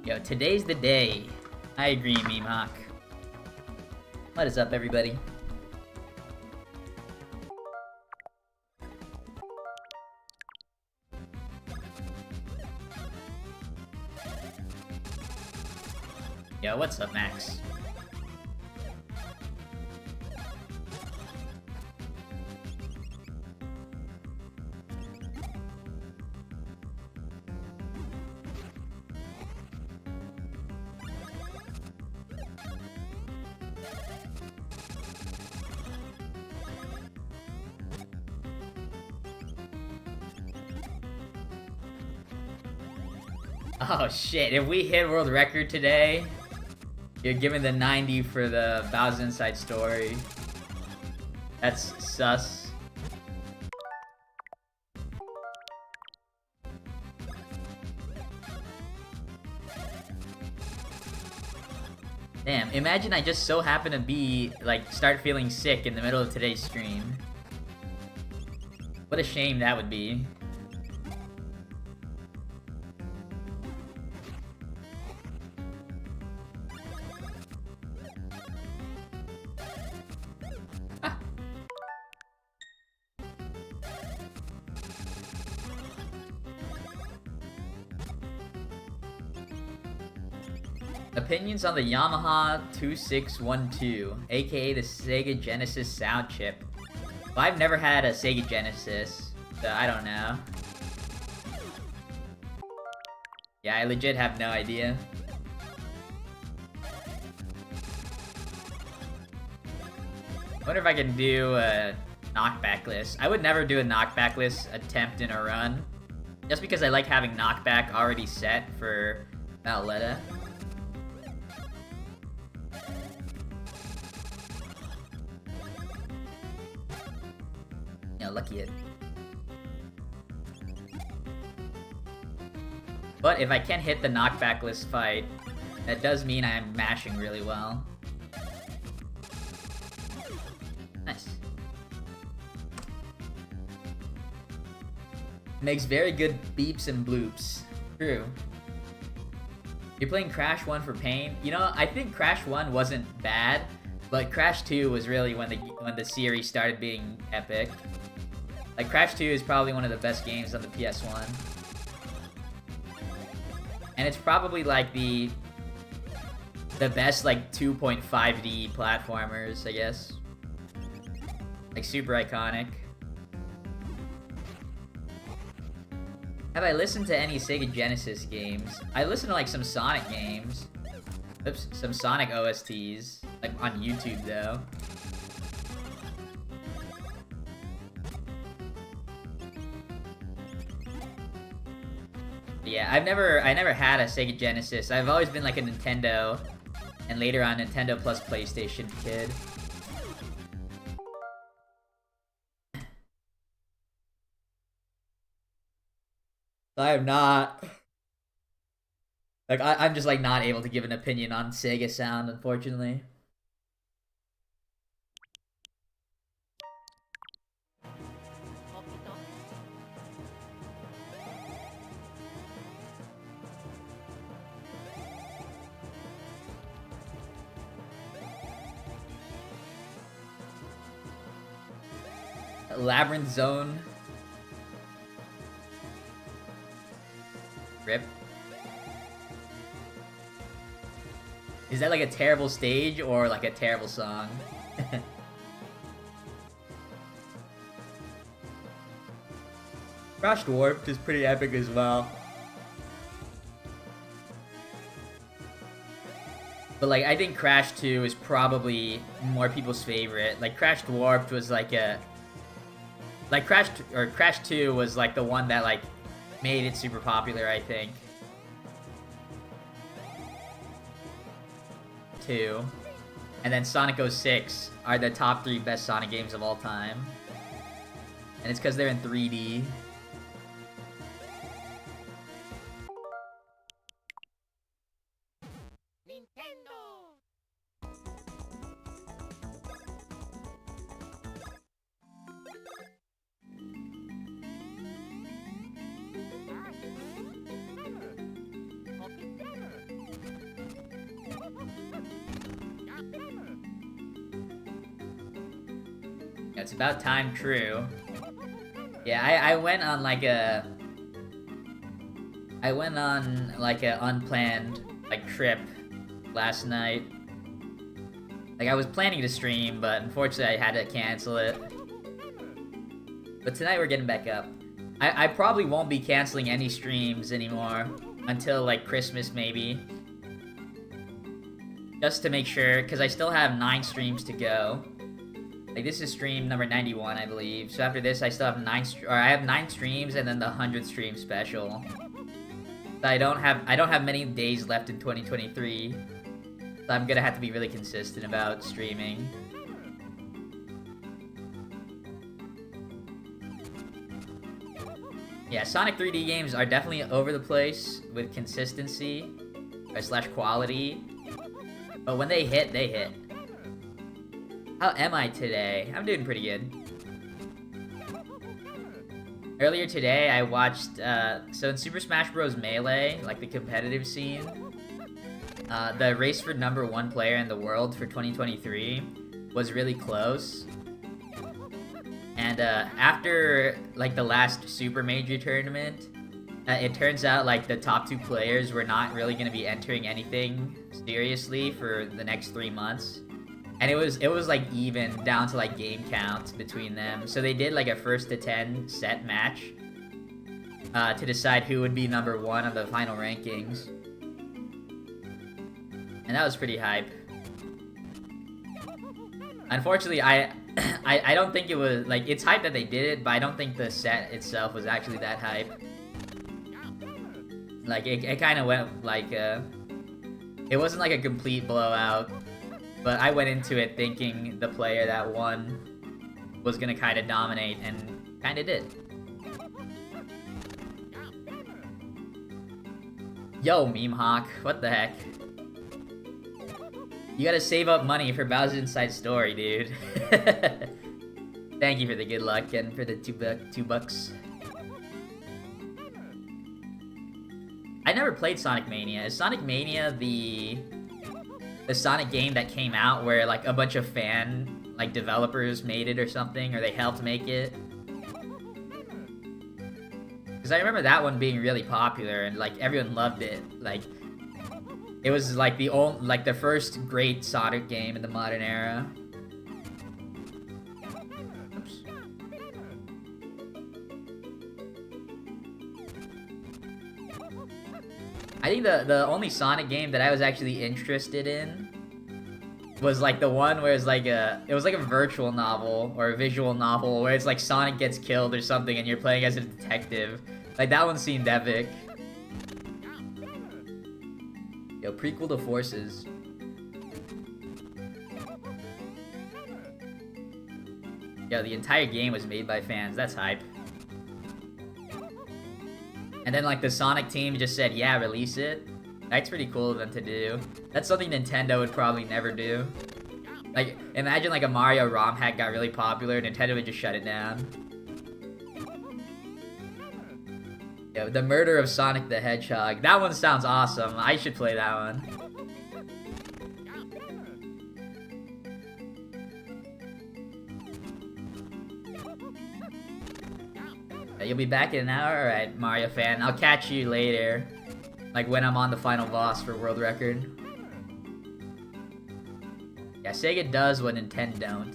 Yo, today's the day. I agree, Meemhawk. What is up, everybody? Yo, what's up, Max? Oh shit, if we hit world record today, you're giving the 90 for the Bowser Inside Story. That's sus. Damn, imagine I just so happen to be, like, start feeling sick in the middle of today's stream. What a shame that would be. Opinions on the Yamaha 2612, aka the Sega Genesis sound chip. Well, I've never had a Sega Genesis, so I don't know. Yeah, I legit have no idea. Wonder if I can do a knockback list. I would never do a knockback list attempt in a run, just because I like having knockback already set for Valletta. Lucky it. But if I can hit the knockback list fight, that does mean I am mashing really well. Nice. Makes very good beeps and bloops. True. You're playing Crash 1 for pain? You know, I think Crash 1 wasn't bad, but Crash 2 was really when the series started being epic. Like, Crash 2 is probably one of the best games on the PS1. And it's probably, like, the best, like, 2.5D platformers, I guess. Like, super iconic. Have I listened to any Sega Genesis games? I listened to, like, some Sonic games. Oops, some Sonic OSTs. Like, on YouTube, though. Yeah, I never had a Sega Genesis. I've always been like a Nintendo, and later on Nintendo plus PlayStation kid. I am not. Like, I'm just like not able to give an opinion on Sega sound, unfortunately. Labyrinth Zone. Rip. Is that like a terrible stage or like a terrible song? Crash Warped is pretty epic as well. But like, I think Crash 2 is probably more people's favorite. Like, Crash Warped was like a... Like, Crash 2 was like the one that like made it super popular, I think. 2. And then Sonic 06 are the top 3 best Sonic games of all time. And it's because they're in 3D. It's about time, true. Yeah, I went on like a unplanned like trip last night. Like I was planning to stream, but unfortunately I had to cancel it. But tonight we're getting back up. I probably won't be canceling any streams anymore until like Christmas maybe. Just to make sure, because I still have 9 streams to go. Like this is stream number 91, I believe. So after this, I still have I have 9 streams and then the 100th stream special. So I don't have many days left in 2023. So I'm gonna have to be really consistent about streaming. Yeah, Sonic 3D games are definitely over the place with consistency / quality. But when they hit, they hit. How am I today? I'm doing pretty good. Earlier today, I watched, so in Super Smash Bros. Melee, like the competitive scene, the race for #1 player in the world for 2023 was really close. And after like the last Super Major tournament, it turns out like the top 2 players were not really going to be entering anything seriously for the next 3 months. And it was like even down to like game counts between them. So they did like a 1st to 10 set match to decide who would be #1 on the final rankings. And that was pretty hype. Unfortunately, I don't think it was, like, it's hype that they did it, but I don't think the set itself was actually that hype. Like, it kind of went, like, it wasn't, like, a complete blowout, but I went into it thinking the player that won was gonna kind of dominate, and kind of did. Yo, Meme Hawk, what the heck? You gotta save up money for Bowser's Inside Story, dude. Thank you for the good luck and for the $2. I never played Sonic Mania. Is Sonic Mania the Sonic game that came out where like a bunch of like developers made it or something, or they helped make it? Because I remember that one being really popular and like everyone loved it. Like it was like the first great Sonic game in the modern era. Oops. I think the only Sonic game that I was actually interested in was like the one where it's like it was like a virtual novel or a visual novel where it's like Sonic gets killed or something and you're playing as a detective. Like that one seemed epic. Yo, prequel to Forces. Yo, the entire game was made by fans. That's hype. And then, like, the Sonic team just said, yeah, release it. That's pretty cool of them to do. That's something Nintendo would probably never do. Like, imagine, like, a Mario ROM hack got really popular, Nintendo would just shut it down. Yo, the murder of Sonic the Hedgehog. That one sounds awesome. I should play that one. You'll be back in an hour? Alright, Mario fan. I'll catch you later. Like when I'm on the final boss for world record. Yeah, Sega does what Nintendo don't.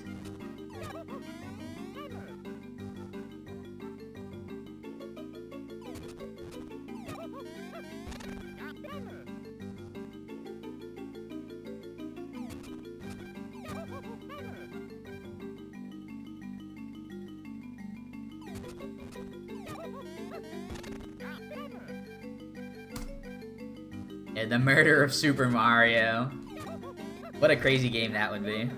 Yeah, the murder of Super Mario. What a crazy game that would be.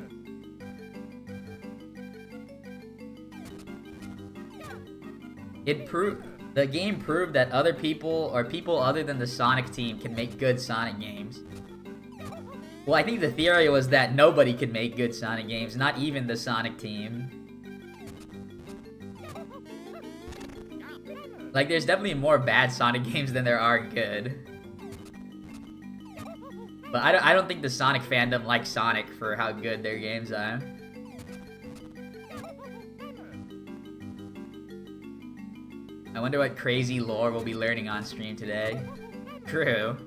The game proved that other people, or people other than the Sonic team, can make good Sonic games. Well, I think the theory was that nobody could make good Sonic games, not even the Sonic team. Like, there's definitely more bad Sonic games than there are good. But I don't think the Sonic fandom likes Sonic for how good their games are. wonder what crazy lore we'll be learning on stream today. True.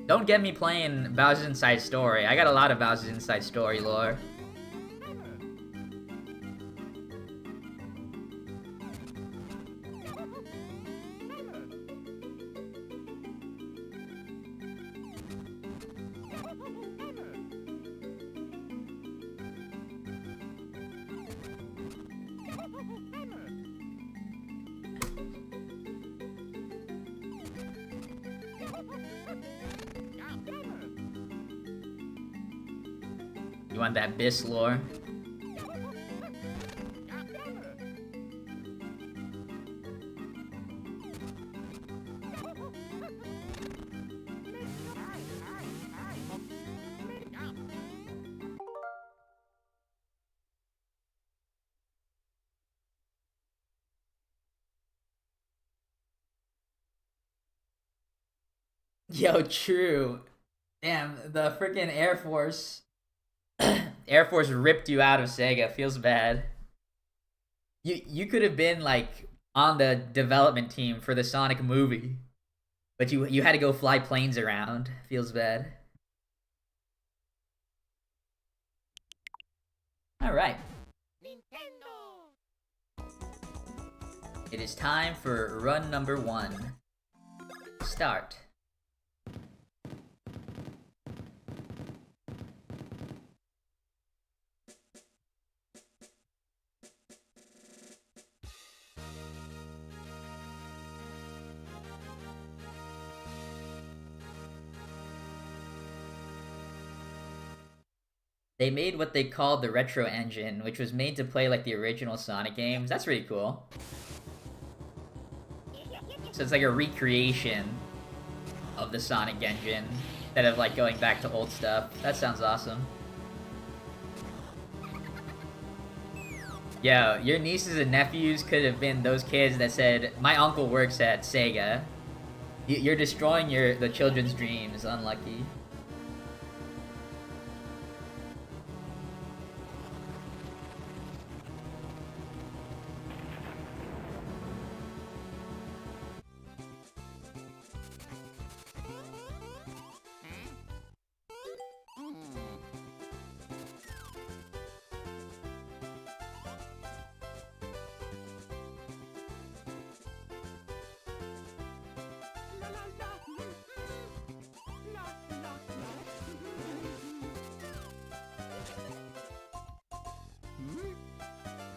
Don't get me playing Bowser's Inside Story. I got a lot of Bowser's Inside Story lore. You want that Biss lore? Yo, true. Damn, the freaking Air Force. Air Force ripped you out of Sega. Feels bad. You could have been like on the development team for the Sonic movie, but you had to go fly planes around. Feels bad. All right. Nintendo. It is time for run number 1. Start. They made what they called the Retro Engine, which was made to play like the original Sonic games. That's really cool. So it's like a recreation of the Sonic engine, instead of like going back to old stuff. That sounds awesome. Yo, your nieces and nephews could have been those kids that said, "My uncle works at Sega." You're destroying the children's dreams. Unlucky.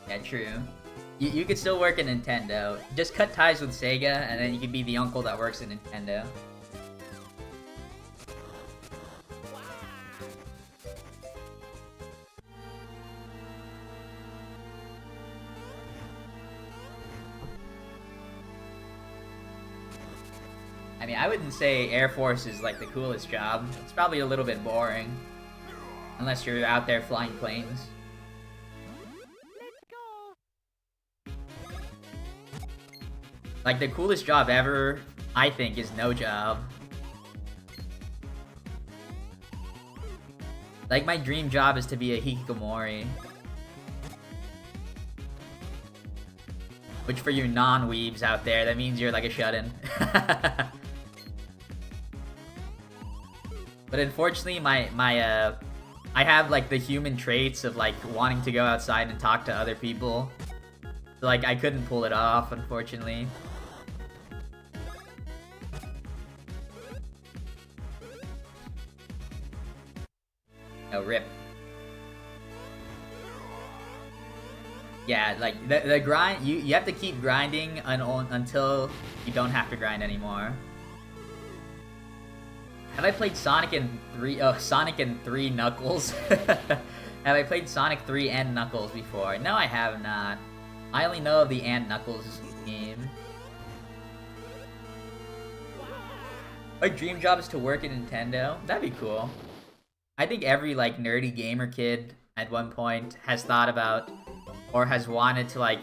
Yeah, true. You could still work at Nintendo. Just cut ties with Sega, and then you could be the uncle that works at Nintendo. I mean, I wouldn't say Air Force is like the coolest job. It's probably a little bit boring. Unless you're out there flying planes. Like, the coolest job ever, I think, is no job. Like, my dream job is to be a hikikomori. Which, for you non-weebs out there, that means you're like a shut-in. But unfortunately, I have, like, the human traits of, like, wanting to go outside and talk to other people. So, like, I couldn't pull it off, unfortunately. Oh, rip. Yeah, like, the grind, you have to keep grinding until you don't have to grind anymore. Have I played Sonic and 3 Knuckles? Have I played Sonic 3 and Knuckles before? No, I have not. I only know of the and Knuckles game. My dream job is to work at Nintendo. That'd be cool. I think every, like, nerdy gamer kid at one point has thought about or has wanted to, like,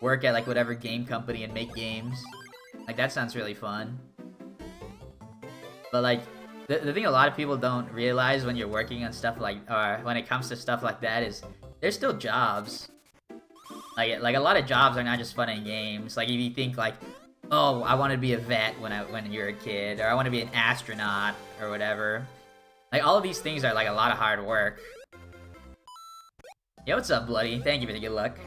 work at, like, whatever game company and make games. Like, that sounds really fun. But, like, the thing a lot of people don't realize when you're working on stuff like, or when it comes to stuff like that is, there's still jobs. Like a lot of jobs are not just fun in games. Like if you think like, oh, I want to be a vet when you're a kid, or I want to be an astronaut or whatever. Like all of these things are like a lot of hard work. Yo, what's up, Bloody? Thank you for the good luck.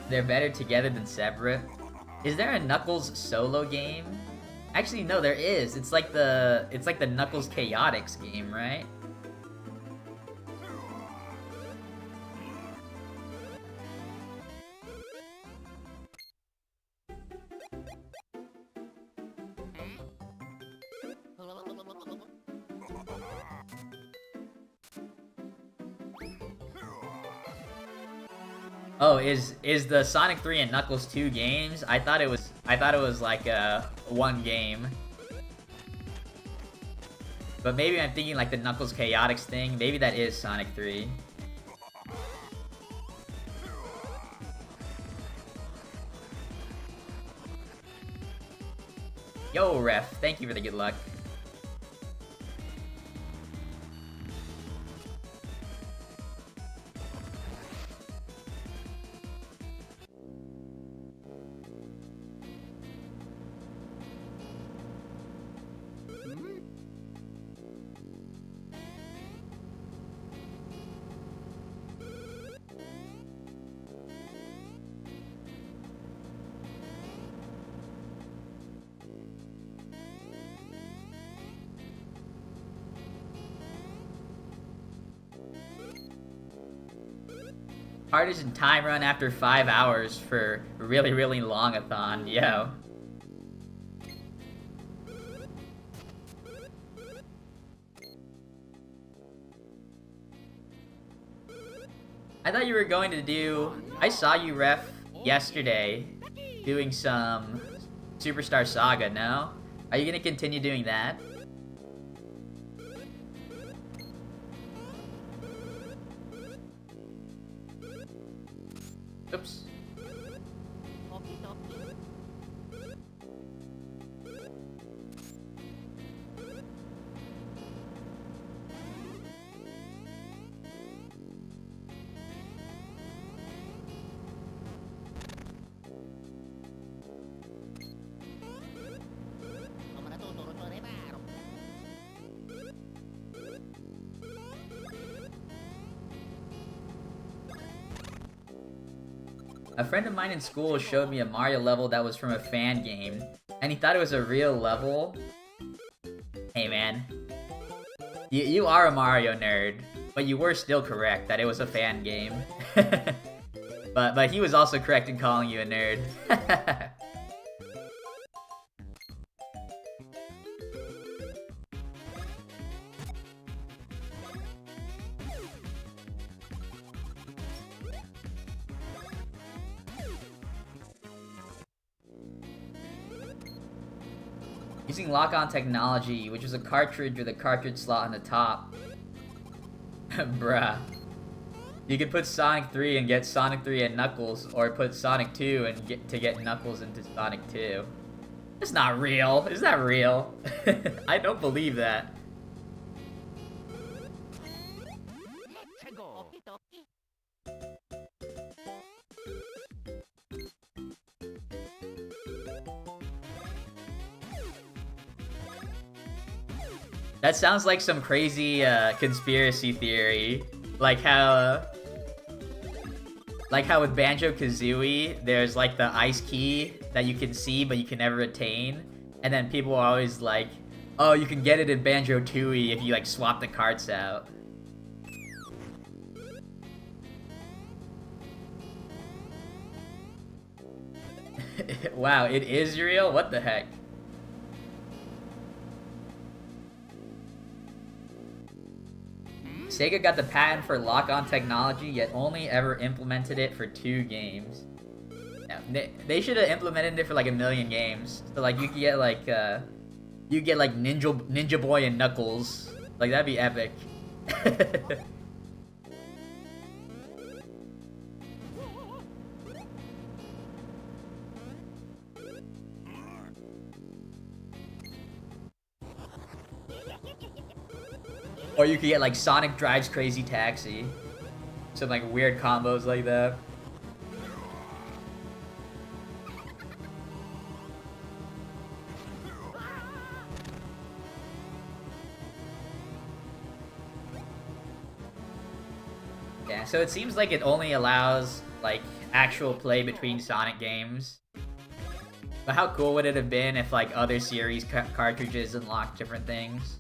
They're better together than separate. Is there a Knuckles solo game? Actually, no, there is. It's like the Knuckles Chaotix game, right? Oh, is the Sonic 3 and Knuckles 2 games? I thought it was like one game. But maybe I'm thinking like the Knuckles Chaotix thing. Maybe that is Sonic 3. Yo, ref, thank you for the good luck. Hardest in time run after 5 hours for really, really long-a-thon. Yo. I thought you were going to do... I saw you, ref, yesterday doing some Superstar Saga, no? Are you gonna continue doing that? Oops. A friend of mine in school showed me a Mario level that was from a fan game, and he thought it was a real level. Hey man, you are a Mario nerd, but you were still correct that it was a fan game. but he was also correct in calling you a nerd. Using lock-on technology, which was a cartridge with a cartridge slot on the top. Bruh. You could put Sonic 3 and get Sonic 3 and Knuckles, or put Sonic 2 and get Knuckles into Sonic 2. It's not real. Is that real? I don't believe that. That sounds like some crazy conspiracy theory, like how with Banjo-Kazooie, there's like the ice key that you can see but you can never attain, and then people are always like, oh, you can get it in Banjo-Tooie if you like swap the carts out. Wow, it is real? What the heck? Sega got the patent for lock-on technology, yet only ever implemented it for 2 games. Yeah, they should have implemented it for like 1,000,000 games. So like you could get like Ninja Boy and Knuckles. Like that'd be epic. Or you could get like Sonic Drives Crazy Taxi. Some like weird combos like that. Yeah, so it seems like it only allows like actual play between Sonic games. But how cool would it have been if like other series cartridges unlocked different things?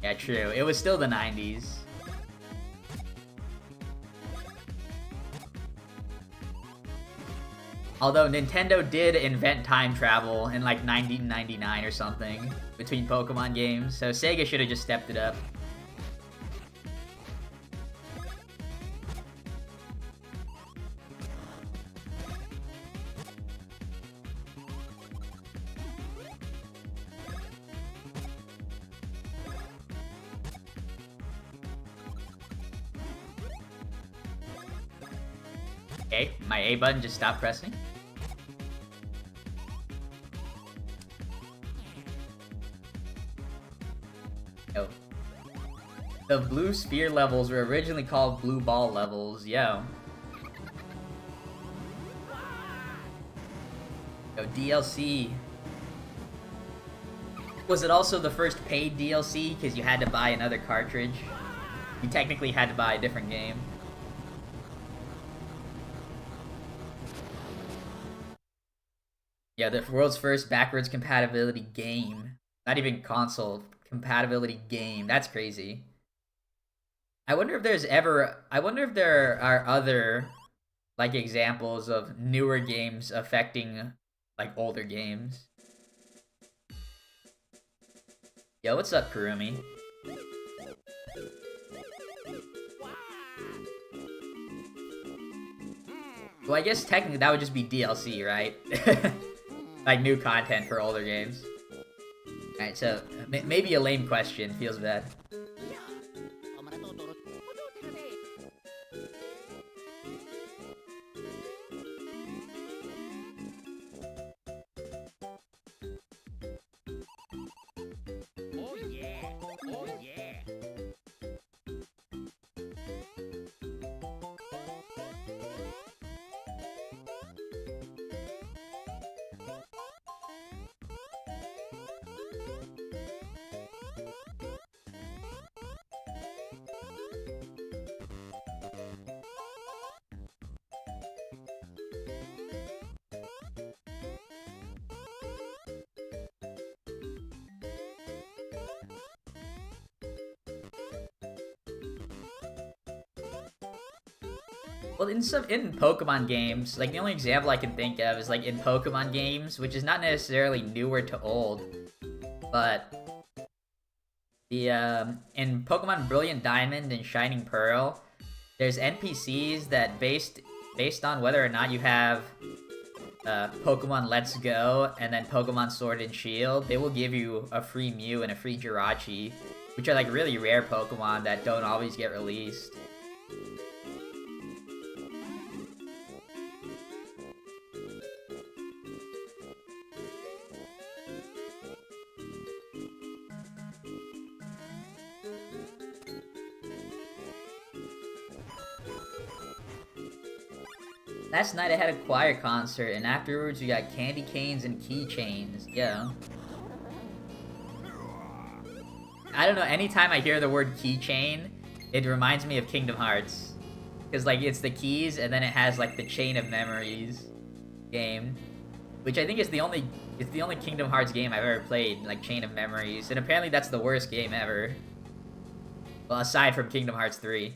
Yeah, true. It was still the 90s. Although Nintendo did invent time travel in like 1999 or something between Pokemon games, so Sega should have just stepped it up. Okay, my A button just stopped pressing. Oh. The blue sphere levels were originally called blue ball levels, yo. Yo, DLC. Was it also the first paid DLC because you had to buy another cartridge? You technically had to buy a different game. Yeah, the world's first backwards compatibility game. Not even console compatibility game. That's crazy. I wonder if there are other like examples of newer games affecting like older games. Yo, what's up, Kurumi? Well, I guess technically that would just be DLC, right? Like new content for older games. Alright, so maybe a lame question. Feels bad. Oh yeah! Oh yeah! Well, in Pokemon games, like the only example I can think of is like in Pokemon games, which is not necessarily newer to old, but the in Pokemon Brilliant Diamond and Shining Pearl, there's NPCs that based on whether or not you have Pokemon Let's Go and then Pokemon Sword and Shield, they will give you a free Mew and a free Jirachi, which are like really rare Pokemon that don't always get released. Last night I had a choir concert, and afterwards we got candy canes and keychains. Yeah. I don't know, anytime I hear the word keychain, it reminds me of Kingdom Hearts. Because, like, it's the keys, and then it has, like, the Chain of Memories game. Which I think is the only Kingdom Hearts game I've ever played, like, Chain of Memories. And apparently that's the worst game ever. Well, aside from Kingdom Hearts 3.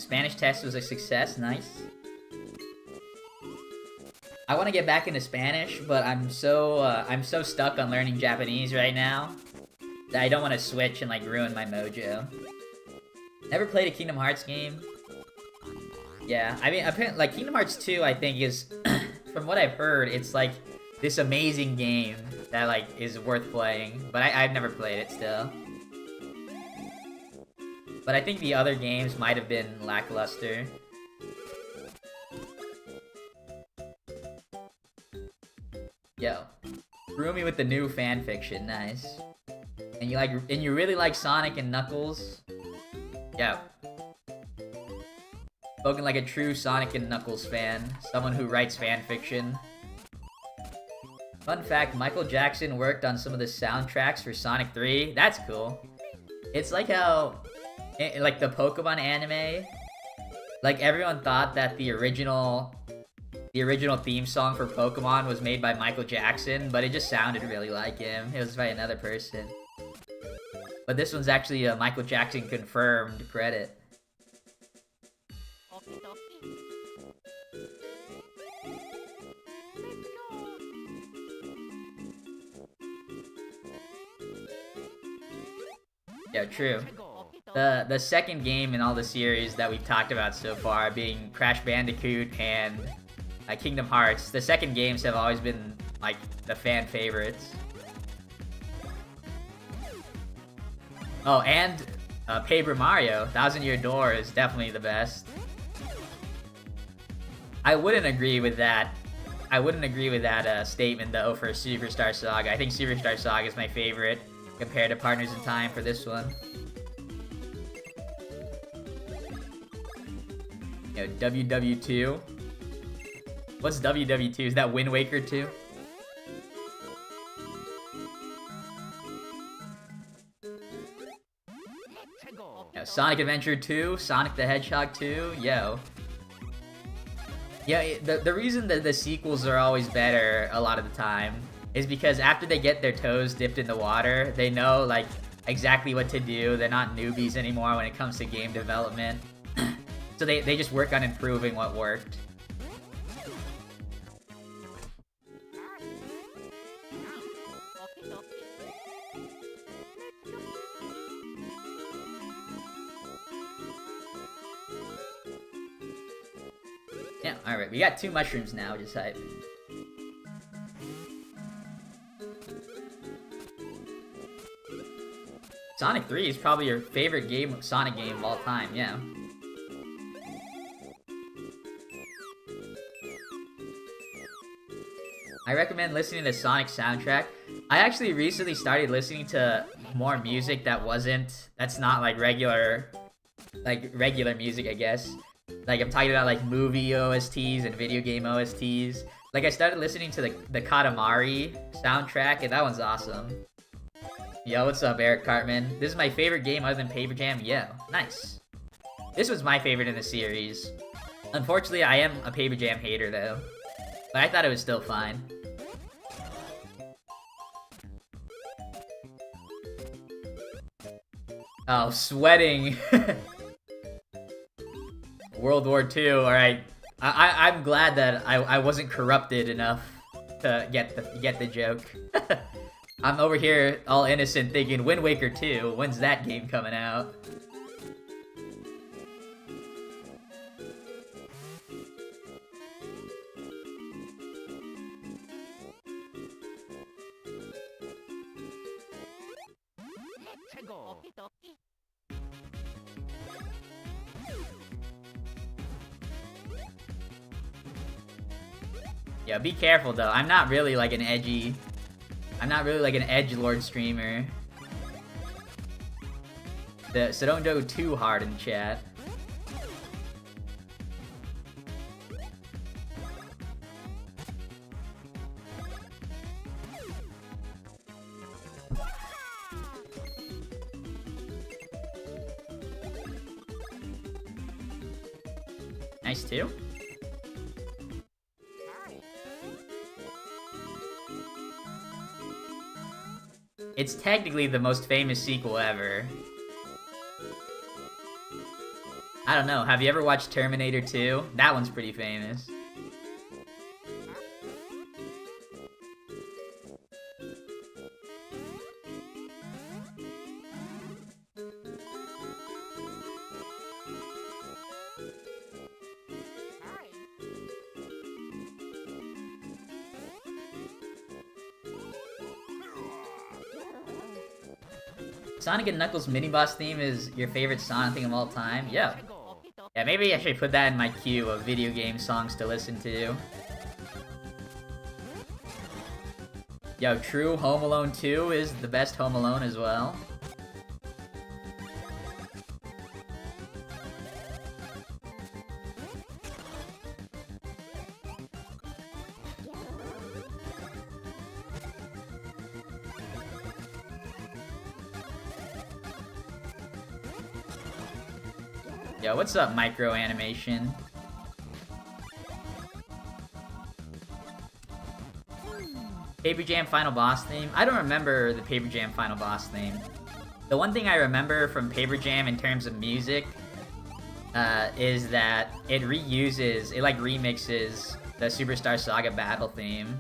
Spanish test was a success. Nice. I want to get back into Spanish, but I'm so stuck on learning Japanese right now that I don't want to switch and like ruin my mojo. Never played a Kingdom Hearts game. Yeah, I mean, apparently, like Kingdom Hearts 2, I think is, from what I've heard, it's like this amazing game that like is worth playing. But I've never played it still. But I think the other games might have been lackluster. Yo, threw me with the new fan fiction, nice. And you really like Sonic and Knuckles? Yo. Spoken like a true Sonic and Knuckles fan, someone who writes fan fiction. Fun fact, Michael Jackson worked on some of the soundtracks for Sonic 3. That's cool. It's like how, like the Pokemon anime, like everyone thought that the original theme song for Pokemon was made by Michael Jackson, but it just sounded really like him. It was by another person. But this one's actually a Michael Jackson confirmed credit. Yeah, true. The second game in all the series that we've talked about so far being Crash Bandicoot and Kingdom Hearts, the second games have always been like the fan favorites. Oh, and Paper Mario, Thousand Year Door is definitely the best. I wouldn't agree with that. Statement though for Superstar Saga. I think Superstar Saga is my favorite compared to Partners in Time for this one. You know, WW2. What's WW2? Is that Wind Waker 2? Yeah, Sonic Adventure 2, Sonic the Hedgehog 2, yo. Yeah, the reason that the sequels are always better a lot of the time is because after they get their toes dipped in the water, they know like exactly what to do. They're not newbies anymore when it comes to game development. So they just work on improving what worked. Yeah, alright, we got 2 mushrooms now, which is hype. Sonic 3 is probably your favorite Sonic game of all time, yeah. I recommend listening to the Sonic soundtrack. I actually recently started listening to more music that's not like regular music, I guess. Like, I'm talking about, like, movie OSTs and video game OSTs. Like, I started listening to the Katamari soundtrack, and that one's awesome. Yo, what's up, Eric Cartman? This is my favorite game other than Paper Jam. Yo, nice. This was my favorite in the series. Unfortunately, I am a Paper Jam hater, though. But I thought it was still fine. Oh, sweating. World War II, alright. I'm glad that I wasn't corrupted enough to get the joke. I'm over here all innocent thinking Wind Waker 2, when's that game coming out? Yeah, be careful though. I'm not really like an edgelord streamer. So don't go too hard in chat. Nice too. It's technically the most famous sequel ever. I don't know. Have you ever watched Terminator 2? That one's pretty famous. Sonic and Knuckles mini-boss theme is your favorite Sonic thing of all time? Yeah. Yeah, maybe I should put that in my queue of video game songs to listen to. Yo, true, Home Alone 2 is the best Home Alone as well. Yo, what's up, Micro Animation? Paper Jam Final Boss theme? I don't remember the Paper Jam Final Boss theme. The one thing I remember from Paper Jam in terms of music is that it like remixes the Superstar Saga battle theme.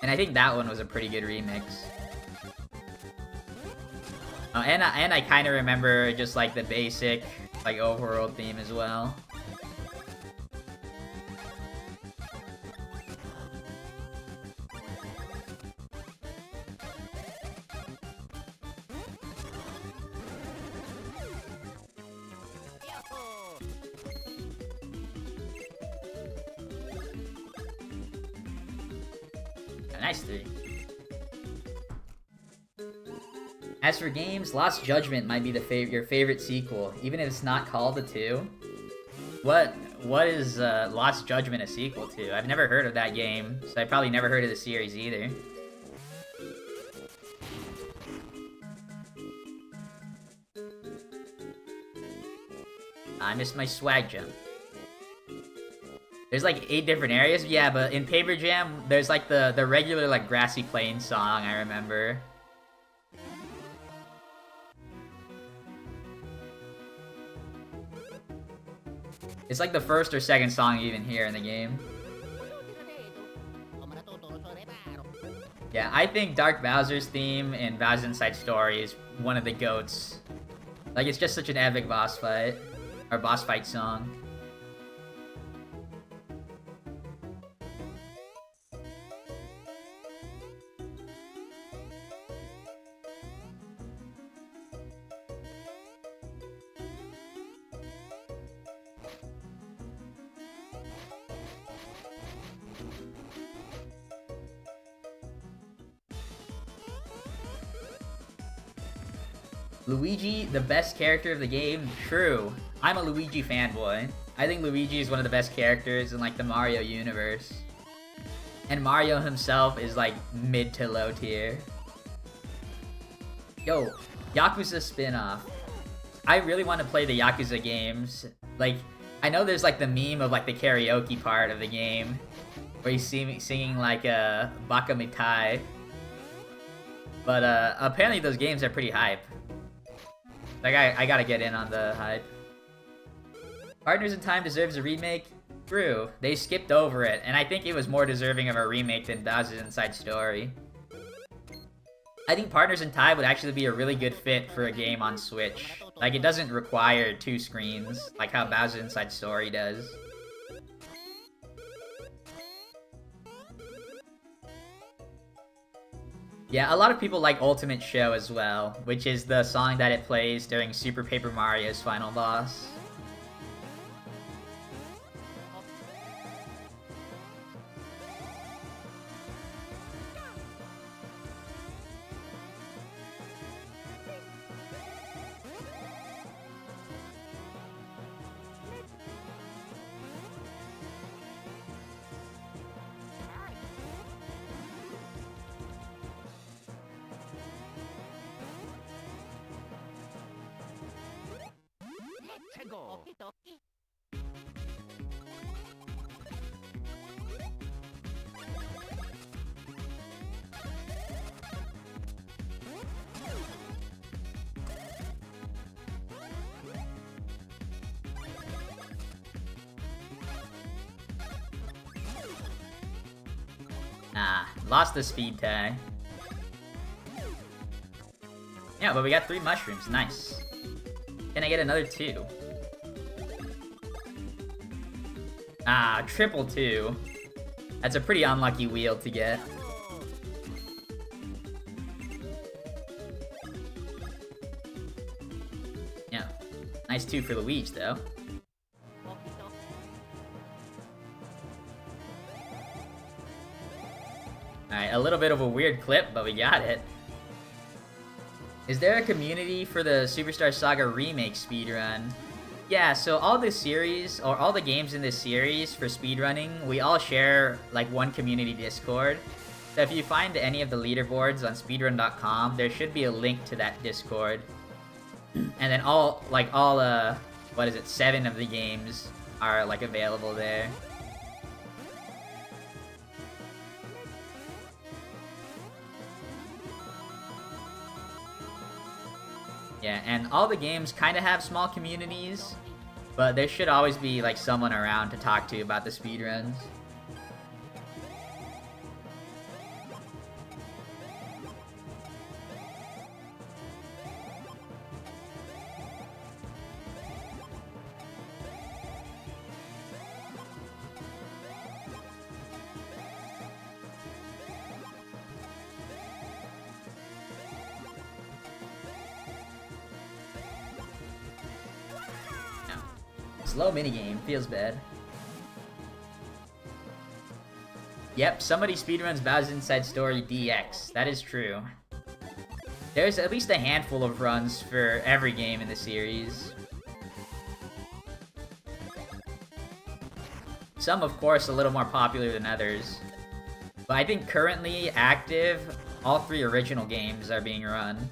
And I think that one was a pretty good remix. And I kind of remember just like the basic like overworld theme as well. Nice three. As for games, Lost Judgment might be your favorite sequel, even if it's not called the 2. What is Lost Judgment a sequel to? I've never heard of that game, so I probably never heard of the series either. I missed my swag jump. There's like 8 different areas? Yeah, but in Paper Jam, there's like the regular like Grassy Plain song, I remember. It's like the first or second song you even hear in the game. Yeah, I think Dark Bowser's theme in Bowser's Inside Story is one of the GOATs. Like, it's just such an epic boss fight. Or boss fight song. Luigi, the best character of the game? True. I'm a Luigi fanboy. I think Luigi is one of the best characters in like the Mario universe. And Mario himself is like mid to low tier. Yo, Yakuza spin-off. I really want to play the Yakuza games. Like, I know there's like the meme of like the karaoke part of the game. Where you see me singing like Baka Mitai. But apparently those games are pretty hype. Like, I gotta get in on the hype. Partners in Time deserves a remake? True. They skipped over it, and I think it was more deserving of a remake than Bowser's Inside Story. I think Partners in Time would actually be a really good fit for a game on Switch. Like, it doesn't require 2 screens, like how Bowser's Inside Story does. Yeah, a lot of people like Ultimate Show as well, which is the song that it plays during Super Paper Mario's final boss. Lost the speed tie. Yeah, but we got 3 mushrooms. Nice. Can I get another 2? Ah, triple 2. That's a pretty unlucky wheel to get. Yeah. Nice 2 for Luigi, though. Alright, a little bit of a weird clip, but we got it. Is there a community for the Superstar Saga Remake speedrun? Yeah, so all the series, or all the games in this series for speedrunning, we all share, like, one community Discord. So if you find any of the leaderboards on speedrun.com, there should be a link to that Discord. And then what is it, 7 of the games are, like, available there. Yeah, and all the games kind of have small communities, but there should always be, like, someone around to talk to about the speedruns. Slow minigame, feels bad. Yep, somebody speedruns Bowser's Inside Story DX. That is true. There's at least a handful of runs for every game in the series. Some, of course, a little more popular than others. But I think currently active, all 3 original games are being run.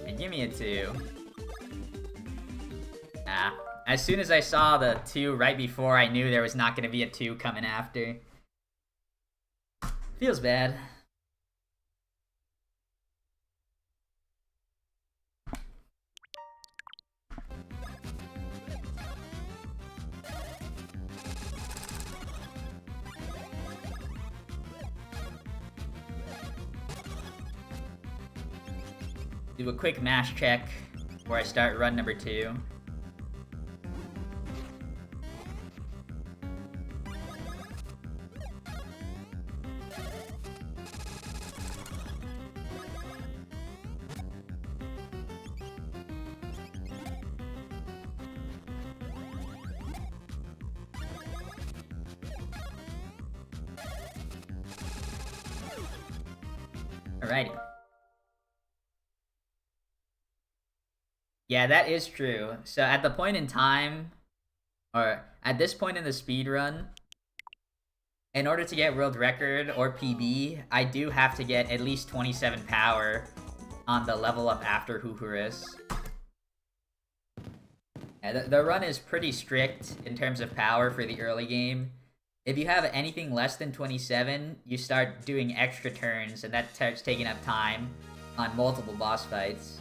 And give me a 2. Ah. As soon as I saw the 2 right before, I knew there was not going to be a 2 coming after. Feels bad. Do a quick mash check before I start run number 2. Alrighty. Yeah, that is true. So at the point in time, or at this point in the speedrun, in order to get world record or PB, I do have to get at least 27 power on the level up after Huhurus. Yeah, the run is pretty strict in terms of power for the early game. If you have anything less than 27, you start doing extra turns, and that starts taking up time on multiple boss fights.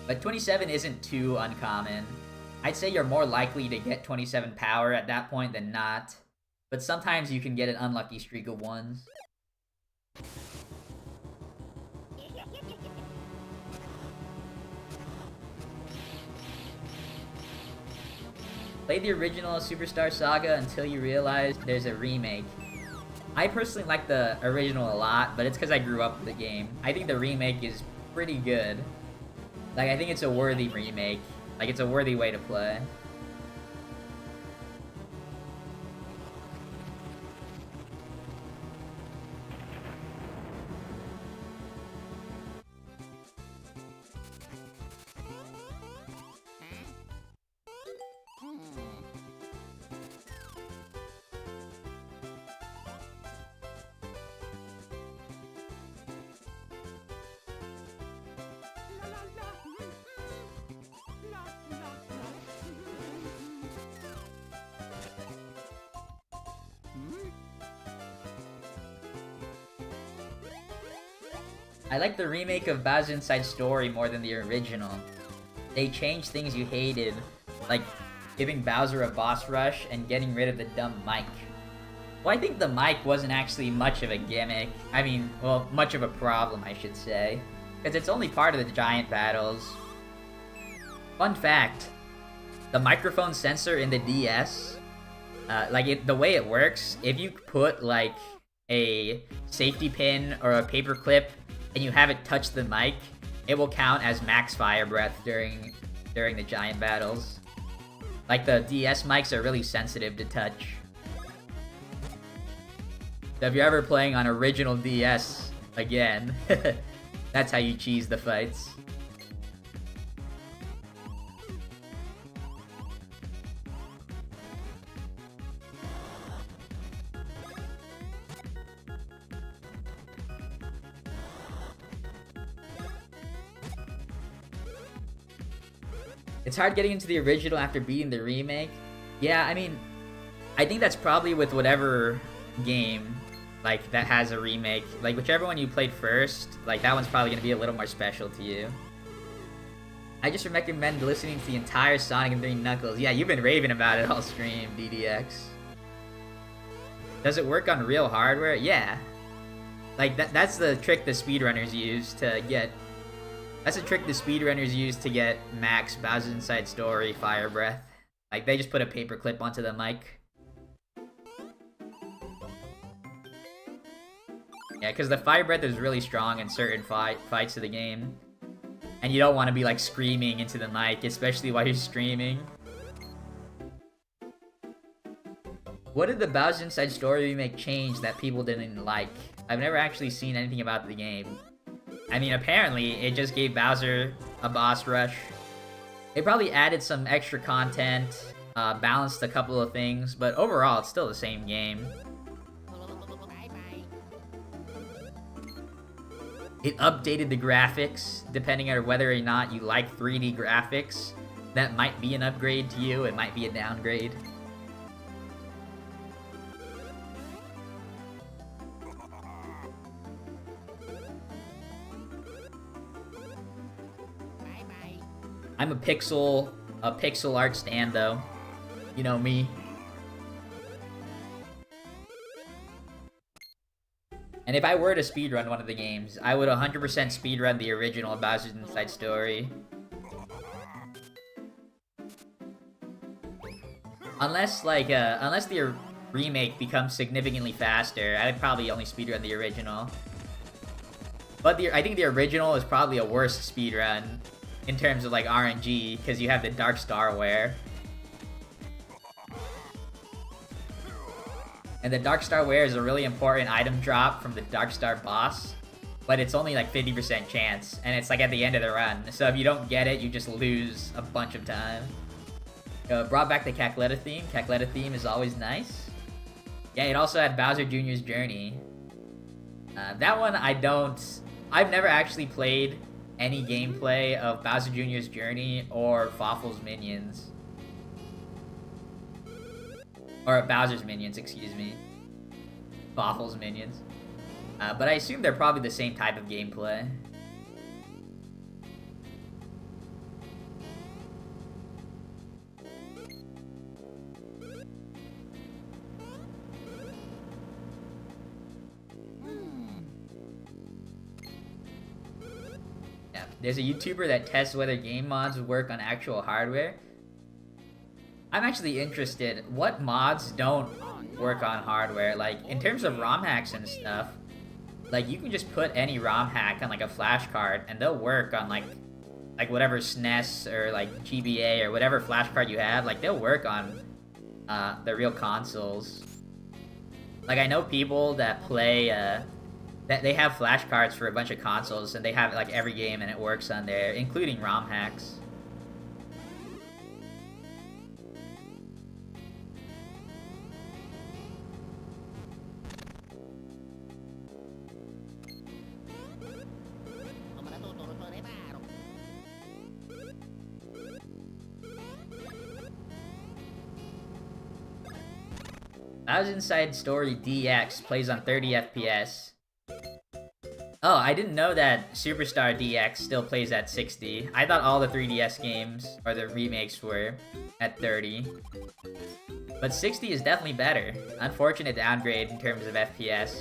But 27 isn't too uncommon. I'd say you're more likely to get 27 power at that point than not. But sometimes you can get an unlucky streak of 1s. Play the original Superstar Saga until you realize there's a remake. I personally like the original a lot, but it's because I grew up with the game. I think the remake is pretty good. Like, I think it's a worthy remake. Like, it's a worthy way to play. I like the remake of Bowser's Inside Story more than the original. They changed things you hated, like giving Bowser a boss rush and getting rid of the dumb mic. Well, I think the mic wasn't actually much of a gimmick. I mean, well, much of a problem, I should say. Because it's only part of the giant battles. Fun fact, the microphone sensor in the DS, the way it works, if you put, like, a safety pin or a paper clip and you have it touch the mic, it will count as max fire breath during the giant battles. Like, the DS mics are really sensitive to touch. So if you're ever playing on original DS again, that's how you cheese the fights. It's hard getting into the original after beating the remake. Yeah, I mean, I think that's probably with whatever game, like, that has a remake. Like, whichever one you played first, like, that one's probably gonna be a little more special to you. I just recommend listening to the entire Sonic and 3 Knuckles. Yeah, you've been raving about it all stream, DDX. Does it work on real hardware? Yeah. Like, that's the trick the speedrunners use to get... That's a trick the speedrunners use to get max Bowser's Inside Story fire breath. Like, they just put a paper clip onto the mic. Yeah, because the fire breath is really strong in certain fights of the game. And you don't want to be, like, screaming into the mic, especially while you're streaming. What did the Bowser's Inside Story remake change that people didn't like? I've never actually seen anything about the game. I mean, apparently, it just gave Bowser a boss rush. They probably added some extra content, balanced a couple of things, but overall, it's still the same game. It updated the graphics, depending on whether or not you like 3D graphics. That might be an upgrade to you, it might be a downgrade. I'm a pixel art stan though. You know me. And if I were to speedrun one of the games, I would 100% speedrun the original Bowser's Inside Story. Unless the remake becomes significantly faster, I'd probably only speedrun the original. But I think the original is probably a worse speedrun in terms of, like, RNG, because you have the Dark Star Wear. And the Dark Star Wear is a really important item drop from the Dark Star boss, but it's only like 50% chance, and it's like at the end of the run. So if you don't get it, you just lose a bunch of time. Brought back the Cacletta theme. Cacletta theme is always nice. Yeah, it also had Bowser Jr.'s Journey. That one I've never actually played any gameplay of Bowser Jr.'s Journey or Fawful's Minions. Or Bowser's Minions, excuse me. Fawful's Minions. But I assume they're probably the same type of gameplay. Yeah, there's a YouTuber that tests whether game mods work on actual hardware. I'm actually interested. What mods don't work on hardware? Like, in terms of ROM hacks and stuff, like, you can just put any ROM hack on, like, a flash card, and they'll work on, like whatever SNES or, like, GBA or whatever flash card you have. Like, they'll work on, the real consoles. Like, I know people that play, that they have flash cards for a bunch of consoles, and they have, like, every game, and it works on there, including ROM hacks. Thousand Side Story DX plays on 30 FPS. Oh, I didn't know that Superstar DX still plays at 60. I thought all the 3DS games, or the remakes, were at 30. But 60 is definitely better. Unfortunate downgrade in terms of FPS.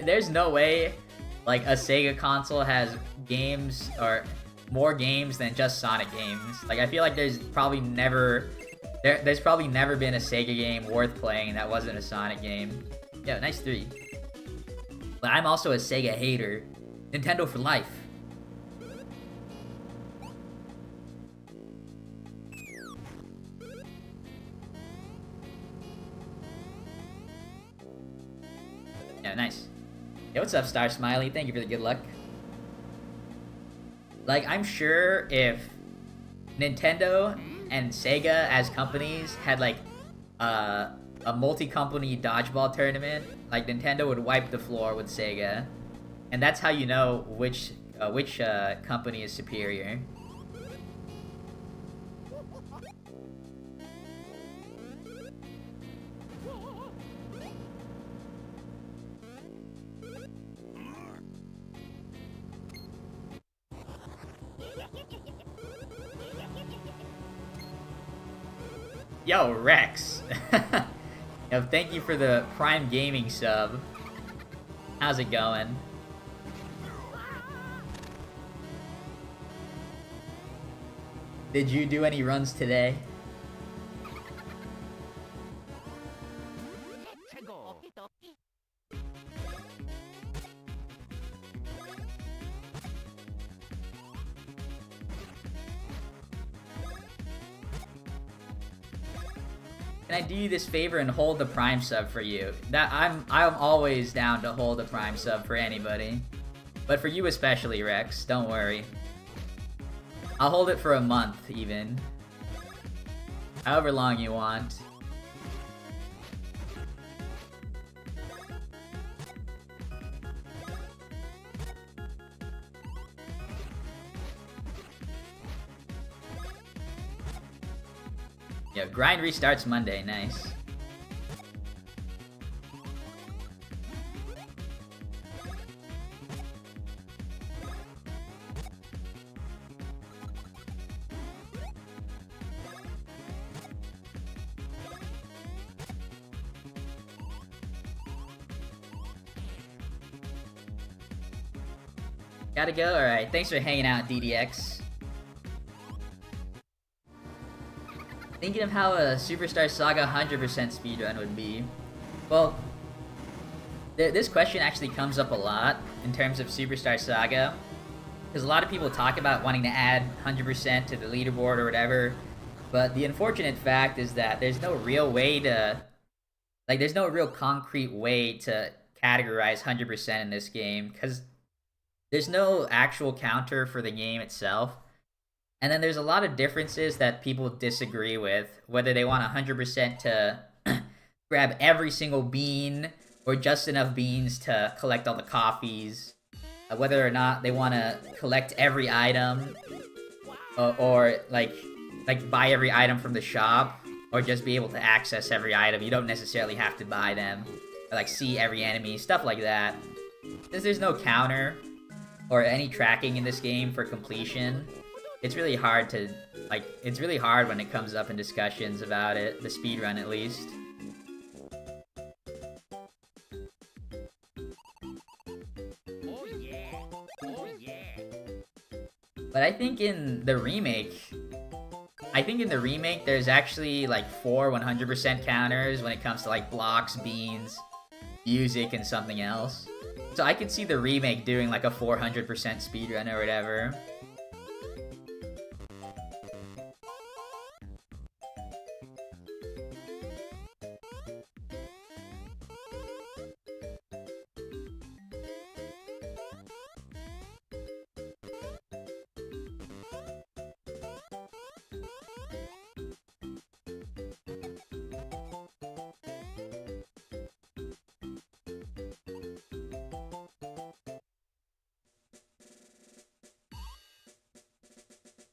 There's no way, like, a Sega console has games, or more games than just Sonic games. Like, I feel like there's probably never been a Sega game worth playing that wasn't a Sonic game. Yeah, nice 3. But I'm also a Sega hater. Nintendo for life. Yeah, nice. Yo, what's up, Star Smiley? Thank you for the good luck. Like, I'm sure if Nintendo and Sega as companies had, like, a multi-company dodgeball tournament, like, Nintendo would wipe the floor with Sega. And that's how you know which company is superior. Yo, Rex. Yo, thank you for the Prime Gaming sub. How's it going? Did you do any runs today? Can I do you this favor and hold the Prime sub for you? That I'm always down to hold a Prime sub for anybody. But for you especially, Rex, don't worry. I'll hold it for a month, even. However long you want. Yeah, grind restarts Monday, nice. Gotta go? Alright, thanks for hanging out, DDX. Thinking of how a Superstar Saga 100% speedrun would be. Well, this question actually comes up a lot in terms of Superstar Saga. Because a lot of people talk about wanting to add 100% to the leaderboard or whatever. But the unfortunate fact is that there's no real way to... Like, there's no real concrete way to categorize 100% in this game. Because there's no actual counter for the game itself. And then there's a lot of differences that people disagree with, whether they want 100% to grab every single bean or just enough beans to collect all the coffees, whether or not they want to collect every item or like buy every item from the shop or just be able to access every item. You don't necessarily have to buy them or like see every enemy, stuff like that. Since there's no counter or any tracking in this game for completion, it's really hard to, like, it's really hard when it comes up in discussions about it, the speedrun at least. Oh yeah. Oh yeah. But I think in the remake, there's actually like 4 100% counters when it comes to like blocks, beans, music, and something else. So I could see the remake doing like a 400% speedrun or whatever.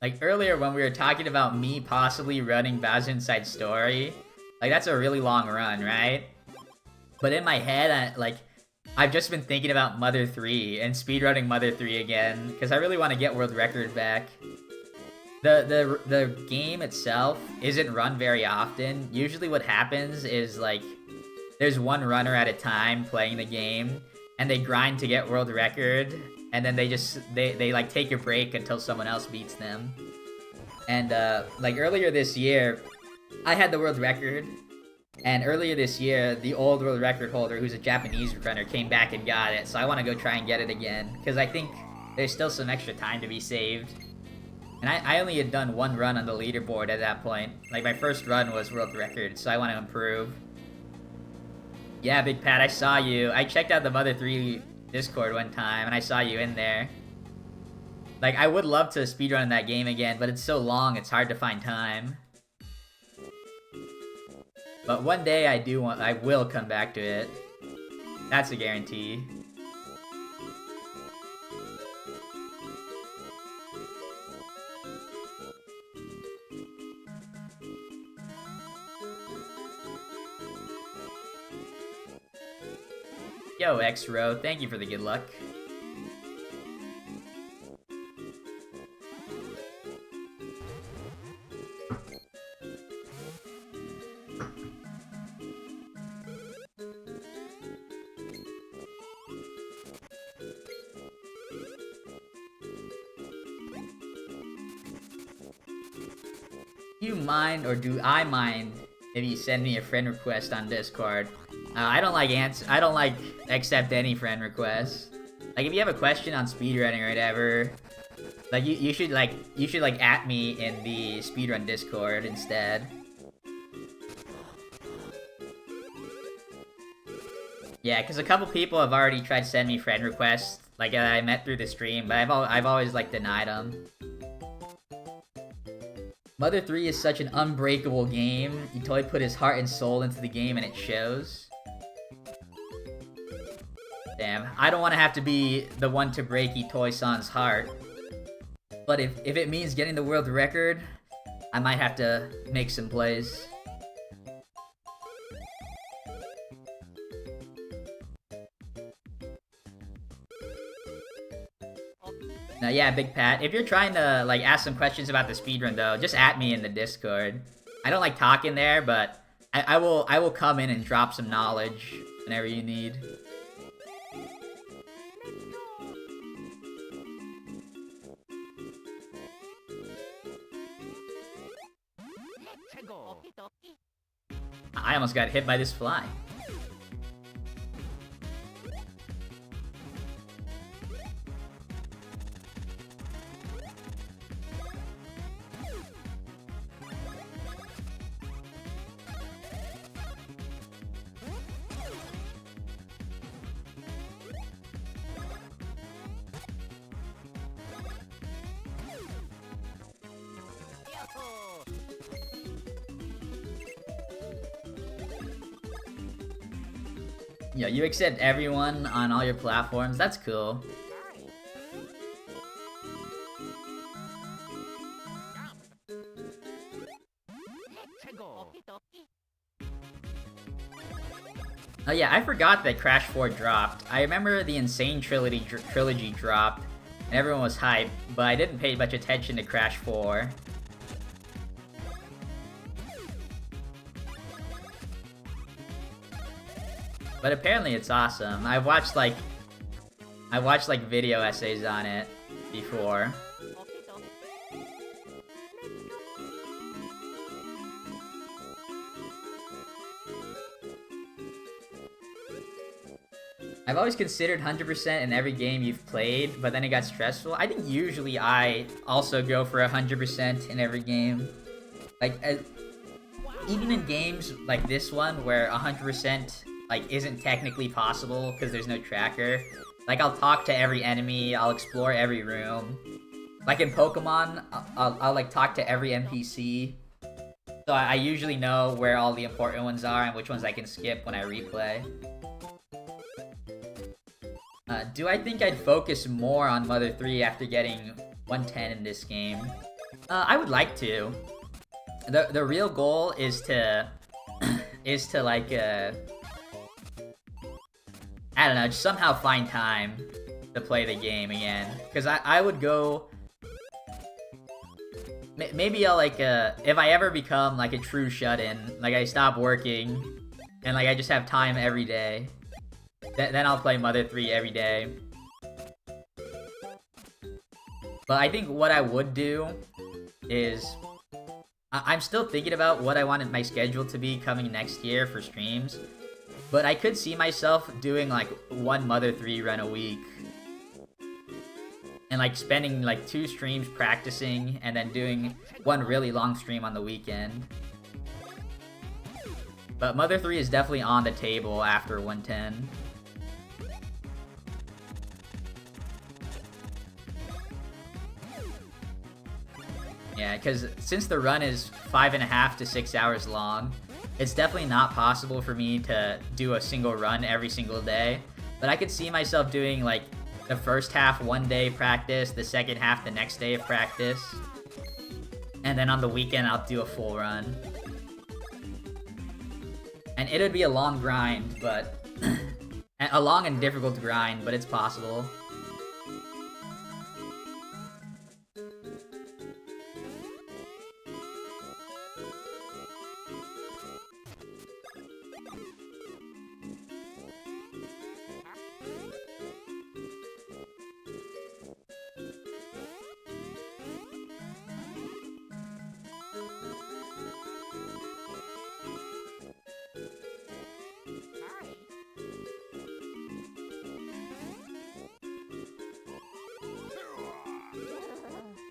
Like earlier when we were talking about me possibly running Bowser Inside Story, like that's a really long run, right? But in my head, I've just been thinking about Mother 3 and speedrunning Mother 3 again, because I really want to get world record back. The game itself isn't run very often. Usually what happens is like there's one runner at a time playing the game and they grind to get world record, and then they like take a break until someone else beats them. And like earlier this year, I had the world record, and earlier this year, the old world record holder, who's a Japanese runner, came back and got it. So I want to go try and get it again, because I think there's still some extra time to be saved. And I only had done one run on the leaderboard at that point. Like my first run was world record, so I want to improve. Yeah, Big Pat, I saw you. I checked out the Mother 3 Discord one time, and I saw you in there. Like, I would love to speedrun that game again, but it's so long, it's hard to find time. But one day I will come back to it. That's a guarantee. Yo, X-Ro, thank you for the good luck. Do you mind, or do I mind, if you send me a friend request on Discord? I don't like accept any friend requests. Like if you have a question on speedrunning or whatever, like you should at me in the speedrun Discord instead. Yeah, because a couple people have already tried to send me friend requests, like I met through the stream, but I've always like denied them. Mother 3 is such an unbreakable game. He totally put his heart and soul into the game, and it shows. Damn, I don't want to have to be the one to break Itoi-san's heart. But if it means getting the world record, I might have to make some plays. Now, yeah, Big Pat, if you're trying to, like, ask some questions about the speedrun, though, just at me in the Discord. I don't like talking there, but I will come in and drop some knowledge whenever you need. I almost got hit by this fly. Yeah, you accept everyone on all your platforms. That's cool. Oh yeah, I forgot that Crash 4 dropped. I remember the Insane trilogy dropped, and everyone was hyped, but I didn't pay much attention to Crash 4. But apparently it's awesome. I've watched like video essays on it before. I've always considered 100% in every game you've played, but then it got stressful. I think usually I also go for 100% in every game. Like, even in games like this one, where 100% like isn't technically possible because there's no tracker. Like, I'll talk to every enemy, I'll explore every room. Like in Pokemon, I'll like talk to every NPC. So I usually know where all the important ones are and which ones I can skip when I replay. Do I think I'd focus more on Mother 3 after getting 110 in this game? I would like to. The real goal is to like I don't know, just somehow find time to play the game again. Cause I would go. Maybe I'll like if I ever become like a true shut-in, like I stop working, and like I just have time every day. Then I'll play Mother 3 every day. But I think what I would do is... I'm still thinking about what I wanted my schedule to be coming next year for streams. But I could see myself doing like one Mother 3 run a week. And like spending like 2 streams practicing and then doing one really long stream on the weekend. But Mother 3 is definitely on the table after 110. Yeah, because since the run is 5.5 to 6 hours long, it's definitely not possible for me to do a single run every single day. But I could see myself doing like the first half one day practice, the second half the next day of practice. And then on the weekend I'll do a full run. And it would be a long grind, but... a long and difficult grind, but it's possible.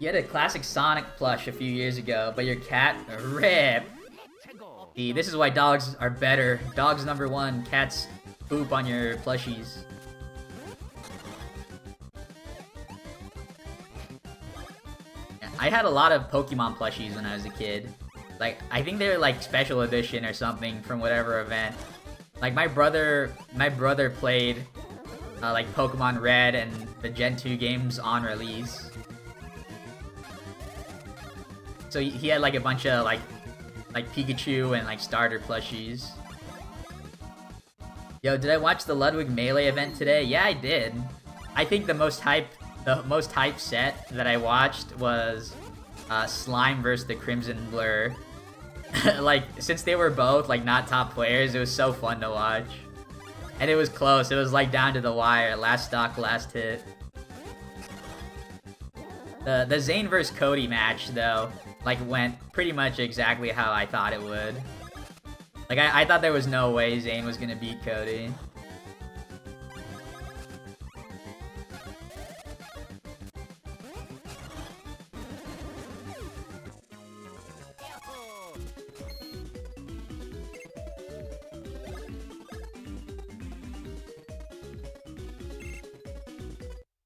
You had a classic Sonic plush a few years ago, but your cat RIP. See, this is why dogs are better. Dogs #1, cats poop on your plushies. I had a lot of Pokemon plushies when I was a kid. Like, I think they were like special edition or something from whatever event. Like my brother played like Pokemon Red and the Gen 2 games on release. So he had like a bunch of like Pikachu and like starter plushies. Yo, did I watch the Ludwig Melee event today? Yeah, I did. I think the most hype set that I watched was Slime versus the Crimson Blur. Like, since they were both like not top players, it was so fun to watch. And it was close. It was like down to the wire. Last stock, last hit. The Zane vs Cody match though, like went pretty much exactly how I thought it would. Like I thought there was no way Zane was gonna beat Cody.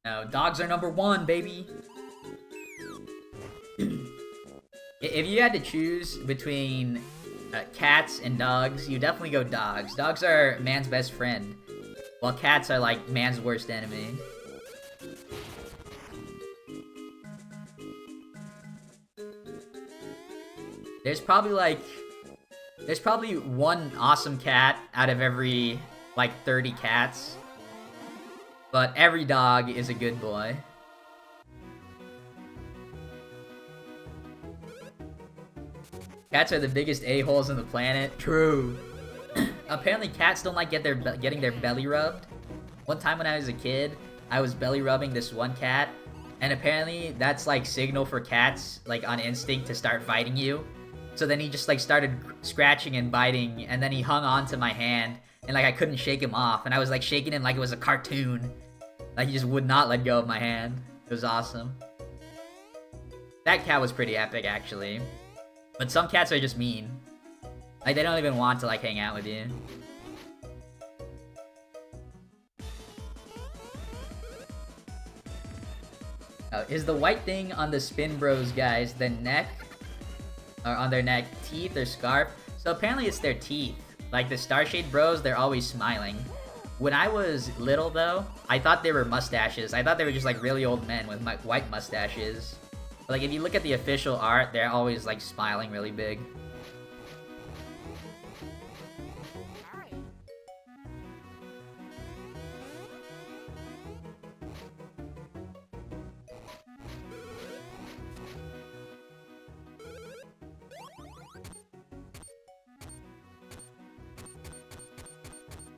No, dogs are #1, baby. if you had to choose between cats and dogs, you definitely go dogs. Dogs are man's best friend, while cats are like man's worst enemy. There's probably one awesome cat out of every like 30 cats, but every dog is a good boy. Cats are the biggest a-holes on the planet. True. Apparently cats don't like getting their belly rubbed. One time when I was a kid, I was belly rubbing this one cat, and apparently that's like signal for cats, like on instinct, to start fighting you. So then he just like started scratching and biting, and then he hung on to my hand, and like I couldn't shake him off, and I was like shaking him like it was a cartoon. Like he just would not let go of my hand. It was awesome. That cat was pretty epic, actually. But some cats are just mean. Like, they don't even want to, like, hang out with you. Oh, is the white thing on the Spin Bros guys the neck? Or on their neck, teeth or scarf? So apparently it's their teeth. Like, the Starshade Bros, they're always smiling. When I was little, though, I thought they were mustaches. I thought they were just, like, really old men with white mustaches. But, like, if you look at the official art, they're always, like, smiling really big.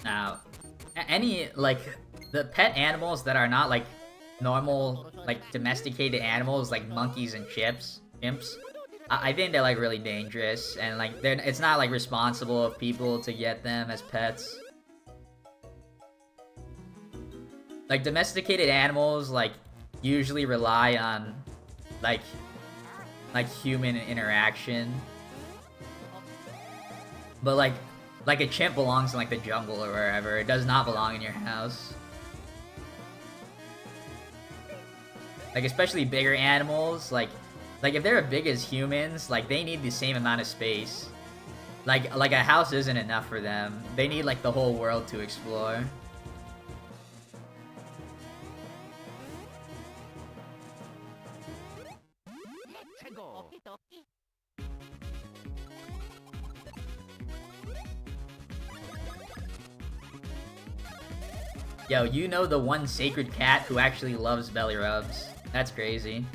Now, any, like, the pet animals that are not, like, normal, like, domesticated animals, like monkeys and chimps, I think they're, like, really dangerous, and, like, it's not, like, responsible of people to get them as pets. Like, domesticated animals, like, usually rely on, like human interaction. But, like a chimp belongs in, like, the jungle or wherever. It does not belong in your house. Like, especially bigger animals, like if they're as big as humans, like, they need the same amount of space. Like a house isn't enough for them. They need, like, the whole world to explore. Yo, you know the one sacred cat who actually loves belly rubs. That's crazy.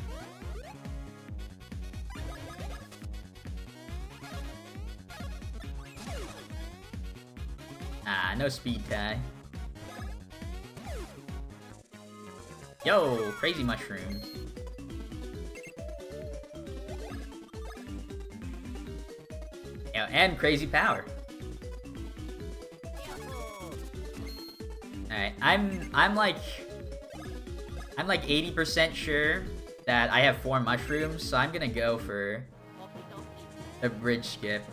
Ah, no speed tie. Yo, crazy mushrooms. Yo, and crazy power. Alright, I'm like 80% sure that I have 4 mushrooms, so I'm gonna go for a bridge skip.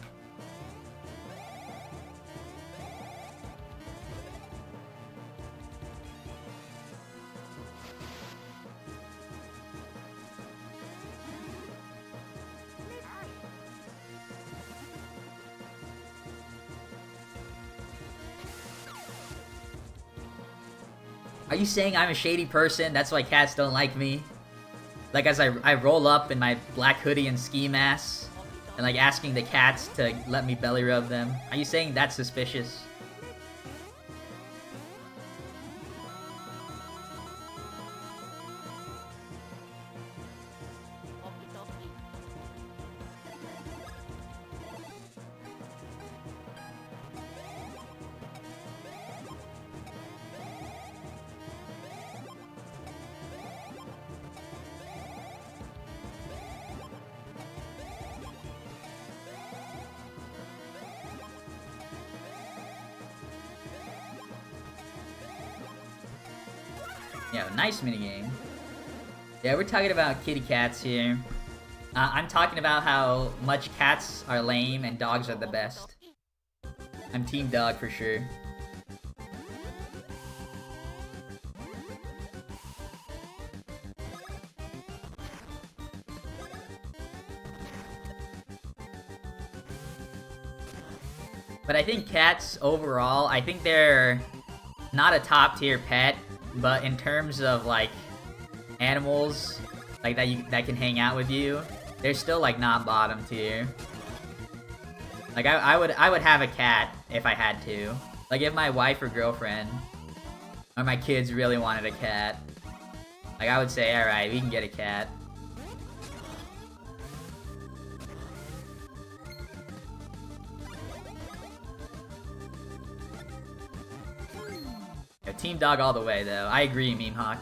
Are you saying I'm a shady person? That's why cats don't like me? Like, as I roll up in my black hoodie and ski mask, and like asking the cats to let me belly rub them. Are you saying that's suspicious? Yeah, nice minigame. Yeah, we're talking about kitty cats here. I'm talking about how much cats are lame and dogs are the best. I'm team dog for sure. But I think cats overall, I think they're not a top tier pet, but in terms of like animals like that can hang out with you, they're still like not bottom tier. Like I would have a cat if I had to. Like if my wife or girlfriend or my kids really wanted a cat, like I would say, all right, we can get a cat. Yeah, Team Dog all the way though. I agree, Meme Hawk.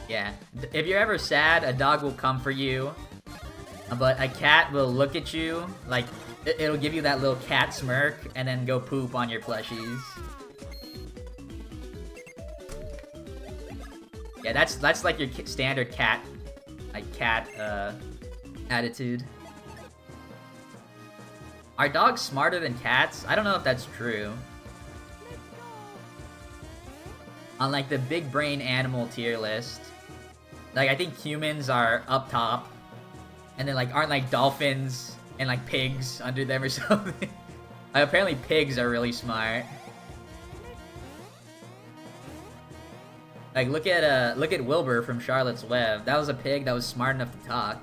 Yeah, if you're ever sad, a dog will come for you, but a cat will look at you, like, it'll give you that little cat smirk, and then go poop on your plushies. Yeah, that's like your standard cat, attitude. Are dogs smarter than cats? I don't know if that's true. On like the big brain animal tier list, like I think humans are up top, and then like aren't like dolphins and like pigs under them or something. Like, apparently pigs are really smart. Like look at Wilbur from Charlotte's Web. That was a pig that was smart enough to talk.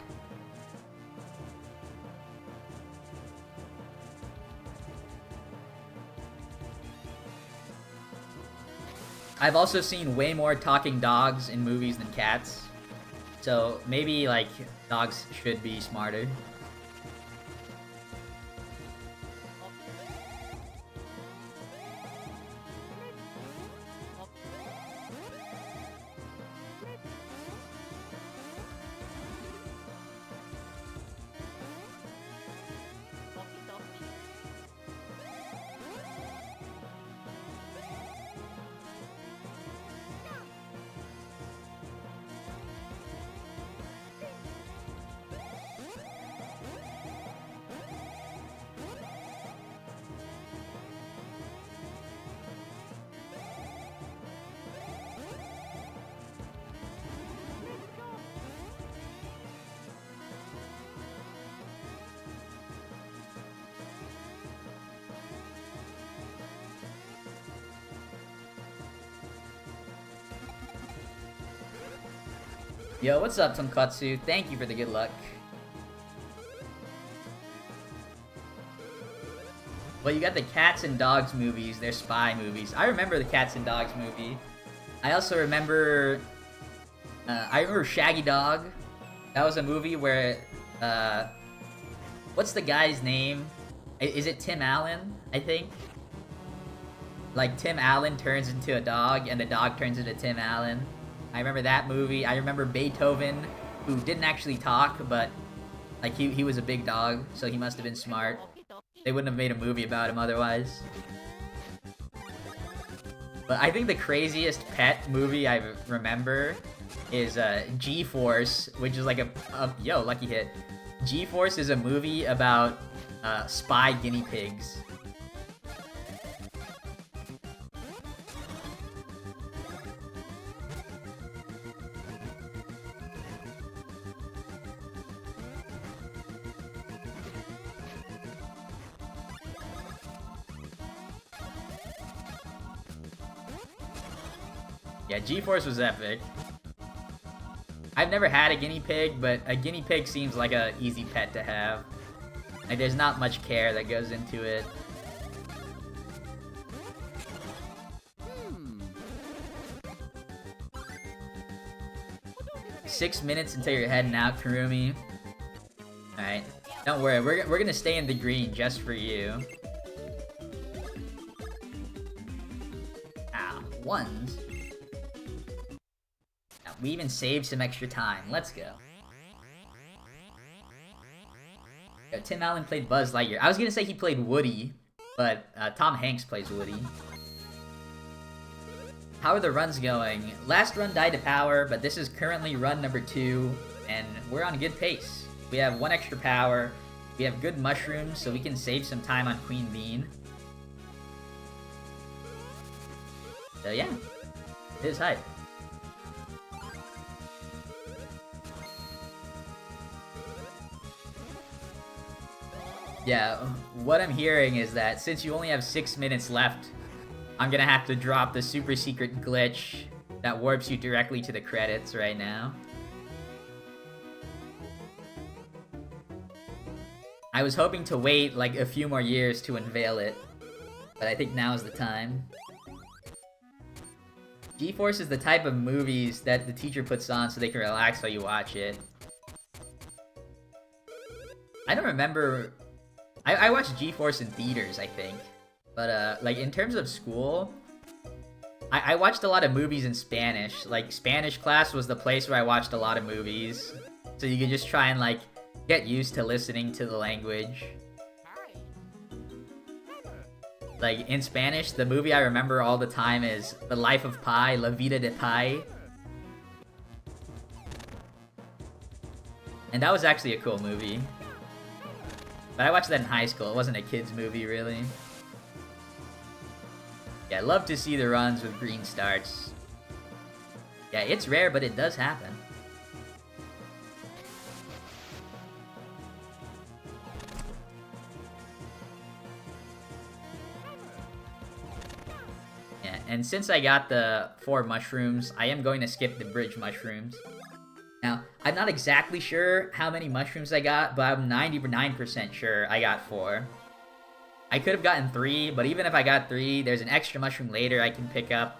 I've also seen way more talking dogs in movies than cats. So maybe like dogs should be smarter. Yo, what's up, Tonkatsu? Thank you for the good luck. Well, you got the Cats and Dogs movies. They're spy movies. I remember the Cats and Dogs movie. I also remember... I remember Shaggy Dog. That was a movie where... what's the guy's name? Is it Tim Allen, I think? Like, Tim Allen turns into a dog, and the dog turns into Tim Allen. I remember that movie. I remember Beethoven, who didn't actually talk, but like he was a big dog, so he must have been smart. They wouldn't have made a movie about him otherwise. But I think the craziest pet movie I remember is G-Force, which is like yo, lucky hit. G-Force is a movie about spy guinea pigs. Yeah, G-Force was epic. I've never had a guinea pig, but a guinea pig seems like a easy pet to have. Like, there's not much care that goes into it. Hmm. 6 minutes until you're heading out, Karumi. Alright. Don't worry, we're gonna stay in the green just for you. Ah, ones. We even saved some extra time. Let's go. Yo, Tim Allen played Buzz Lightyear. I was gonna say he played Woody, but Tom Hanks plays Woody. How are the runs going? Last run died to power, but this is currently run number 2, and we're on a good pace. We have 1 extra power. We have good mushrooms, so we can save some time on Queen Bean. So yeah, it is hype. Yeah, what I'm hearing is that since you only have 6 minutes left, I'm gonna have to drop the super secret glitch that warps you directly to the credits right now. I was hoping to wait like a few more years to unveil it, but I think now's the time. G-Force is the type of movies that the teacher puts on so they can relax while you watch it. I don't remember... I watched G-Force in theaters, I think. But, like, in terms of school, I watched a lot of movies in Spanish. Like, Spanish class was the place where I watched a lot of movies. So you could just try and, like, get used to listening to the language. Like, in Spanish, the movie I remember all the time is The Life of Pi, La Vida de Pi. And that was actually a cool movie. But I watched that in high school. It wasn't a kid's movie, really. Yeah, I love to see the runs with green starts. Yeah, it's rare, but it does happen. Yeah, and since I got the 4 mushrooms, I am going to skip the bridge mushrooms. Now, I'm not exactly sure how many mushrooms I got, but I'm 99% sure I got 4. I could have gotten 3, but even if I got 3, there's an extra mushroom later I can pick up,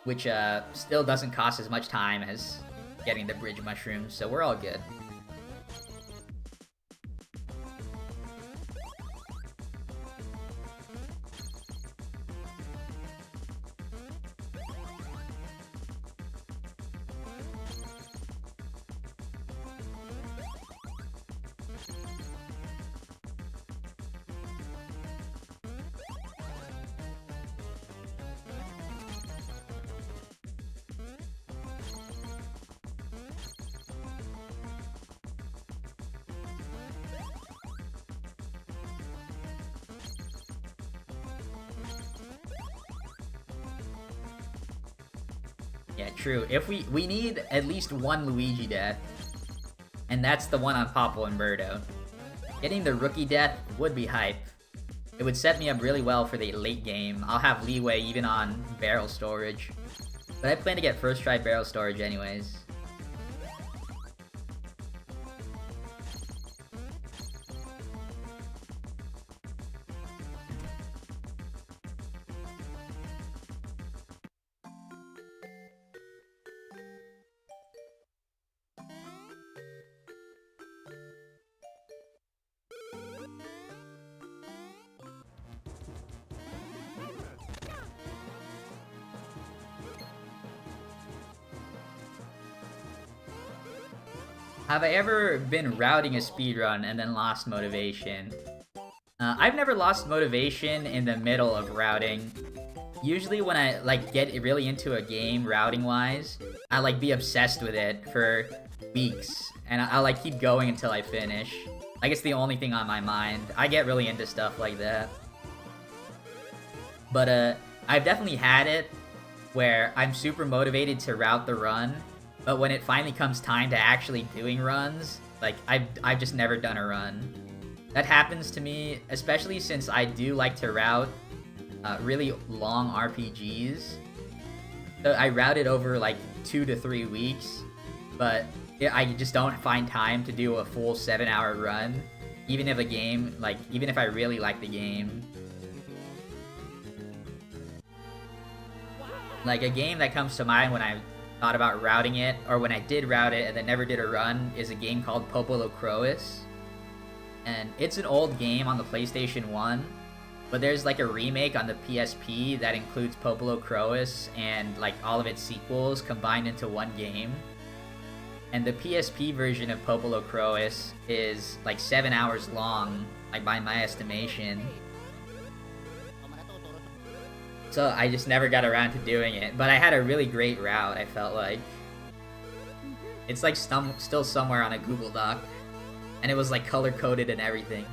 which still doesn't cost as much time as getting the bridge mushrooms, so we're all good. Yeah, true. If we need at least 1 Luigi death, and that's the one on Popple and Birdo. Getting the rookie death would be hype. It would set me up really well for the late game. I'll have leeway even on barrel storage. But I plan to get first try barrel storage anyways. Have I ever been routing a speedrun and then lost motivation? I've never lost motivation in the middle of routing. Usually when I like get really into a game routing-wise, I like be obsessed with it for weeks, and I'll like keep going until I finish. I guess the only thing on my mind. I get really into stuff like that. But I've definitely had it where I'm super motivated to route the run, but when it finally comes time to actually doing runs, like, I've just never done a run. That happens to me, especially since I do like to route really long RPGs. So I route it over, like, 2 to 3 weeks, but I just don't find time to do a full 7-hour run, even if even if I really like the game. Like, a game that comes to mind when I thought about routing it, or when I did route it and then never did a run, is a game called Popolo Crois. And it's an old game on the PlayStation 1, but there's like a remake on the PSP that includes Popolo Crois and like all of its sequels combined into one game. And the PSP version of Popolo Crois is like 7 hours long, like by my estimation. So I just never got around to doing it, but I had a really great route, I felt like. It's like still somewhere on a Google Doc, and it was like color-coded and everything.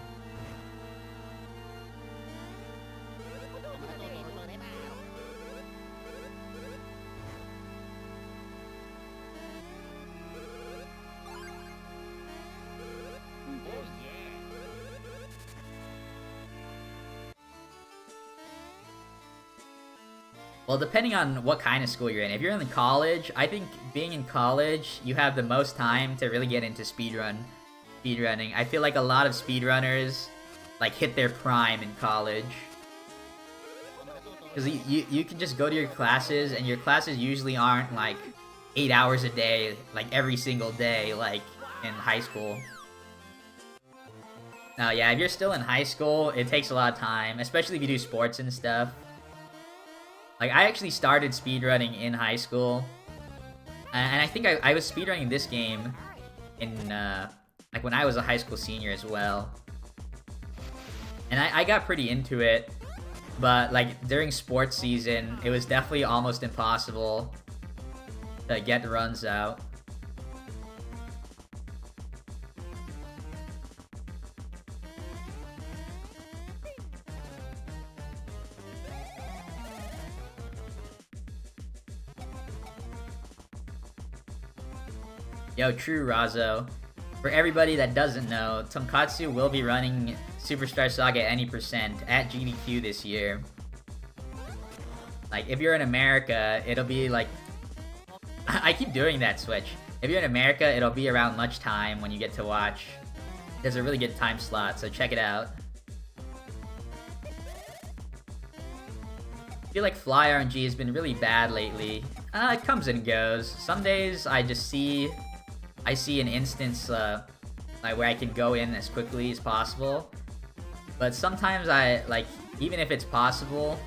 Well, depending on what kind of school you're in. If you're in college, I think being in college, you have the most time to really get into speedrunning. I feel like a lot of speedrunners like hit their prime in college. Because you can just go to your classes, and your classes usually aren't like 8 hours a day, like every single day, like in high school. Now, yeah, if you're still in high school, it takes a lot of time, especially if you do sports and stuff. Like, I actually started speedrunning in high school. And I think I was speedrunning this game in, like, when I was a high school senior as well. And I got pretty into it. But, like, during sports season, it was definitely almost impossible to get runs out. Yo, true, Razo. For everybody that doesn't know, Tonkatsu will be running Superstar Saga any percent at GDQ this year. Like, if you're in America, it'll be like... I keep doing that switch. If you're in America, it'll be around lunchtime when you get to watch. There's a really good time slot, so check it out. I feel like Fly RNG has been really bad lately. It comes and goes. Some days I just see an instance like where I can go in as quickly as possible. But sometimes even if it's possible,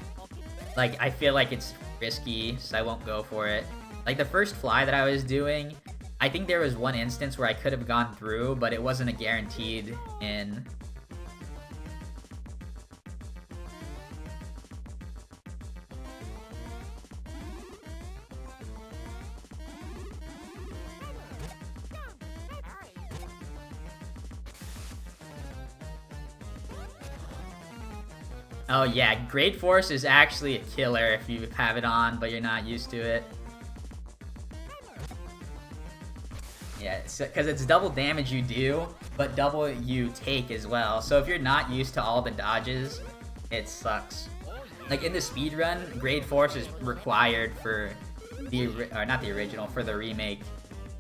like, I feel like it's risky, so I won't go for it. Like, the first fly that I was doing, I think there was one instance where I could have gone through, but it wasn't a guaranteed in. Oh yeah, Great Force is actually a killer if you have it on, but you're not used to it. Yeah, because it's double damage you do, but double you take as well. So if you're not used to all the dodges, it sucks. Like in the speedrun, Great Force is required for not the original, for the remake.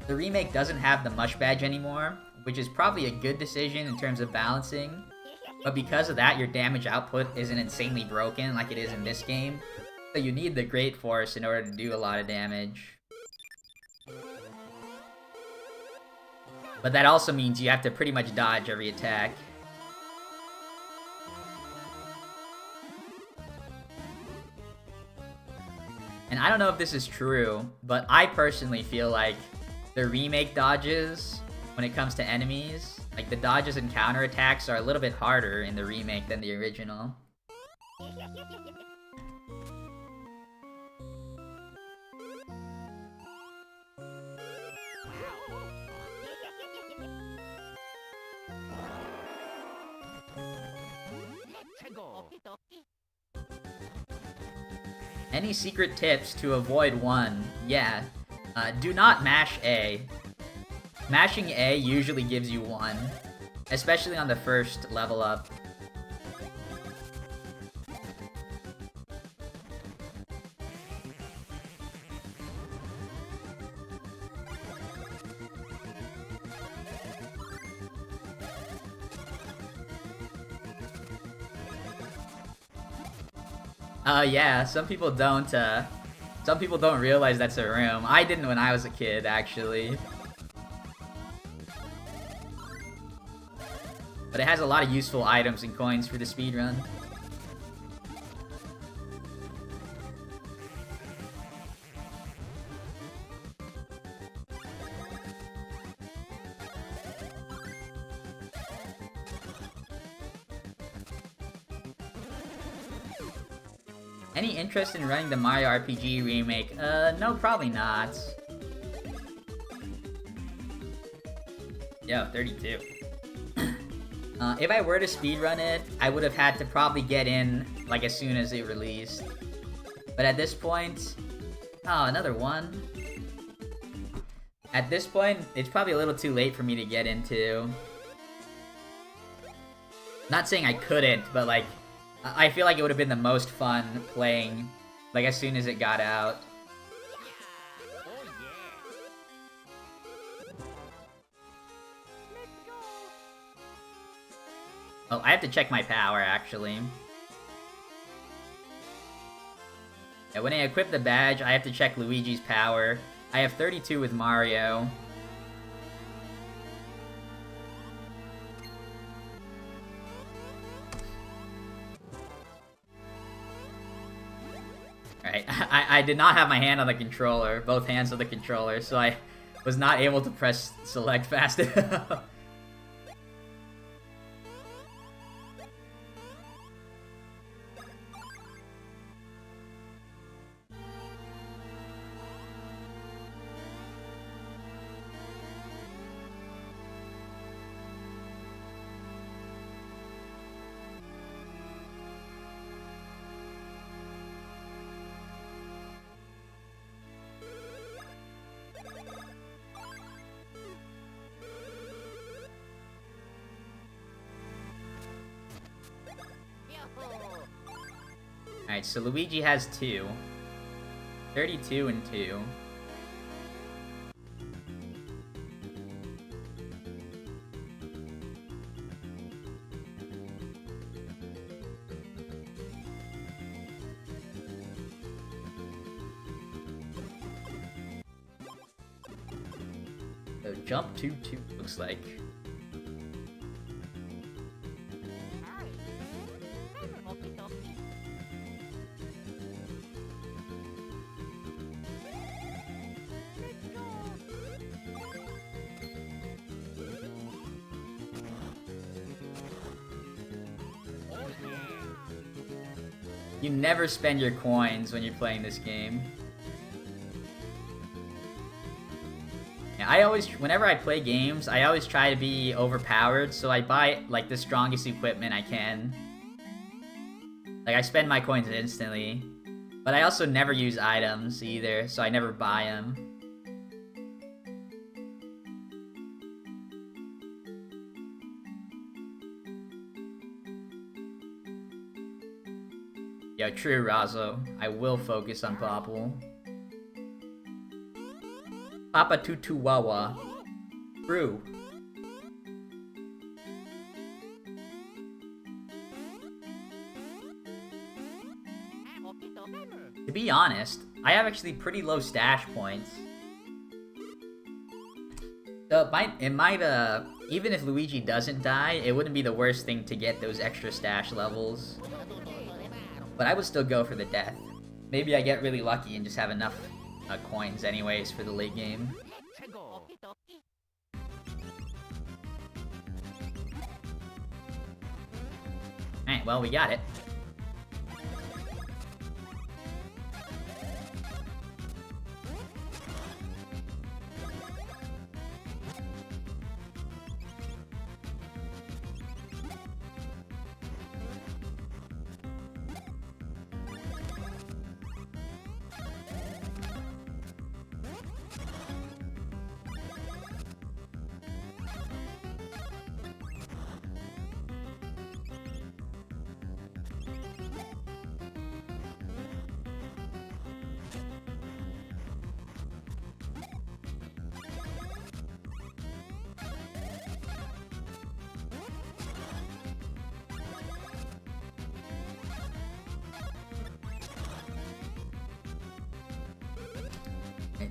The remake doesn't have the Mush Badge anymore, which is probably a good decision in terms of balancing. But because of that, your damage output isn't insanely broken like it is in this game. So you need the Great Force in order to do a lot of damage. But that also means you have to pretty much dodge every attack. And I don't know if this is true, but I personally feel like the remake dodges, when it comes to enemies, like the dodges and counterattacks are a little bit harder in the remake than the original. Any secret tips to avoid one? Yeah. Do not mash A. Mashing A usually gives you 1, especially on the first level up. Yeah, some people don't realize that's a room. I didn't when I was a kid, actually. But it has a lot of useful items and coins for the speedrun. Any interest in running the Mario RPG remake? No, probably not. Yo, 32. If I were to speedrun it, I would have had to probably get in, like, as soon as it released. But at this point... Oh, another one? At this point, it's probably a little too late for me to get into. Not saying I couldn't, but, like, I feel like it would have been the most fun playing Like, as soon as it got out. Oh yeah. Oh, I have to check my power, actually. Yeah, when I equip the badge, I have to check Luigi's power. I have 32 with Mario. Alright, I did not have my hand on the controller, both hands on the controller, so I was not able to press select fast enough. Alright, so Luigi has 2. 32 and 2. So jump 2-2 looks like. You never spend your coins when you're playing this game. Yeah, I always, whenever I play games, I always try to be overpowered, so I buy, like, the strongest equipment I can. Like, I spend my coins instantly. But I also never use items, either, so I never buy them. Yo, true, Razzo. I will focus on Popple. Papa Tutu Wawa. True. To be honest, I have actually pretty low stash points. So it might, even if Luigi doesn't die, it wouldn't be the worst thing to get those extra stash levels. But I would still go for the death. Maybe I get really lucky and just have enough coins anyways for the late game. Alright, well, we got it.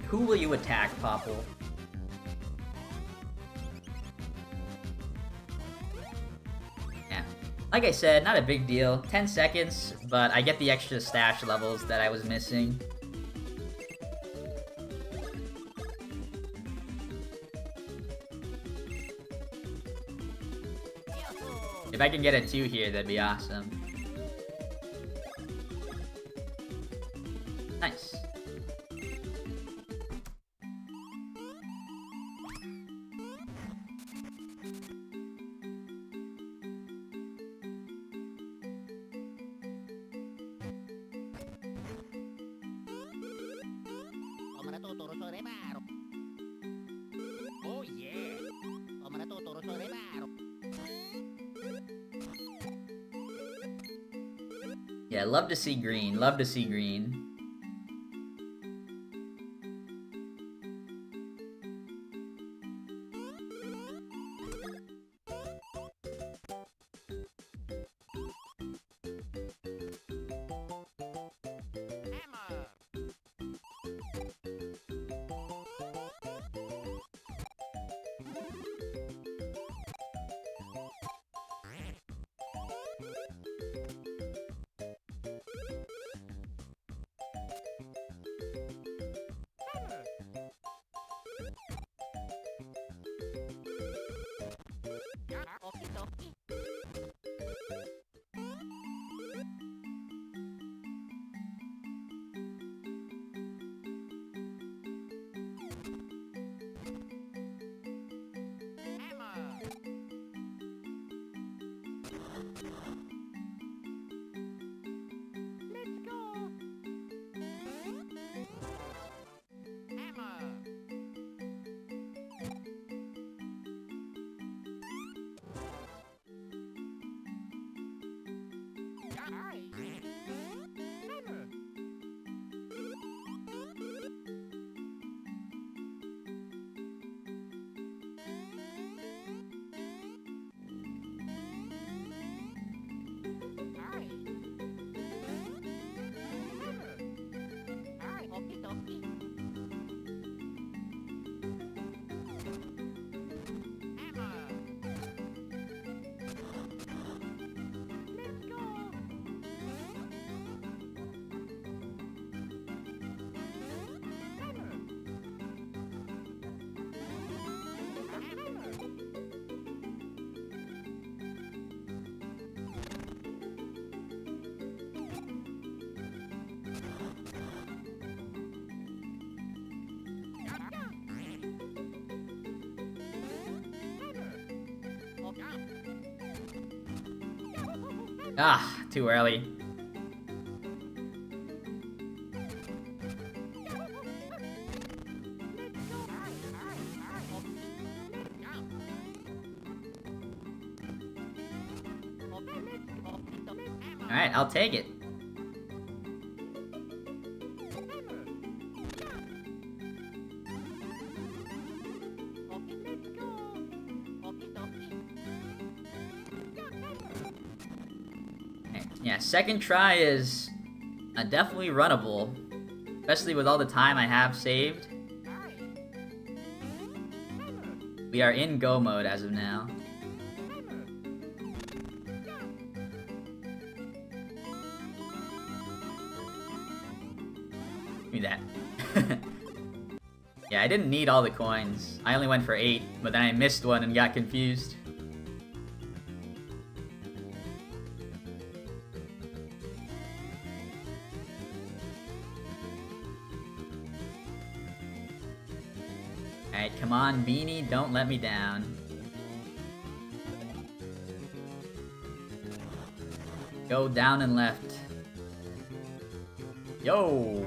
Who will you attack, Popple? Yeah. Like I said, not a big deal. 10 seconds, but I get the extra stash levels that I was missing. If I can get a 2 here, that'd be awesome. Nice. Oh yeah. Yeah, love to see green. Love to see green. Ah, too early. Alright, I'll take it. Okay, yeah, second try is definitely runnable. Especially with all the time I have saved. We are in go mode as of now. Give me that. Yeah, I didn't need all the coins. I only went for 8, but then I missed one and got confused. Alright, come on, Beanie, don't let me down. Go down and left. Yo!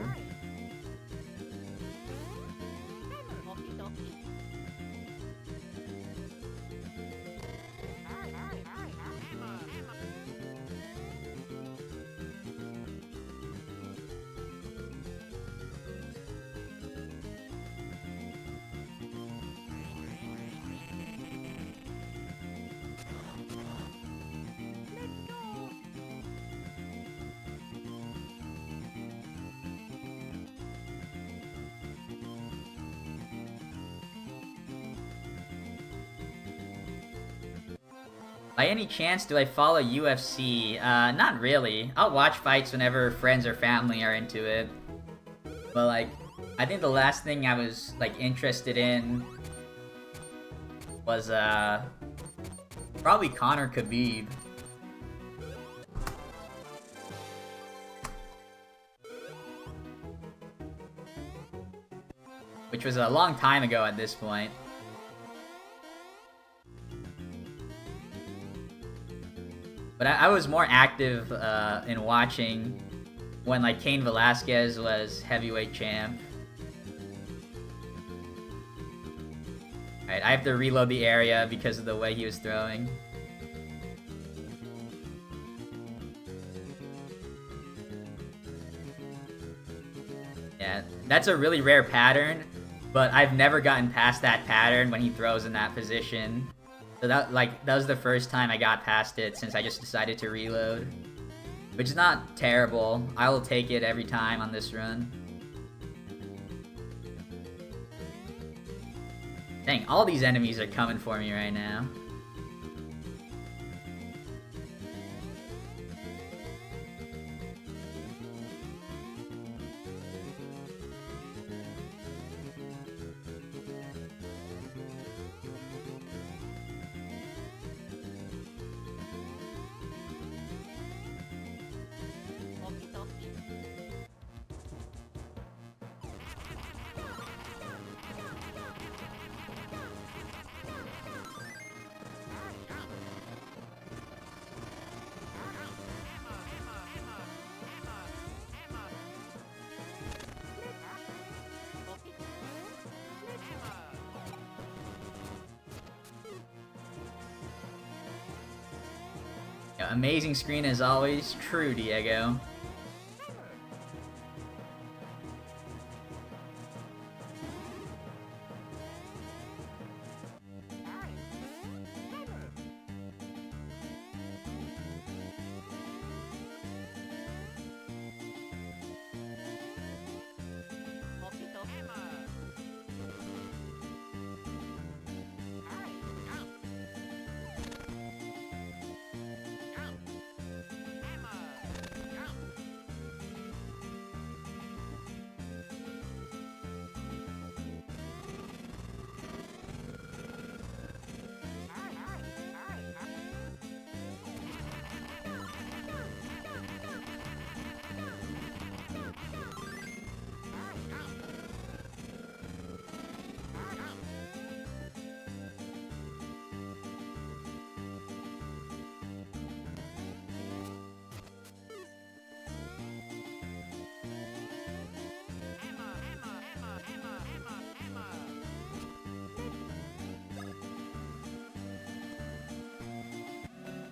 By any chance, do I follow UFC? Not really. I'll watch fights whenever friends or family are into it. But, like, I think the last thing I was, like, interested in was, probably Conor Khabib. Which was a long time ago at this point. But I was more active in watching when, like, Cain Velasquez was heavyweight champ. Alright, I have to reload the area because of the way he was throwing. Yeah, that's a really rare pattern, but I've never gotten past that pattern when he throws in that position. So that was the first time I got past it since I just decided to reload. Which is not terrible. I will take it every time on this run. Dang, all these enemies are coming for me right now. Yeah, amazing screen as always. True, Diego.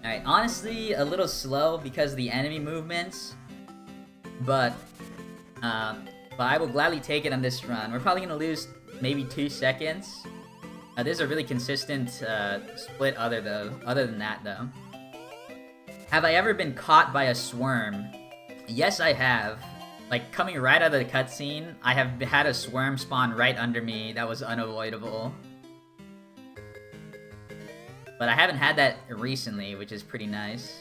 Alright, honestly, a little slow because of the enemy movements. But I will gladly take it on this run. We're probably gonna lose maybe 2 seconds. This is a really consistent split other than that, though. Have I ever been caught by a swarm? Yes, I have. Like, coming right out of the cutscene, I have had a swarm spawn right under me that was unavoidable. But I haven't had that recently, which is pretty nice.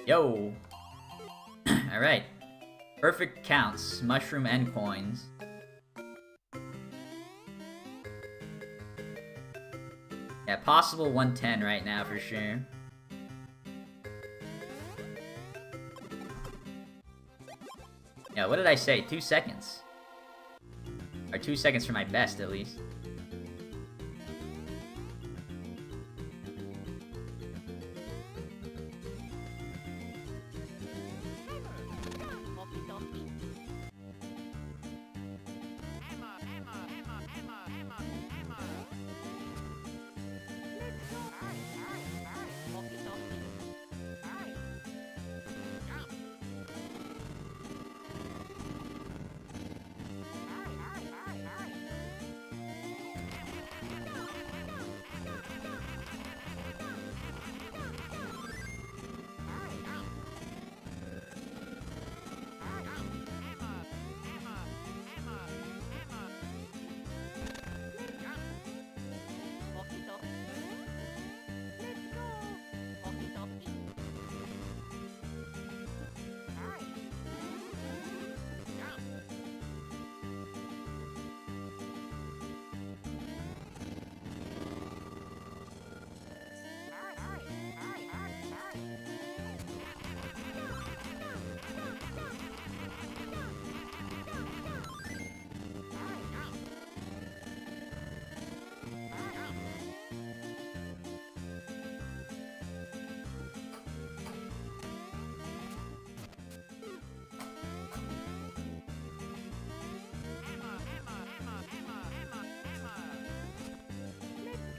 Yo! Alright. Perfect counts, mushroom and coins. Yeah, possible 110 right now for sure. Yeah, what did I say? 2 seconds. Or 2 seconds for my best, at least.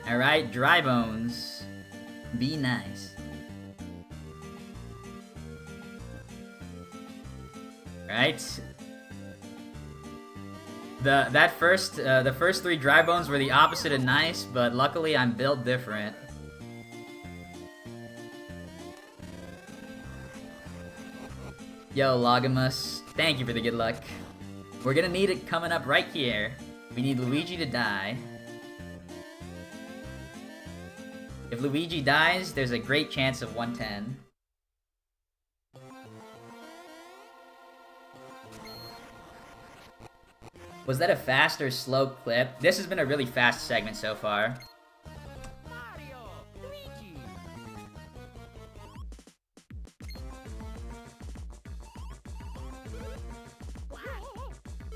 Alright, dry bones. Be nice. Right. The first 3 dry bones were the opposite of nice, but luckily I'm built different. Yo, Logamus, thank you for the good luck. We're gonna need it coming up right here. We need Luigi to die. If Luigi dies, there's a great chance of 110. Was that a fast or slow clip? This has been a really fast segment so far. Mario! Luigi!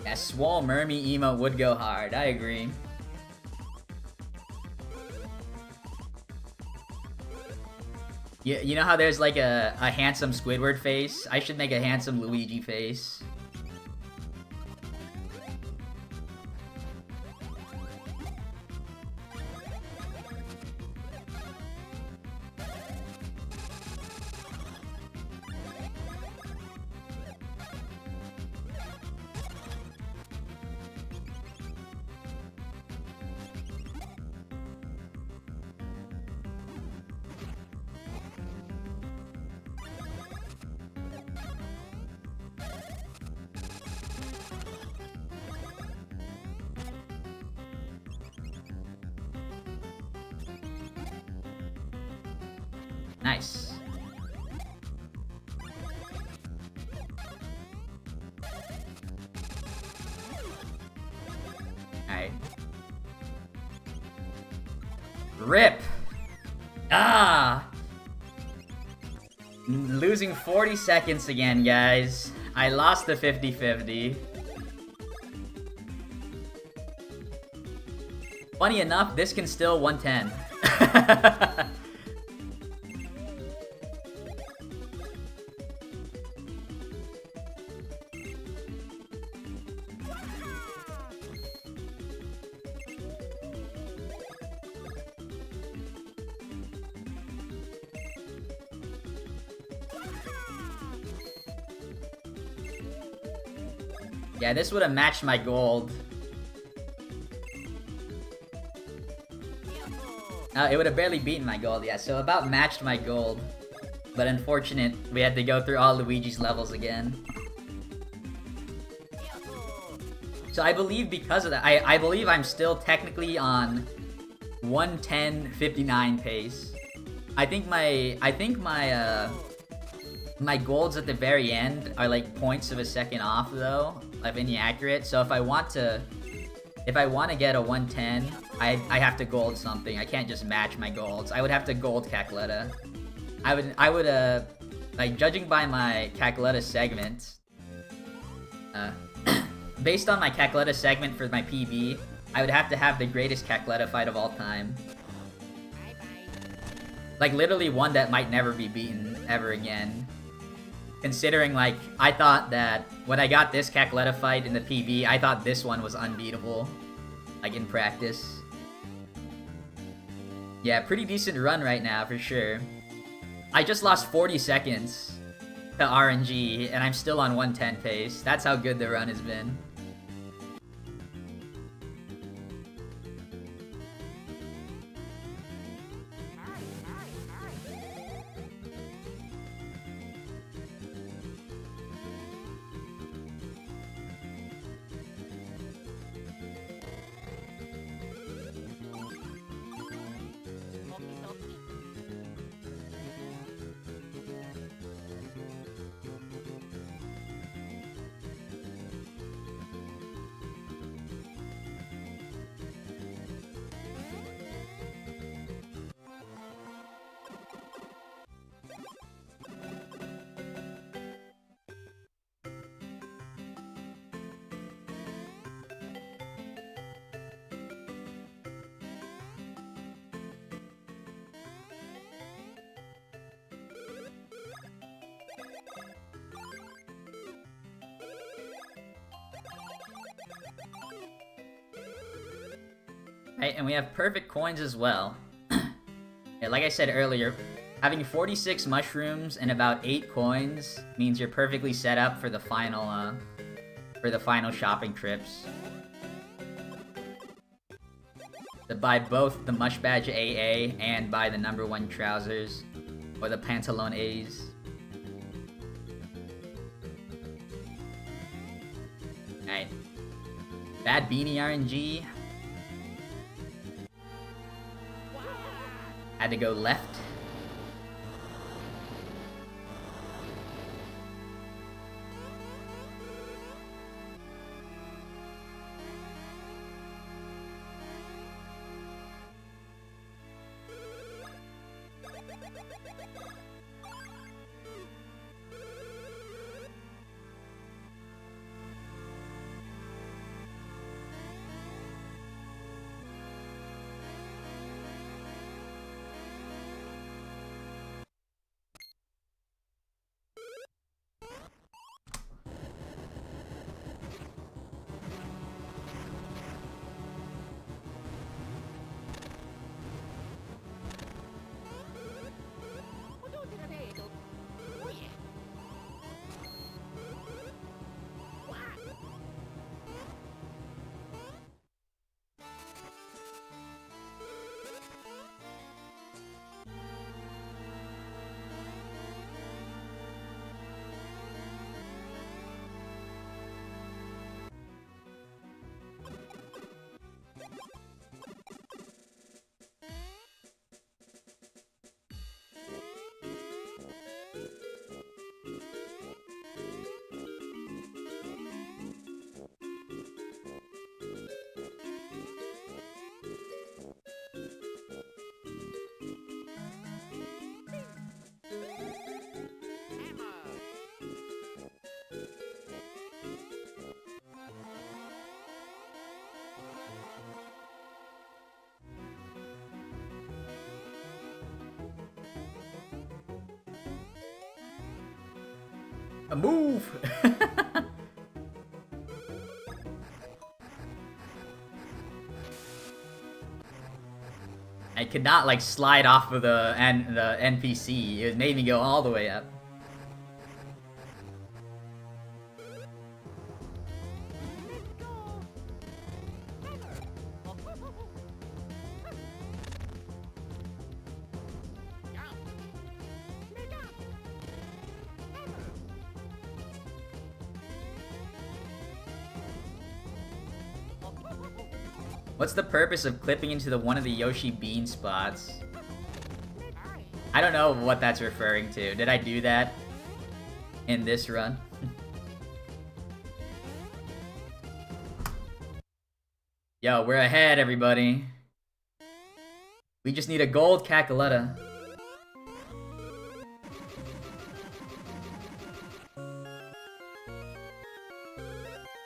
Yeah, Swole Mermy emote would go hard, I agree. You know how there's like a handsome Squidward face? I should make a handsome Luigi face. Nice. Alright. RIP! Ah! Losing 40 seconds again, guys. I lost the 50-50. Funny enough, this can still 110. Yeah, this would have matched my gold. It would have barely beaten my gold, yeah, so about matched my gold. But unfortunate, we had to go through all Luigi's levels again. So I believe because of that, I believe I'm still technically on 110.59 pace. I think my golds at the very end are like points of a second off though, of any accurate. So if I want to get a 110, I have to gold something. I can't just match my golds. I would have to gold Cackletta. I would like judging by my Cackletta segment, based on my Cackletta segment for my PB, I would have to have the greatest Cackletta fight of all time. Like literally one that might never be beaten ever again. Considering like, I thought that when I got this Cackletta fight in the PB, I thought this one was unbeatable. Like in practice. Yeah, pretty decent run right now for sure. I just lost 40 seconds to RNG and I'm still on 110 pace. That's how good the run has been. Right, and we have perfect coins as well. Yeah, like I said earlier, having 46 mushrooms and about 8 coins means you're perfectly set up for the final shopping trips. To buy both the Mush Badge AA and buy the #1 trousers or the Pantalone A's. Alright. Bad Beanie RNG. Had to go left. A move! I could not like slide off of the NPC. It made me go all the way up. What's the purpose of clipping into the one of the Yoshi bean spots? I don't know what that's referring to. Did I do that in this run? Yo, we're ahead, everybody. We just need a gold Kakaletta.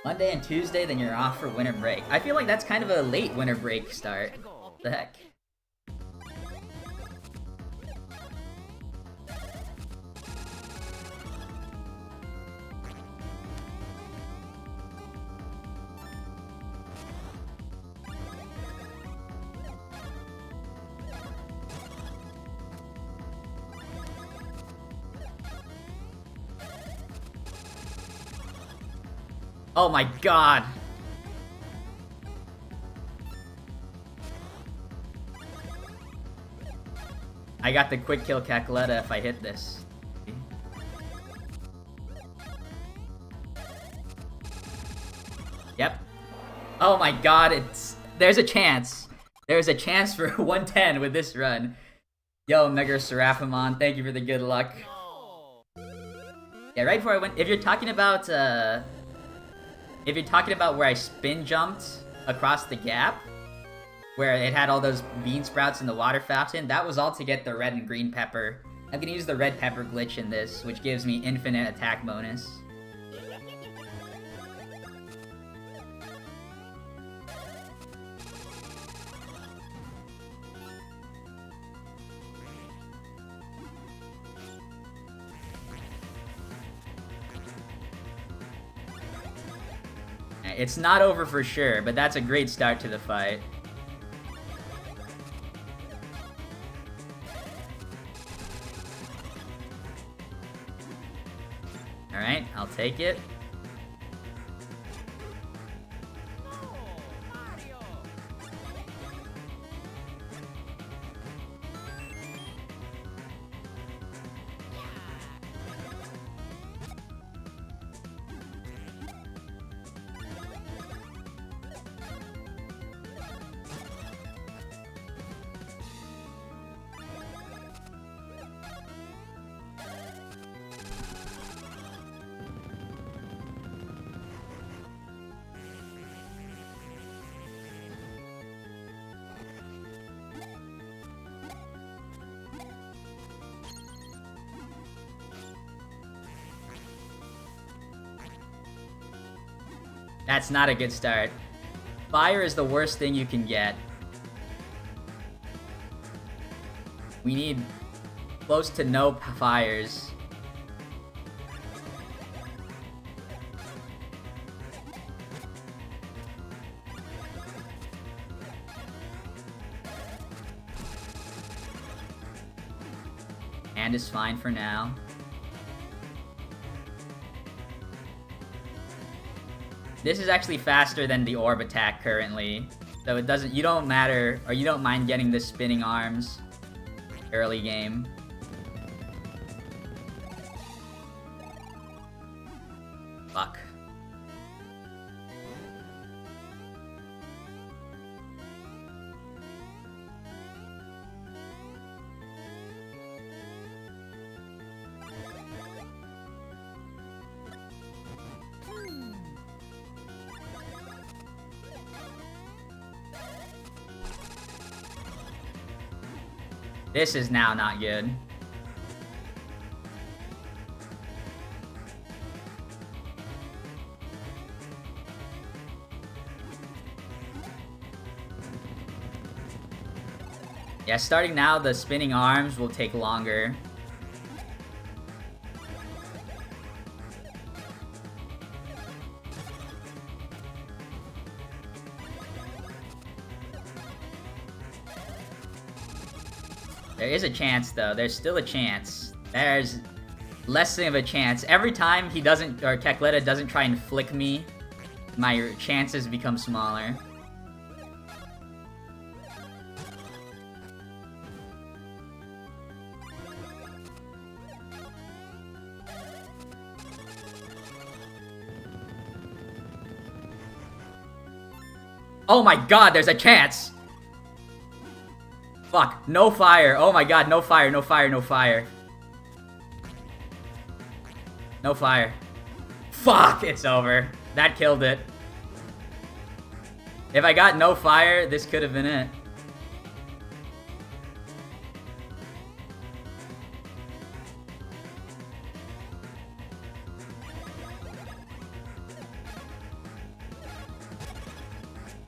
Monday and Tuesday, then you're off for winter break. I feel like that's kind of a late winter break start. What the heck? Oh my god! I got the quick kill Kakaletta if I hit this. Yep. Oh my god, there's a chance. There's a chance for 110 with this run. Yo, Mega Seraphimon, thank you for the good luck. Yeah, right before I went, if you're talking about where I spin jumped across the gap, where it had all those bean sprouts in the water fountain, that was all to get the red and green pepper. I'm gonna use the red pepper glitch in this, which gives me infinite attack bonus. It's not over for sure, but that's a great start to the fight. Alright, I'll take it. That's not a good start. Fire is the worst thing you can get. We need close to no fires. And is fine for now. This is actually faster than the orb attack currently, so it doesn't. You don't matter, or you don't mind getting the spinning arms early game. Fuck. This is now not good. Yeah, starting now, the spinning arms will take longer. There is a chance, though. There's still a chance. There's less of a chance. Every time he doesn't, or Cackletta doesn't try and flick me, my chances become smaller. Oh my god, there's a chance! Fuck, no fire. Oh my god, no fire, no fire, no fire. No fire. Fuck, it's over. That killed it. If I got no fire, this could have been it.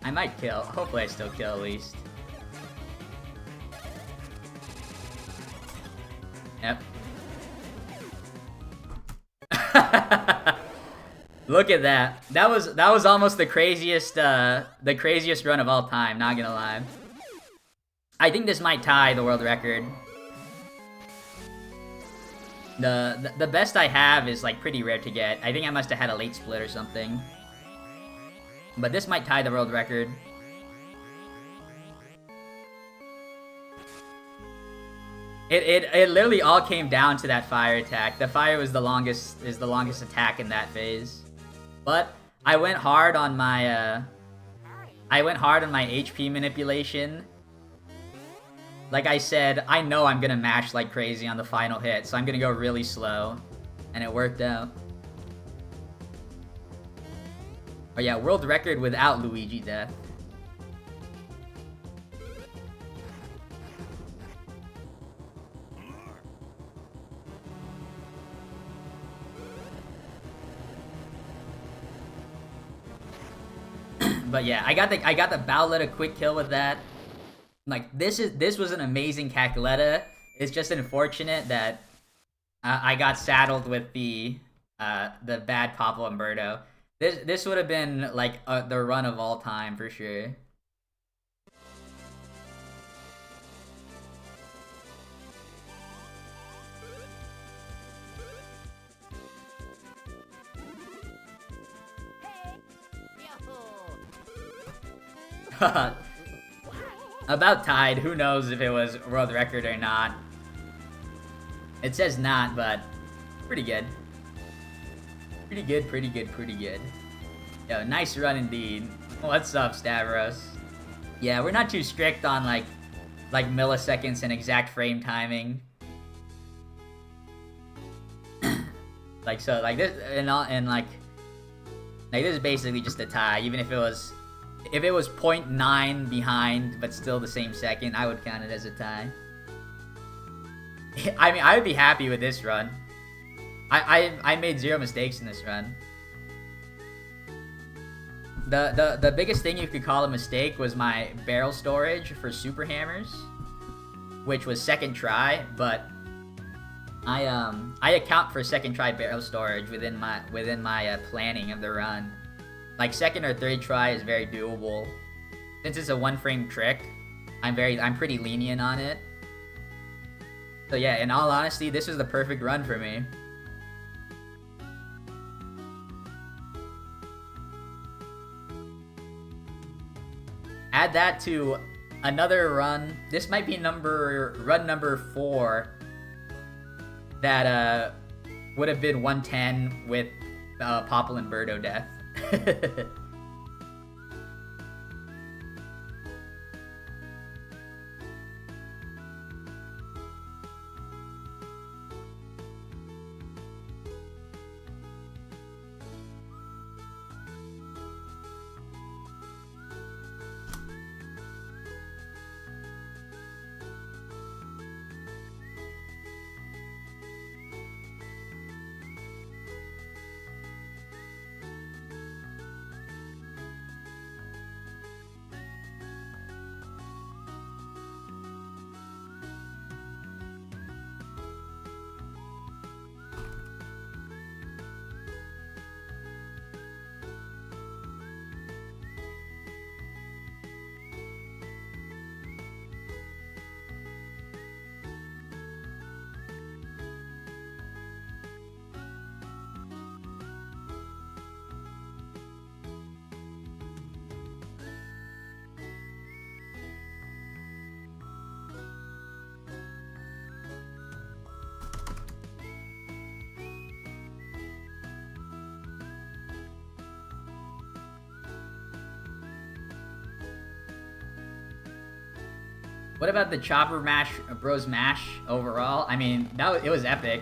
I might kill. Hopefully I still kill at least. Yep. Look at that. That was almost the craziest run of all time, not gonna lie. I think this might tie the world record. The best I have is like pretty rare to get. I think I must have had a late split or something. But this might tie the world record. It literally all came down to that fire attack. The fire was the longest attack in that phase. But I went hard on my HP manipulation. Like I said, I know I'm gonna mash like crazy on the final hit, so I'm gonna go really slow. And it worked out. Oh yeah, world record without Luigi death. But yeah, I got the Bowletta quick kill with that. Like this was an amazing Cackletta. It's just unfortunate that I got saddled with the bad Pablo Umberto. This would have been like the run of all time for sure. About tied. Who knows if it was world record or not. It says not, but pretty good. Pretty good, pretty good, pretty good. Yo, nice run indeed. What's up, Stavros? Yeah, we're not too strict on like milliseconds and exact frame timing. Like so, like this and like this is basically just a tie. Even if it was 0.9 behind, but still the same second, I would count it as a tie. I mean, I would be happy with this run. I made 0 mistakes in this run. The biggest thing you could call a mistake was my barrel storage for super hammers, which was second try, but I account for second try barrel storage within my planning of the run. Like second or third try is very doable. Since it's a one frame trick, I'm pretty lenient on it. So yeah, in all honesty, this was the perfect run for me. Add that to another run. This might be run number 4 that would have been 110 with Pablo Umberto death. What about the Chopper Mash Bros Mash overall? I mean, it was epic.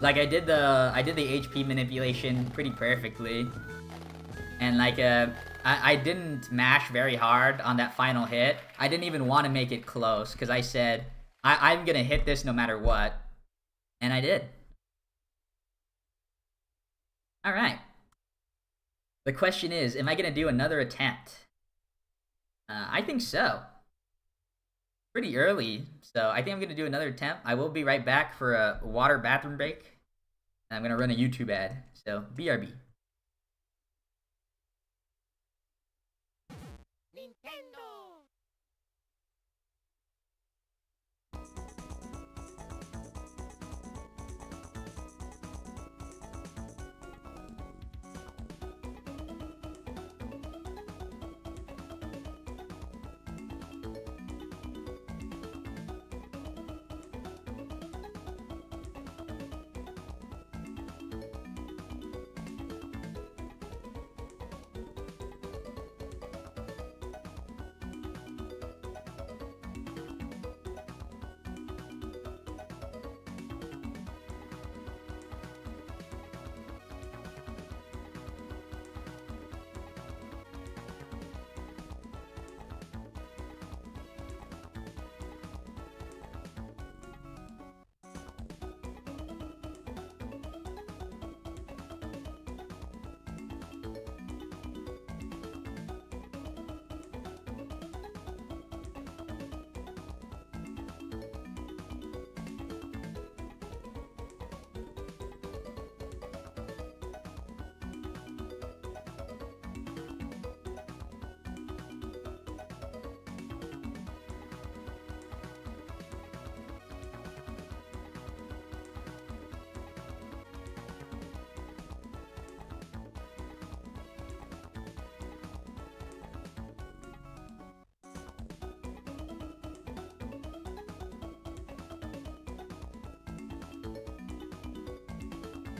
Like I did the HP manipulation pretty perfectly, and like I didn't mash very hard on that final hit. I didn't even want to make it close because I said I'm gonna hit this no matter what, and I did. All right. The question is, am I gonna do another attempt? I think so. Pretty early, so I think I'm gonna do another attempt. I will be right back for a water bathroom break. And I'm gonna run a YouTube ad, so BRB. Nintendo.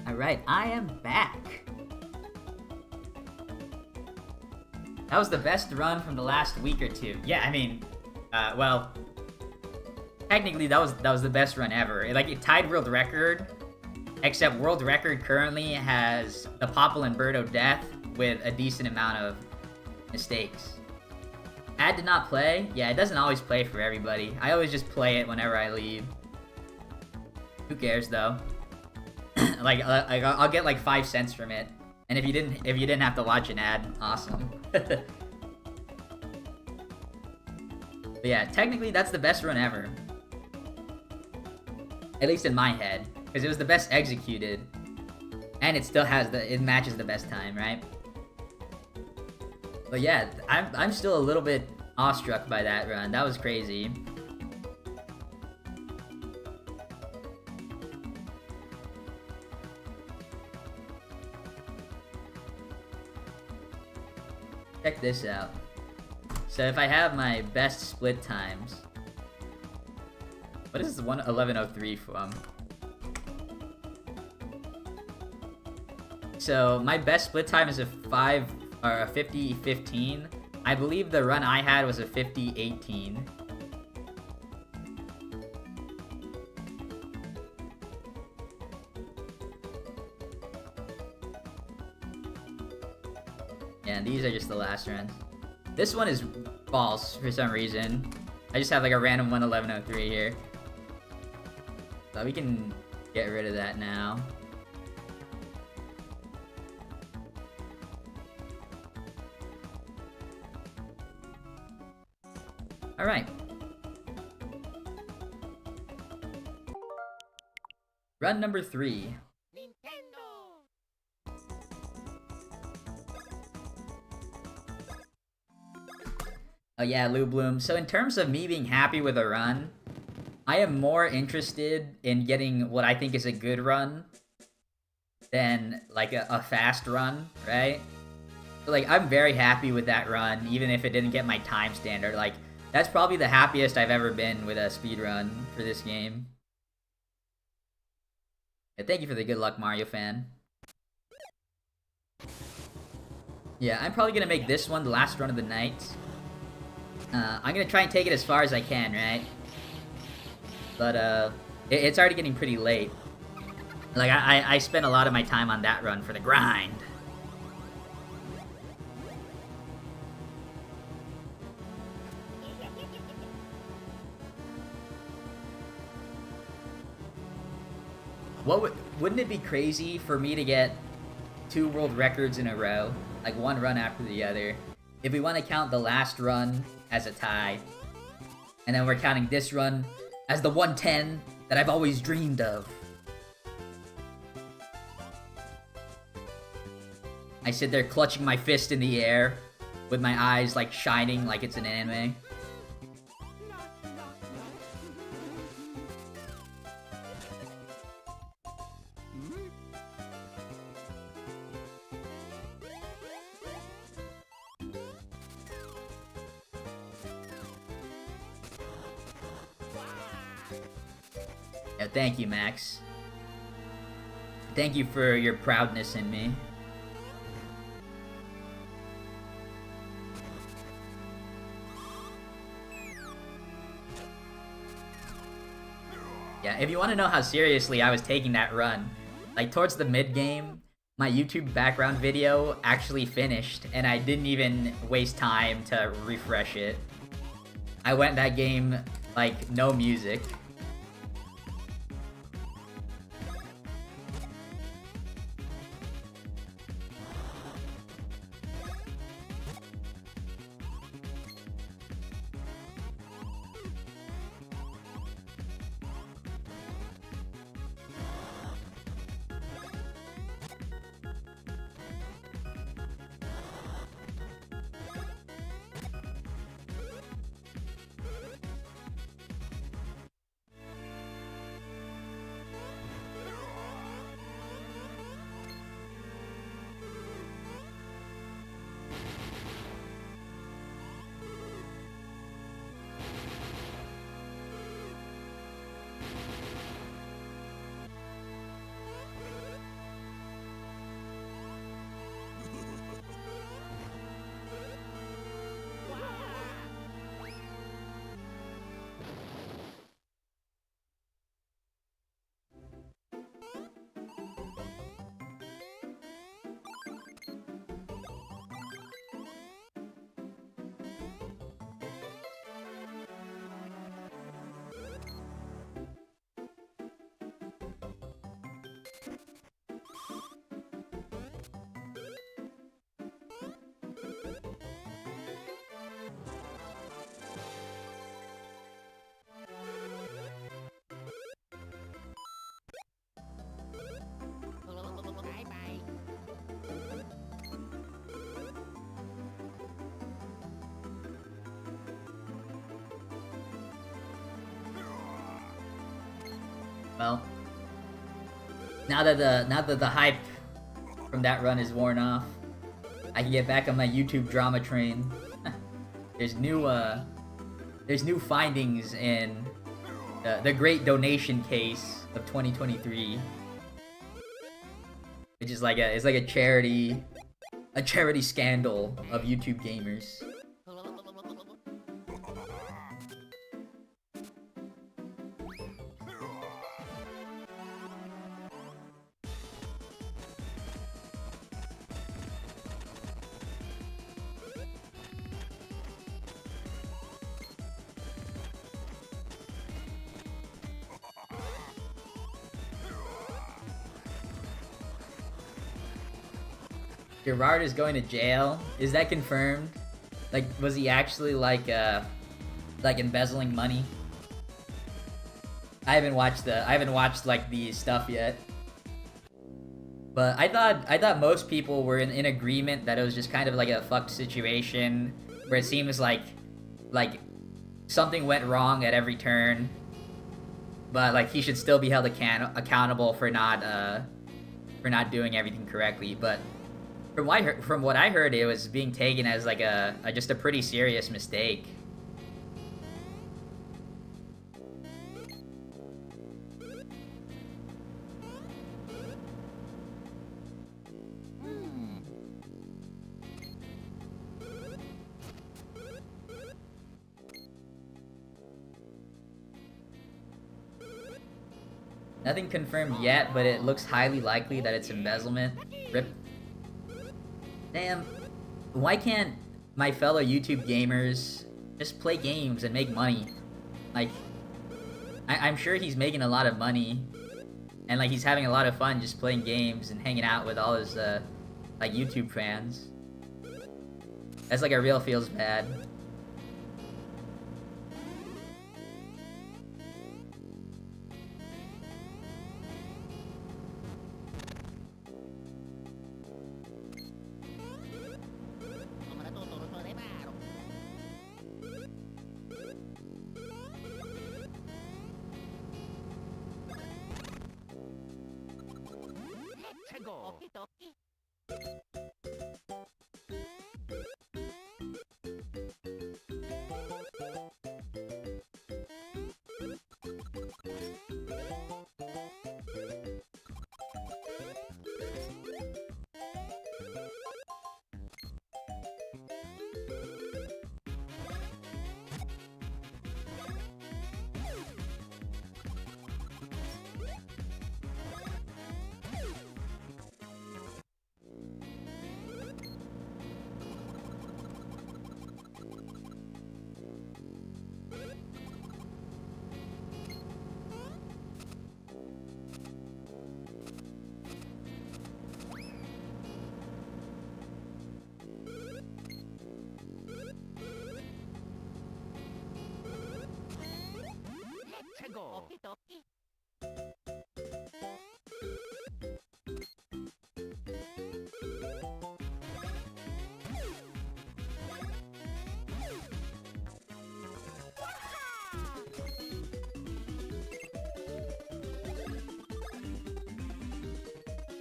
Alright, I am back. That was the best run from the last week or two. Yeah, I mean, well, technically that was the best run ever. Like, it tied world record, except world record currently has the Popple and Birdo death with a decent amount of mistakes. Ad did not play? Yeah, it doesn't always play for everybody. I always just play it whenever I leave. Who cares though? like I'll get like 5 cents from it. And if you didn't have to watch an ad, awesome. But yeah, technically that's the best run ever. At least in my head, because it was the best executed, and it still has it matches the best time, right? But yeah, I'm still a little bit awestruck by that run. That was crazy. Check this out. So if I have my best split times, what is 1103 from? So my best split time is a 50-15. I believe the run I had was a 50-18. Yeah, and these are just the last runs. This one is false for some reason. I just have like a random 1103 here. But we can get rid of that now. Alright. Run number 3. Oh yeah, Lou Bloom. So in terms of me being happy with a run, I am more interested in getting what I think is a good run than like a fast run, right? So, like, I'm very happy with that run, even if it didn't get my time standard. Like, that's probably the happiest I've ever been with a speed run for this game. Yeah, thank you for the good luck, Mario fan. Yeah, I'm probably gonna make this one the last run of the night. I'm gonna try and take it as far as I can, right? But, it's already getting pretty late. Like, I spent a lot of my time on that run for the grind. Wouldn't it be crazy for me to get 2 world records in a row? Like, one run after the other. If we want to count the last run as a tie. And then we're counting this run as the 110 that I've always dreamed of. I sit there clutching my fist in the air, with my eyes like shining like it's an anime. Yeah, thank you, Max. Thank you for your proudness in me. Yeah, if you want to know how seriously I was taking that run, like towards the mid-game, my YouTube background video actually finished, and I didn't even waste time to refresh it. I went that game, like, no music. Bye bye. Well, now that the hype from that run is worn off, I can get back on my YouTube drama train. There's new findings in the Great Donation Case of 2023, which is like a charity scandal of YouTube gamers. Gerard is going to jail? Is that confirmed? Like, was he actually like embezzling money? I haven't watched like the stuff yet. But I thought most people were in agreement that it was just kind of like a fucked situation where it seems like something went wrong at every turn. But like he should still be held accountable for not doing everything correctly. But from what I heard, it was being taken as like just a pretty serious mistake. Nothing confirmed yet, but it looks highly likely that it's embezzlement. Rip. Damn. Why can't my fellow YouTube gamers just play games and make money? Like, I'm sure he's making a lot of money. And, like, he's having a lot of fun just playing games and hanging out with all his, like, YouTube fans. That's like a real feels bad.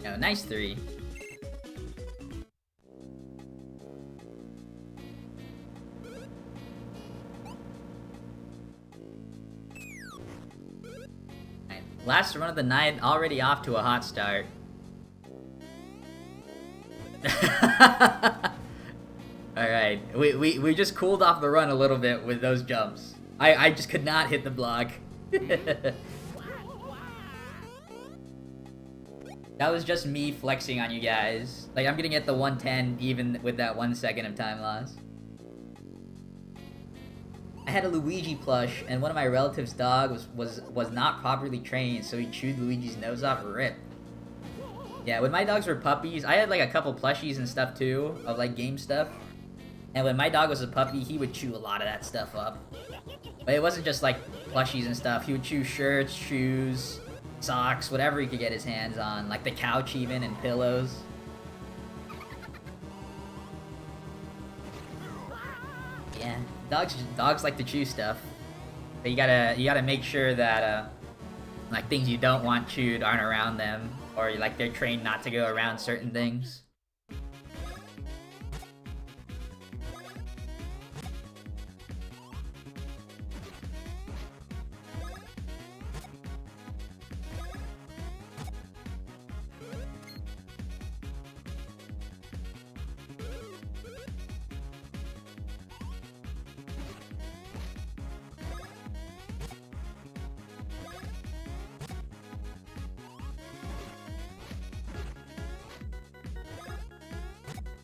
No, nice 3. Alright, last run of the night, already off to a hot start. Alright, we just cooled off the run a little bit with those jumps. I just could not hit the block. That was just me flexing on you guys. Like, I'm gonna get the 110 even with that 1 second of time loss. I had a Luigi plush, and one of my relatives' dog was not properly trained, so he chewed Luigi's nose off. Rip. Yeah, when my dogs were puppies, I had like a couple plushies and stuff too, of like game stuff. And when my dog was a puppy, he would chew a lot of that stuff up. But it wasn't just like plushies and stuff. He would chew shirts, shoes, socks, whatever he could get his hands on, like the couch even, and pillows. Yeah, dogs like to chew stuff, but you gotta make sure that like things you don't want chewed aren't around them, or like they're trained not to go around certain things.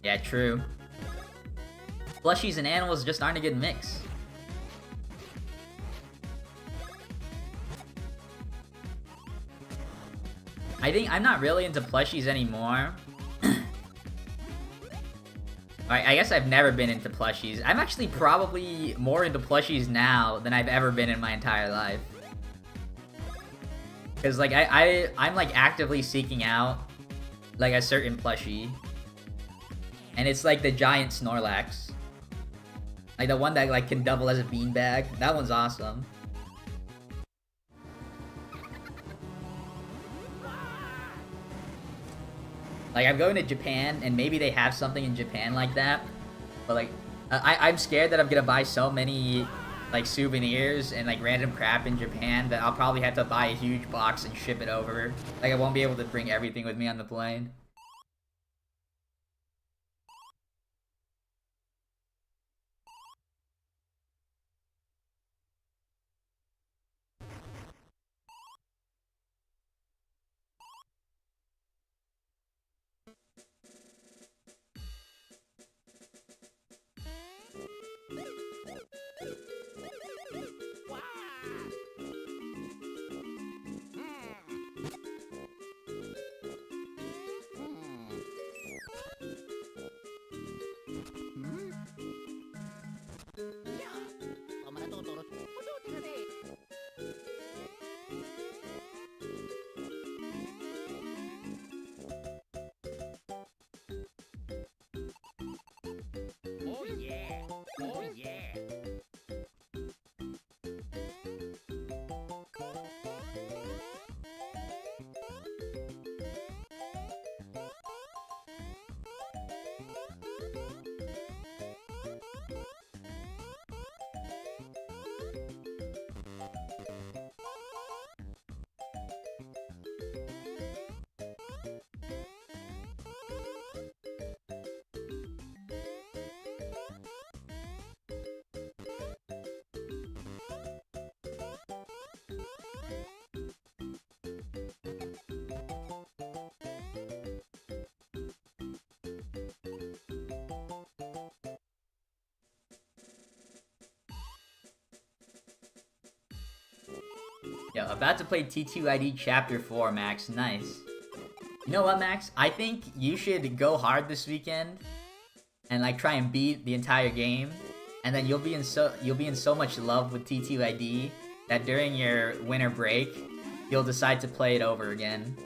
Yeah, true. Plushies and animals just aren't a good mix. I think I'm not really into plushies anymore. I guess I've never been into plushies. I'm actually probably more into plushies now than I've ever been in my entire life. Cause like I'm like actively seeking out like a certain plushie. And it's like the giant Snorlax. Like the one that like can double as a beanbag. That one's awesome. Like I'm going to Japan and maybe they have something in Japan like that. But like I'm scared that I'm gonna buy so many like souvenirs and like random crap in Japan that I'll probably have to buy a huge box and ship it over. Like I won't be able to bring everything with me on the plane. Yo, about to play T2ID Chapter 4, Max. Nice. You know what, Max? I think you should go hard this weekend and like try and beat the entire game, and then you'll be in so much love with T2ID that during your winter break, you'll decide to play it over again.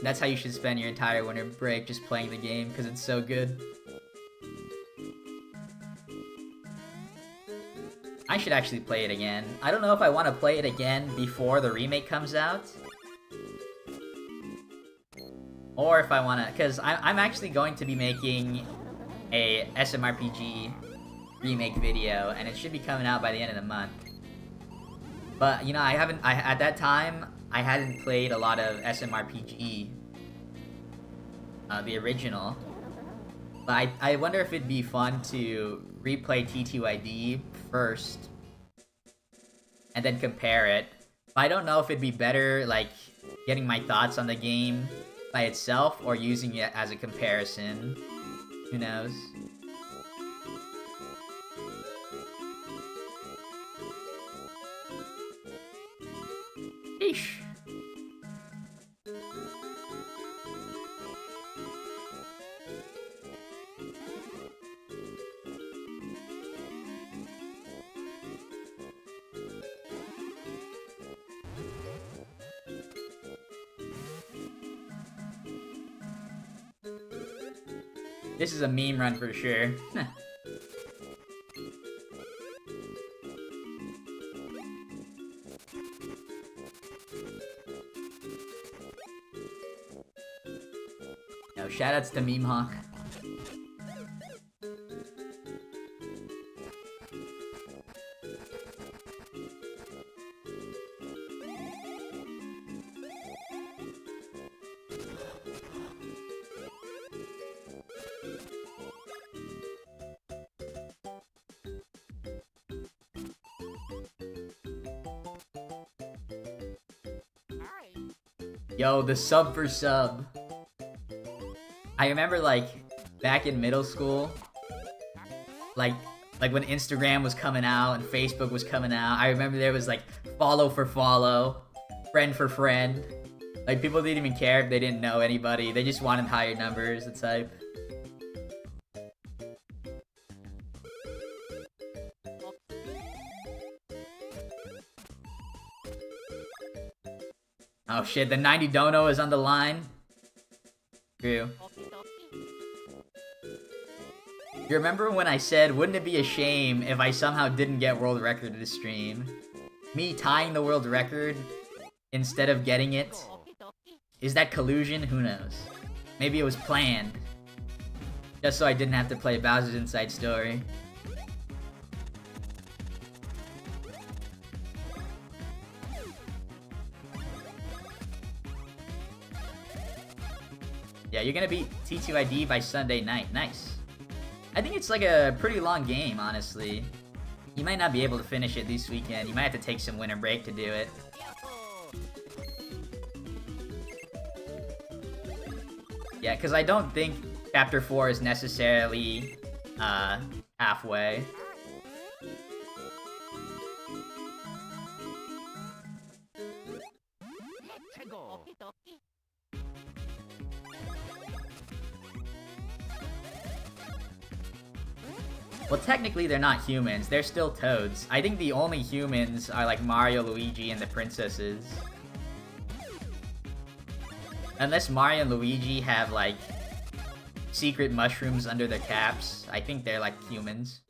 That's how you should spend your entire winter break, just playing the game because it's so good. I should actually play it again. I don't know if I want to play it again before the remake comes out, or if I want to, because I'm actually going to be making a SMRPG remake video, and it should be coming out by the end of the month. But, you know, at that time, I hadn't played a lot of SMRPG, the original. But I wonder if it'd be fun to replay T2ID first, and then compare it. But I don't know if it'd be better, like, getting my thoughts on the game by itself, or using it as a comparison. Who knows? Eesh. This is a meme run for sure. Yo, shoutouts to Meme Hawk. Yo, the sub for sub. I remember, like, back in middle school, like when Instagram was coming out and Facebook was coming out, I remember there was, like, follow for follow, friend for friend. Like, people didn't even care if they didn't know anybody. They just wanted higher numbers, the type. Oh shit, the 90 dono is on the line. True. You remember when I said, wouldn't it be a shame if I somehow didn't get world record this stream? Me tying the world record instead of getting it? Is that collusion? Who knows? Maybe it was planned. Just so I didn't have to play Bowser's Inside Story. Yeah, you're gonna beat T2ID by Sunday night. Nice. I think it's like a pretty long game, honestly. You might not be able to finish it this weekend. You might have to take some winter break to do it. Yeah, because I don't think Chapter 4 is necessarily halfway. Well, technically they're not humans. They're still toads. I think the only humans are like Mario, Luigi, and the princesses. Unless Mario and Luigi have like secret mushrooms under their caps, I think they're like humans.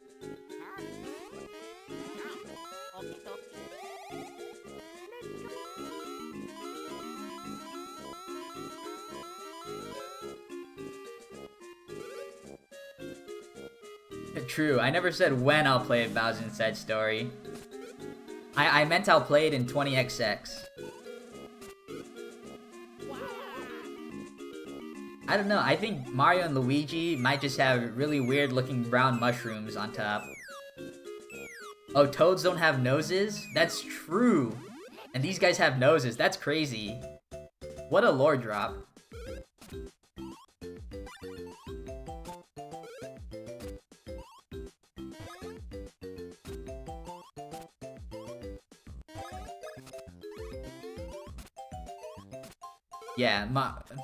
True, I never said when I'll play Bowser's Inside Story. I meant I'll play it in 20XX. I don't know, I think Mario and Luigi might just have really weird looking brown mushrooms on top. Oh, toads don't have noses? That's true! And these guys have noses, that's crazy. What a lore drop. Yeah,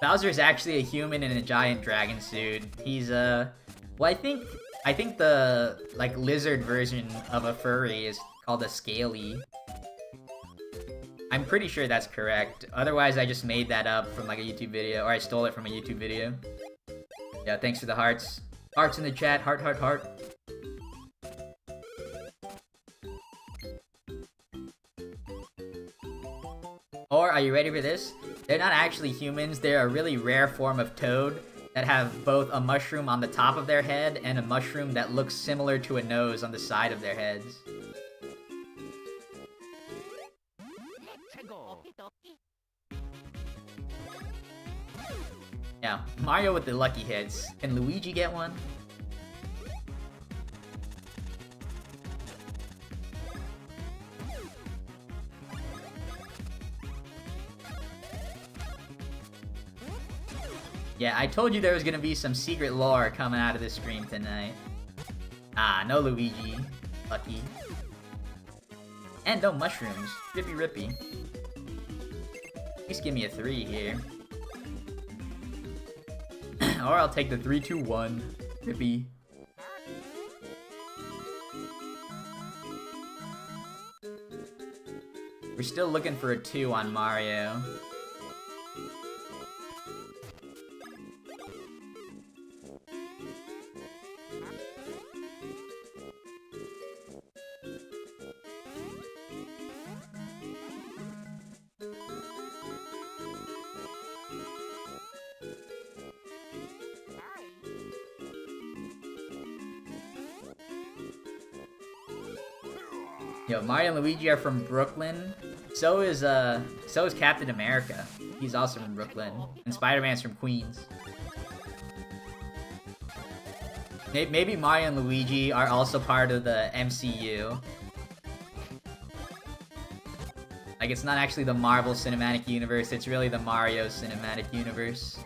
Bowser's actually a human in a giant dragon suit. He's well, I think the like lizard version of a furry is called a scaly. I'm pretty sure that's correct. Otherwise, I just made that up from like a YouTube video, or I stole it from a YouTube video. Yeah, thanks for the hearts. Hearts in the chat. Heart, heart, heart. Or, are you ready for this? They're not actually humans, they're a really rare form of toad that have both a mushroom on the top of their head and a mushroom that looks similar to a nose on the side of their heads. Yeah, Mario with the lucky hits. Can Luigi get one? Yeah, I told you there was gonna be some secret lore coming out of this stream tonight. Ah, no Luigi. Lucky. And no mushrooms. Rippy rippy. At least give me a 3 here. Or I'll take the 3, 2, 1. Rippy. We're still looking for a 2 on Mario. Yo, Mario and Luigi are from Brooklyn. So is Captain America. He's also from Brooklyn. And Spider-Man's from Queens. Maybe Mario and Luigi are also part of the MCU. Like, it's not actually the Marvel Cinematic Universe, it's really the Mario Cinematic Universe.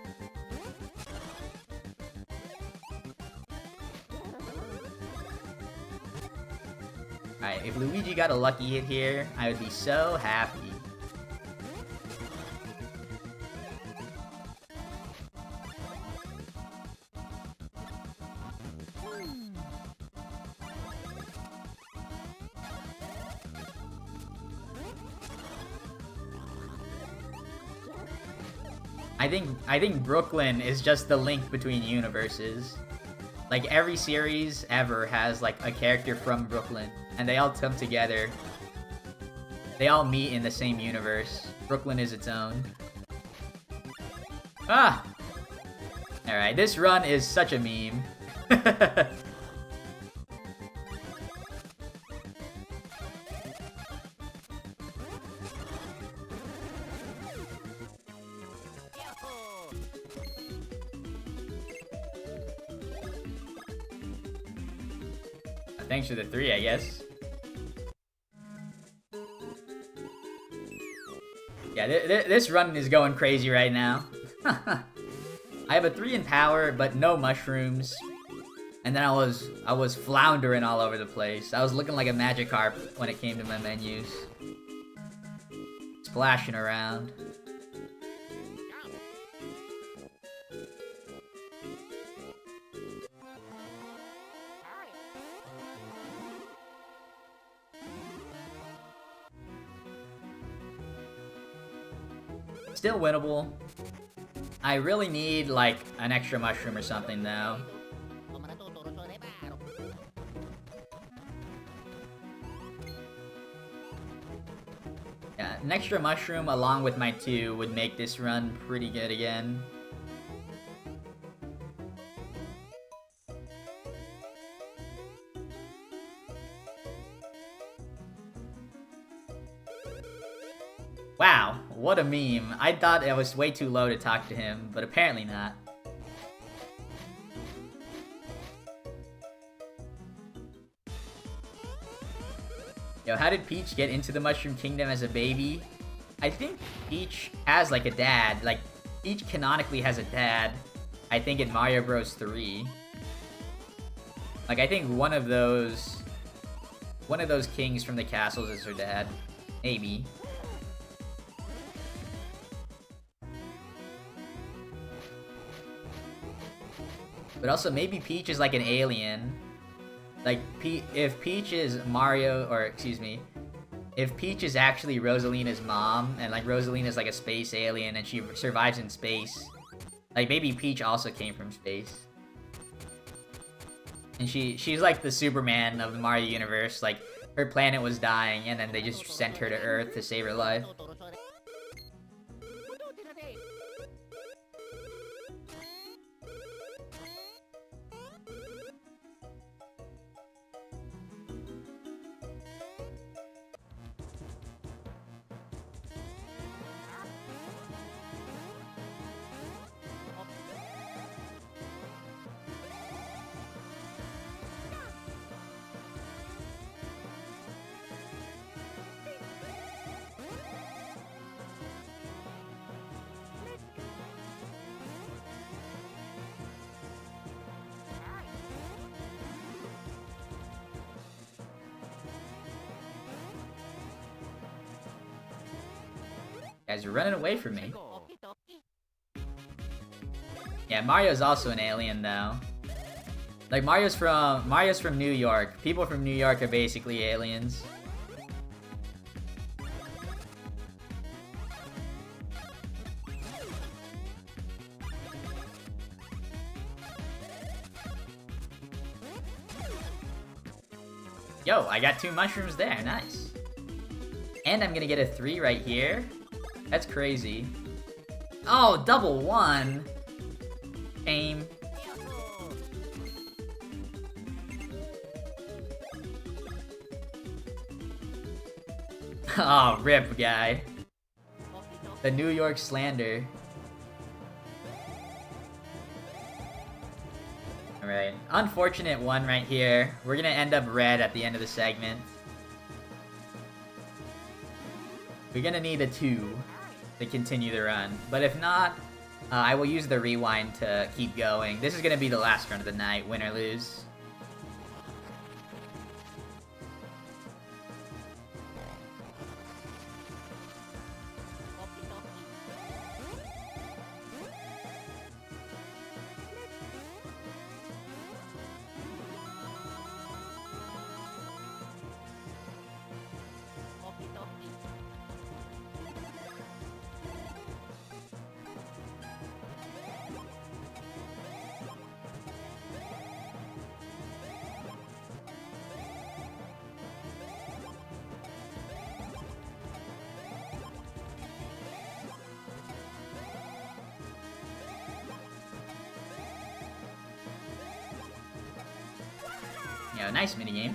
Alright, if Luigi got a lucky hit here, I would be so happy. I think Brooklyn is just the link between universes. Like, every series ever has, like, a character from Brooklyn. And they all come together. They all meet in the same universe. Brooklyn is its own. Ah! Alright, this run is such a meme. Thanks for the 3, I guess. Yeah, this run is going crazy right now. I have a 3 in power, but no mushrooms. And then I was floundering all over the place. I was looking like a Magikarp when it came to my menus. Splashing around. Still winnable. I really need, like, an extra mushroom or something, though. Yeah, an extra mushroom along with my 2 would make this run pretty good again. Wow, what a meme. I thought I was way too low to talk to him, but apparently not. Yo, how did Peach get into the Mushroom Kingdom as a baby? I think Peach has, like, a dad. Like, Peach canonically has a dad, I think, in Mario Bros. 3. Like, I think one of those kings from the castles is her dad. Maybe. But also, maybe Peach is like an alien. Like, if Peach is Mario, or excuse me, if Peach is actually Rosalina's mom, and like Rosalina's like a space alien and she survives in space, like maybe Peach also came from space. And she's like the Superman of the Mario universe, like her planet was dying and then they just sent her to Earth to save her life. Guys, you're running away from me. Yeah, Mario's also an alien though. Like Mario's from New York. People from New York are basically aliens. Yo, I got 2 mushrooms there, nice. And I'm gonna get a 3 right here. That's crazy. Oh, double 1! Aim. Oh, rip, guy. The New York slander. Alright. Unfortunate 1 right here. We're gonna end up red at the end of the segment. We're gonna need a 2 to continue the run. But if not, I will use the rewind to keep going. This is gonna be the last run of the night, win or lose. Yeah, nice minigame.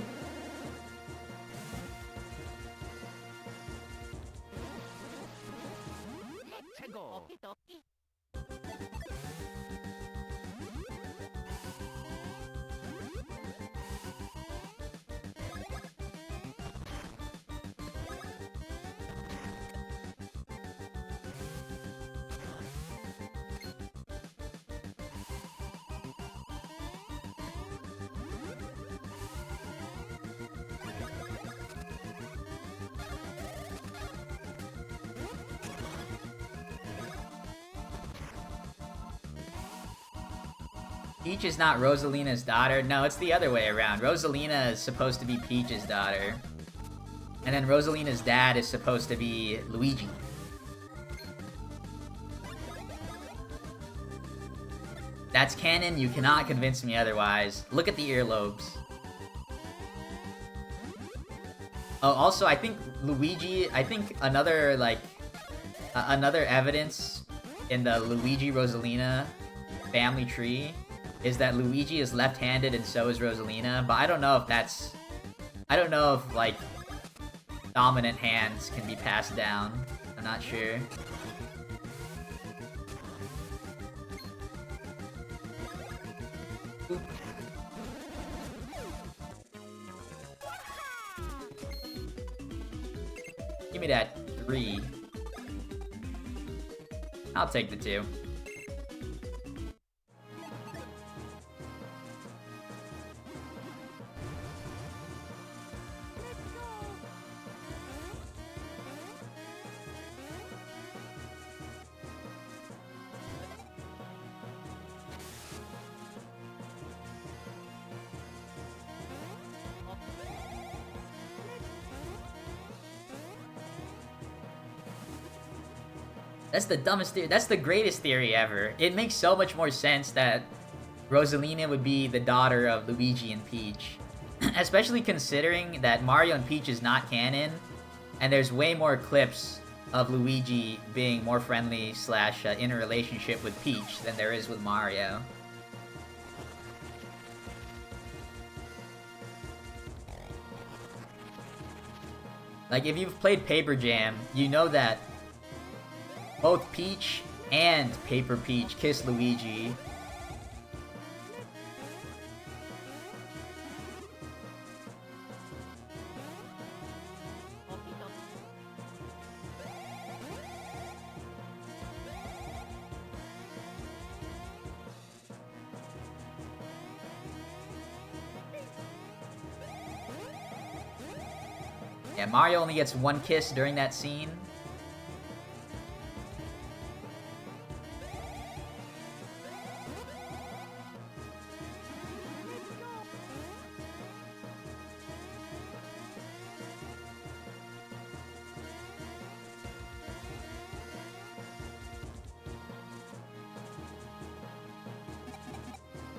Peach is not Rosalina's daughter. No, it's the other way around. Rosalina is supposed to be Peach's daughter. And then Rosalina's dad is supposed to be Luigi. That's canon, you cannot convince me otherwise. Look at the earlobes. Oh, also, I think another, like, another evidence in the Luigi-Rosalina family tree is that Luigi is left-handed and so is Rosalina, but I don't know if that's... I don't know if, like, dominant hands can be passed down. I'm not sure. Oop. Give me that 3. I'll take the 2. That's the dumbest theory. That's the greatest theory ever. It makes so much more sense that Rosalina would be the daughter of Luigi and Peach. Especially considering that Mario and Peach is not canon, and there's way more clips of Luigi being more friendly slash in a relationship with Peach than there is with Mario. Like, if you've played Paper Jam, you know that both Peach and Paper Peach kiss Luigi. Yeah, Mario only gets one kiss during that scene.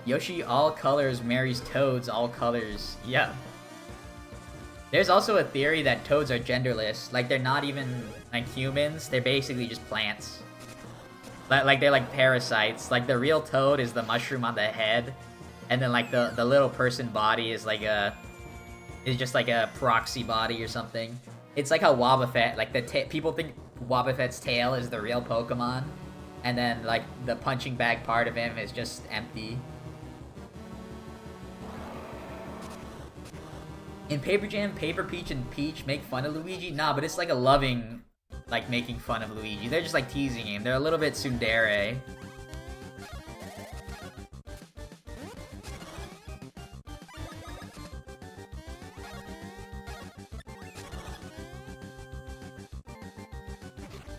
Yoshi all colors marries Toads all colors. Yeah. There's also a theory that Toads are genderless. Like, they're not even, like, humans. They're basically just plants. Like, they're like parasites. Like, the real Toad is the mushroom on the head. And then, like, the little person body is like is just like a proxy body or something. It's like how Wobbuffet, like, people think Wobbuffet's tail is the real Pokemon. And then, like, the punching bag part of him is just empty. In Paper Jam, Paper Peach and Peach make fun of Luigi? Nah, but it's like a loving, like, making fun of Luigi. They're just, like, teasing him. They're a little bit tsundere.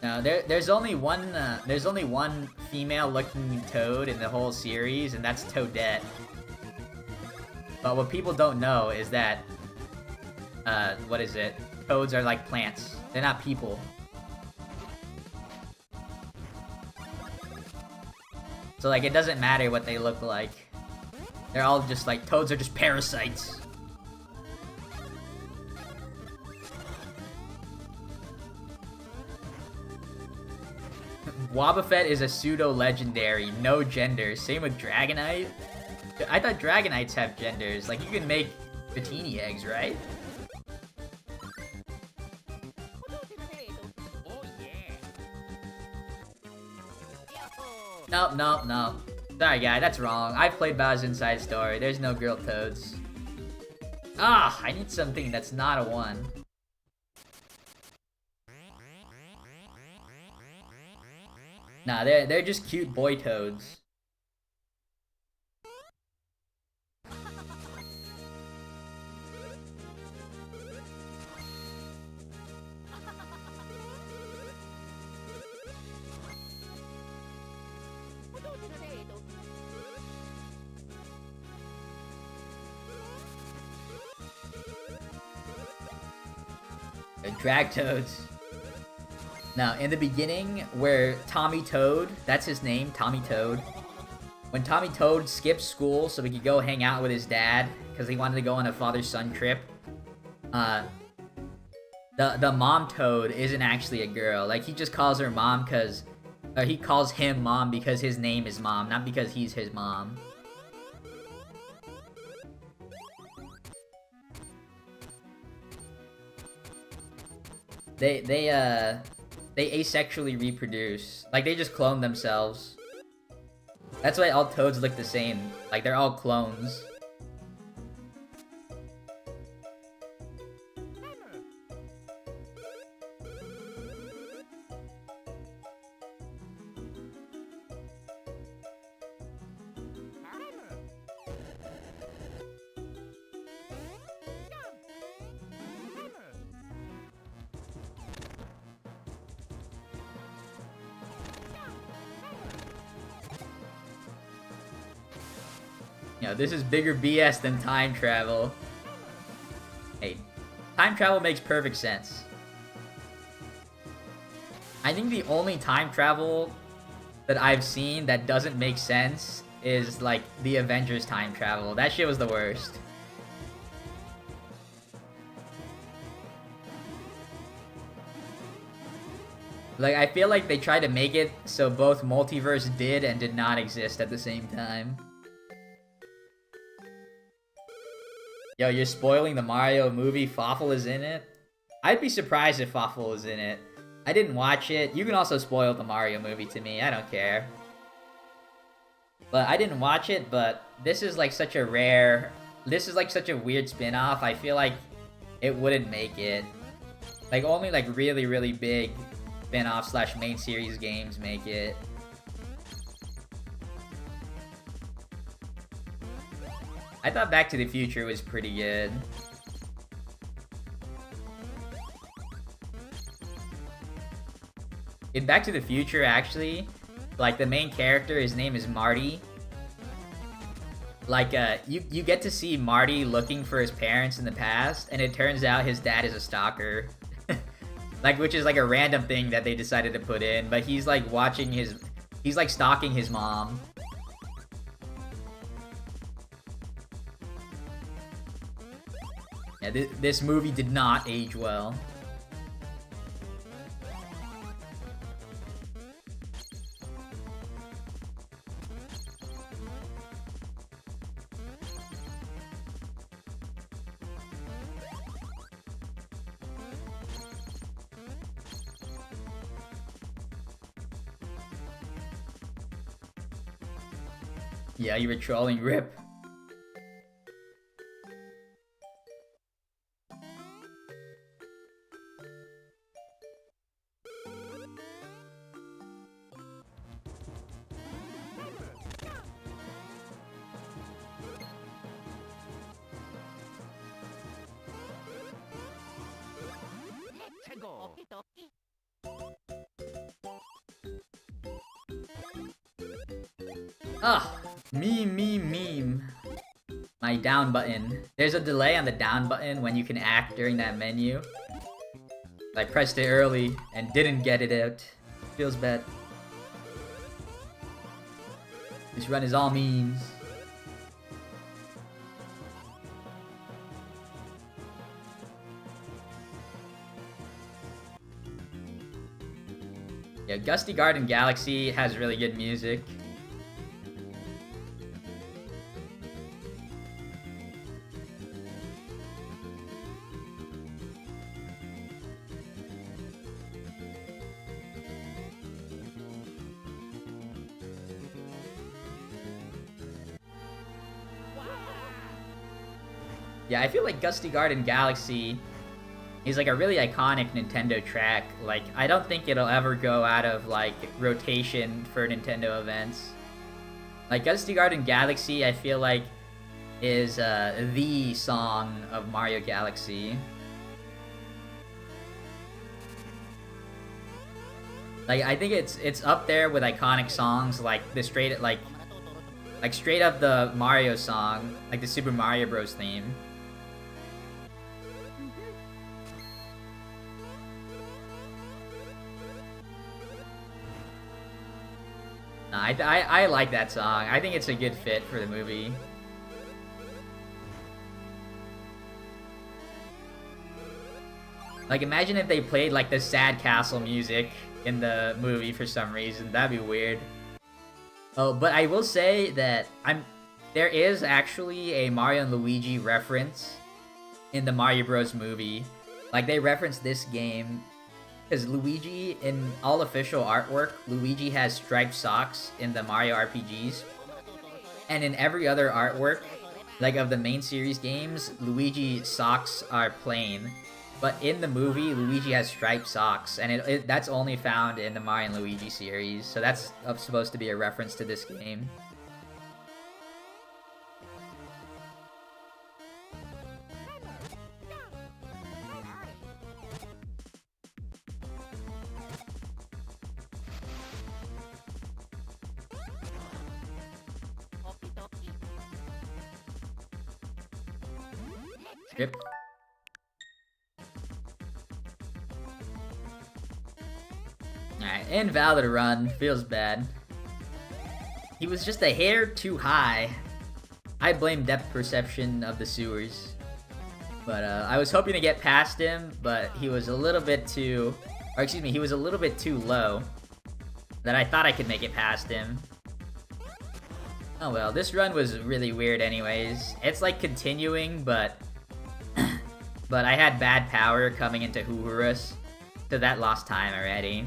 No, there's only one female-looking Toad in the whole series, and that's Toadette. But what people don't know is that what is it? Toads are like plants. They're not people. So, like, it doesn't matter what they look like. They're all just like, Toads are just parasites. Wobbuffet is a pseudo-legendary, no gender. Same with Dragonite. I thought Dragonites have genders. Like, you can make Fatini eggs, right? Oh yeah. Nope. Sorry, guy, that's wrong. I've played Bowser's Inside Story. There's no girl Toads. Ah, I need something that's not a 1. Nah, they're just cute boy Toads. They're drag Toads. Now, in the beginning, where Tommy Toad, that's his name, Tommy Toad. When Tommy Toad skipped school so he could go hang out with his dad, because he wanted to go on a father-son trip, the mom Toad isn't actually a girl. Like, he just calls her mom because... he calls him mom because his name is Mom, not because he's his mom. They asexually reproduce. Like, they just clone themselves. That's why all Toads look the same. Like, they're all clones. You know, this is bigger BS than time travel. Hey, time travel makes perfect sense. I think the only time travel that I've seen that doesn't make sense is like the Avengers time travel. That shit was the worst. Like, I feel like they tried to make it so both multiverse did and did not exist at the same time. Yo, you're spoiling the Mario movie. Fawful is in it? I'd be surprised if Fawful was in it. I didn't watch it. You can also spoil the Mario movie to me. I don't care. But I didn't watch it, but this is like such a rare... This is like such a weird spin-off. I feel like it wouldn't make it. Like, only like really, really big spin-off slash main series games make it. I thought Back to the Future was pretty good. In Back to the Future, actually, like, the main character, his name is Marty. Like, you get to see Marty looking for his parents in the past, and it turns out his dad is a stalker. Like, which is like a random thing that they decided to put in, but he's like watching his... He's like stalking his mom. Yeah, this movie did not age well. Yeah, you were trolling Rip. Let's go. Okie dokie. Ah, meme. My down button. There's a delay on the down button when you can act during that menu. I pressed it early and didn't get it out. Feels bad. This run is all memes. Yeah, Gusty Garden Galaxy has really good music. Yeah, I feel like Gusty Garden Galaxy is like a really iconic Nintendo track. Like, I don't think it'll ever go out of like rotation for Nintendo events. Like, Gusty Garden Galaxy, I feel like is the song of Mario Galaxy. Like, I think it's up there with iconic songs like the straight up the Mario song, like the Super Mario Bros. Theme. Nah, I like that song. I think it's a good fit for the movie. Like, imagine if they played like the Sad Castle music in the movie for some reason. That'd be weird. Oh, but I will say that there is actually a Mario and Luigi reference in the Mario Bros. Movie. Like, they reference this game because Luigi, in all official artwork, Luigi has striped socks in the Mario RPGs. And in every other artwork, like of the main series games, Luigi socks are plain. But in the movie, Luigi has striped socks, and that's only found in the Mario and Luigi series. So that's supposed to be a reference to this game. Okie dokie. Yep. Alright, invalid run. Feels bad. He was just a hair too high. I blame depth perception of the sewers. But I was hoping to get past him, but he was a little bit too... Or excuse me, he was a little bit too low. That I thought I could make it past him. Oh well, this run was really weird anyways. It's like continuing, but... but I had bad power coming into Huhurus. So that lost time already.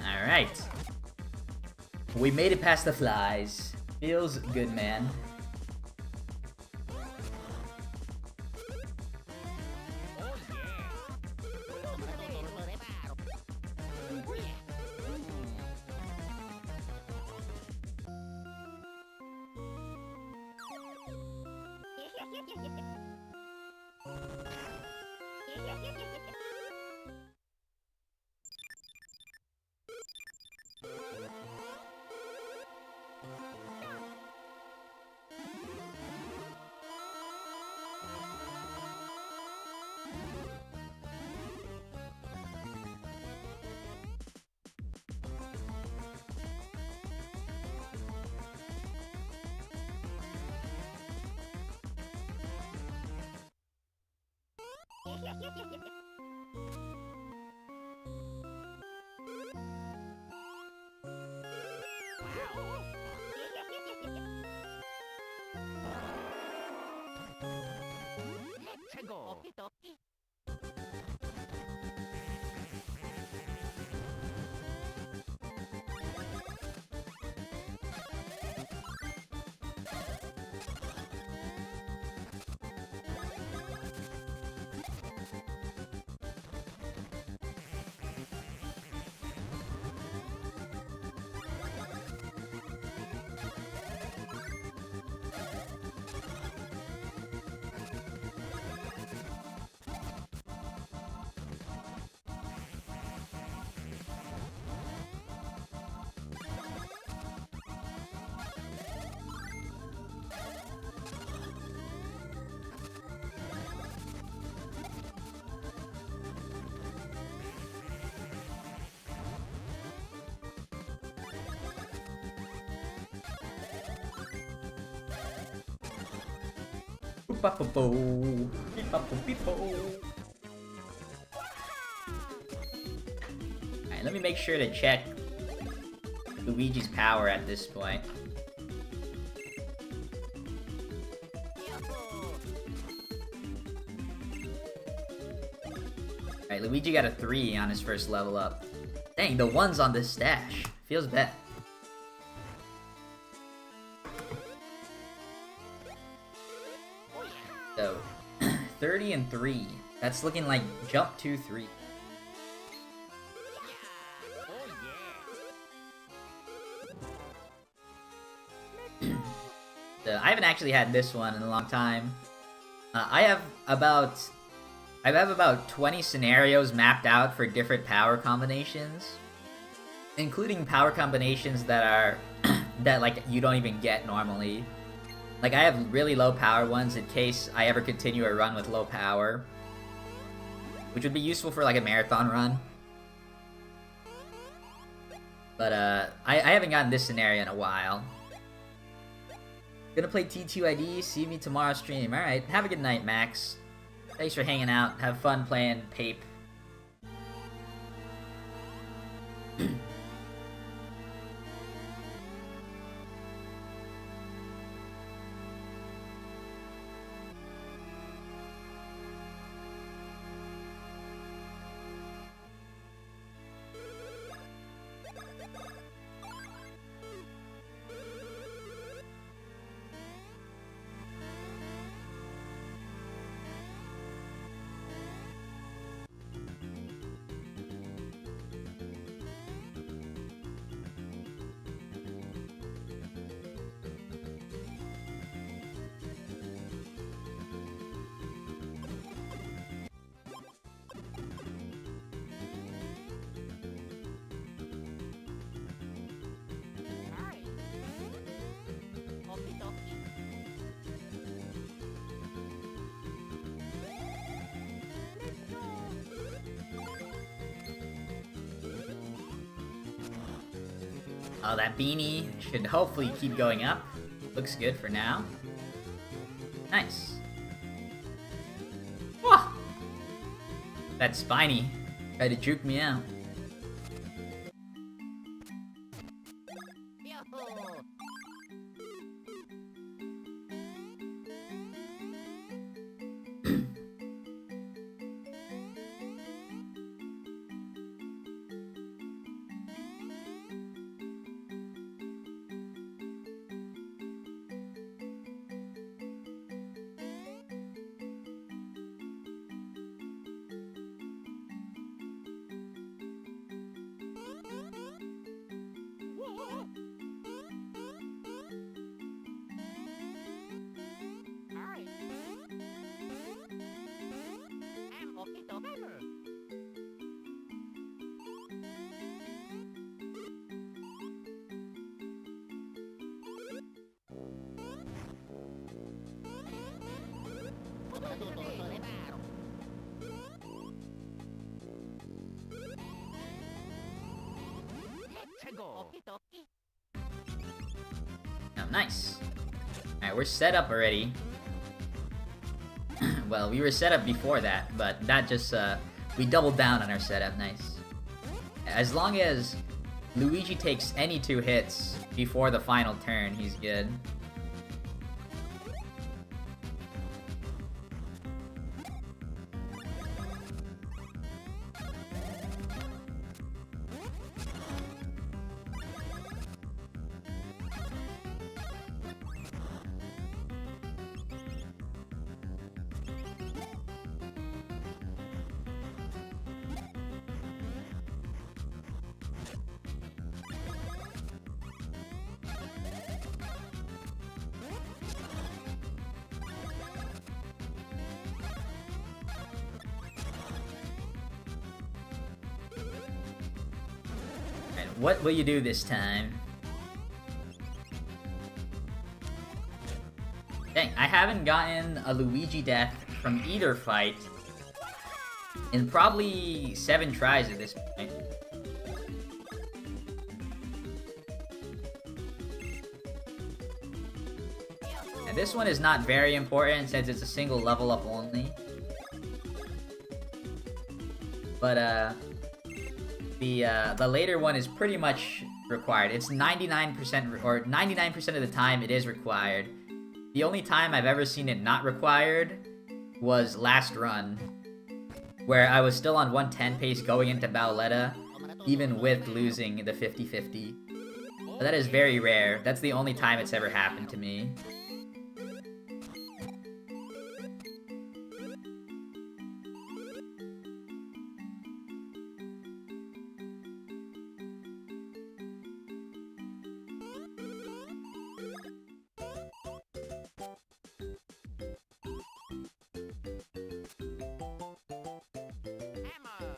Alright. We made it past the flies. Feels good, man. Alright, let me make sure to check Luigi's power at this point. Alright, Luigi got a 3 on his first level up. Dang, the 1's on this stash. Feels bad. So, 30 and 3. That's looking like jump 2-3. So, I haven't actually had this one in a long time. I have about 20 scenarios mapped out for different power combinations, including power combinations that are that like you don't even get normally. Like, I have really low power ones in case I ever continue a run with low power, which would be useful for like a marathon run. But I haven't gotten this scenario in a while. Gonna play T2ID, see me tomorrow stream. Alright, have a good night, Max. Thanks for hanging out, have fun playing Pape. Oh, that beanie should hopefully keep going up. Looks good for now. Nice. Whoa! That spiny tried to juke me out. Yo-ho! Alright. I'm okay to hammer. Let's go. Okie Oh, nice. Alright, we're set up already. Well, we were set up before that, but that just, we doubled down on our setup. Nice. As long as Luigi takes any 2 hits before the final turn, he's good. What will you do this time? Dang, I haven't gotten a Luigi death from either fight in probably 7 tries at this point. And this one is not very important since it's a single level up only. But the later one is pretty much required. It's 99% or 99% of the time it is required. The only time I've ever seen it not required was last run, where I was still on 110 pace going into Bowletta, even with losing the 50-50. But that is very rare. That's the only time it's ever happened to me. hammer.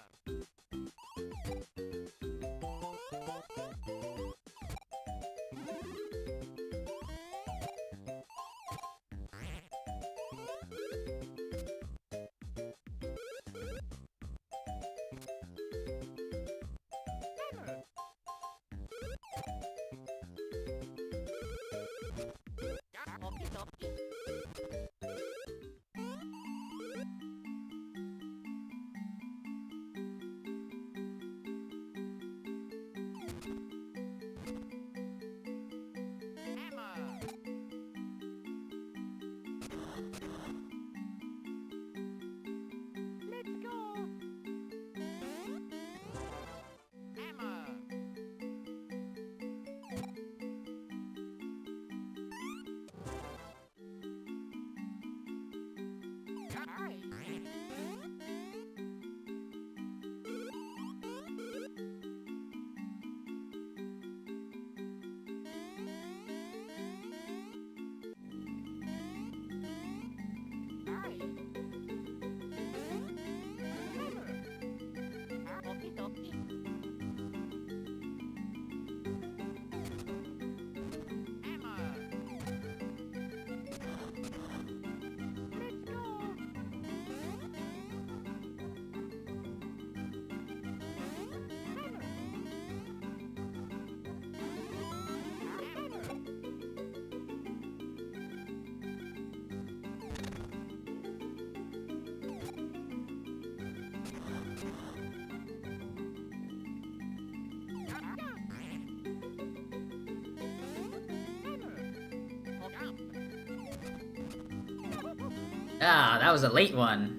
Ah, that was a late one.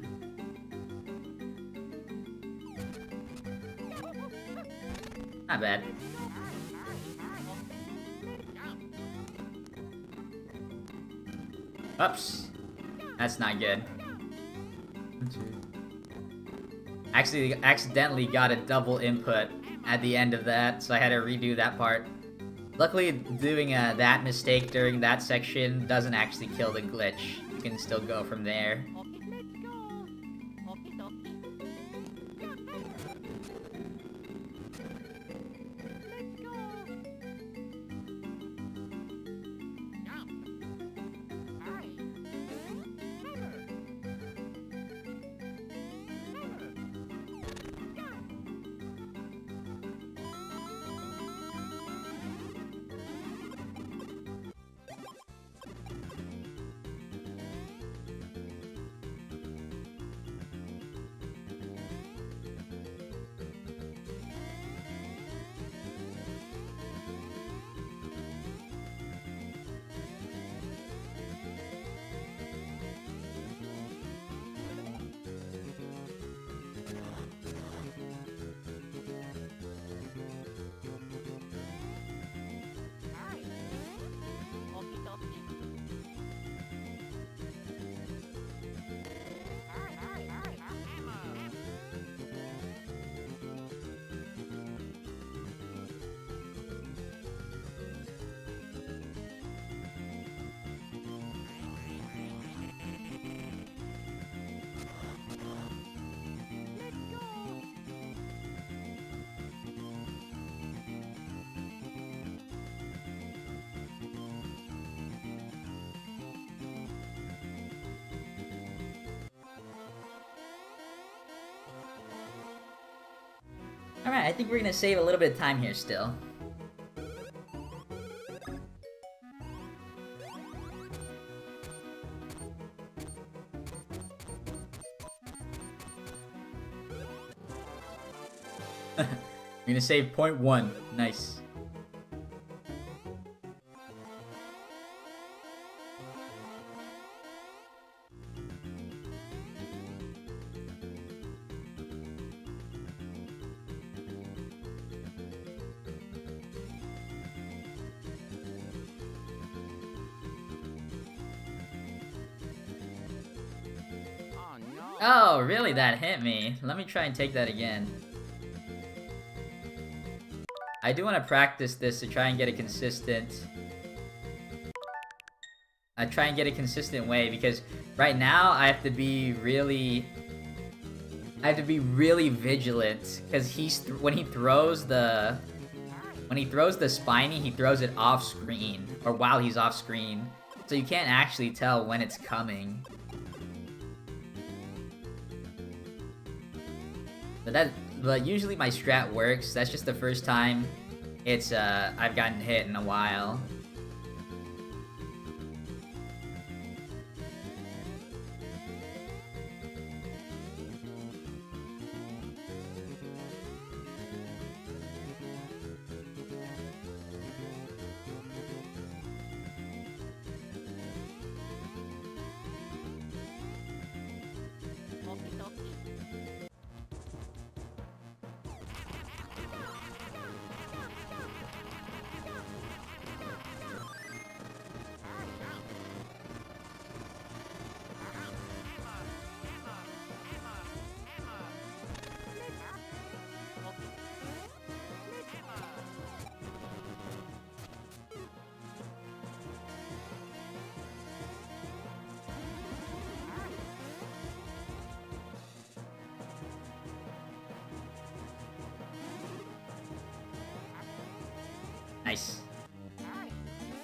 Not bad. Oops. That's not good. Actually, accidentally got a double input at the end of that, so I had to redo that part. Luckily, doing that mistake during that section doesn't actually kill the glitch. You can still go from there. Alright, I think we're gonna save a little bit of time here still. We're gonna save point 1. Nice. Oh no. Oh, really? That hit me. Let me try and take that again. I do want to practice this to try and get a consistent... way, because right now I have to be really... vigilant, because when he throws the spiny, he throws it off screen, or while he's off screen, so you can't actually tell when it's coming. But usually my strat works. That's just the first time I've gotten hit in a while. Nice.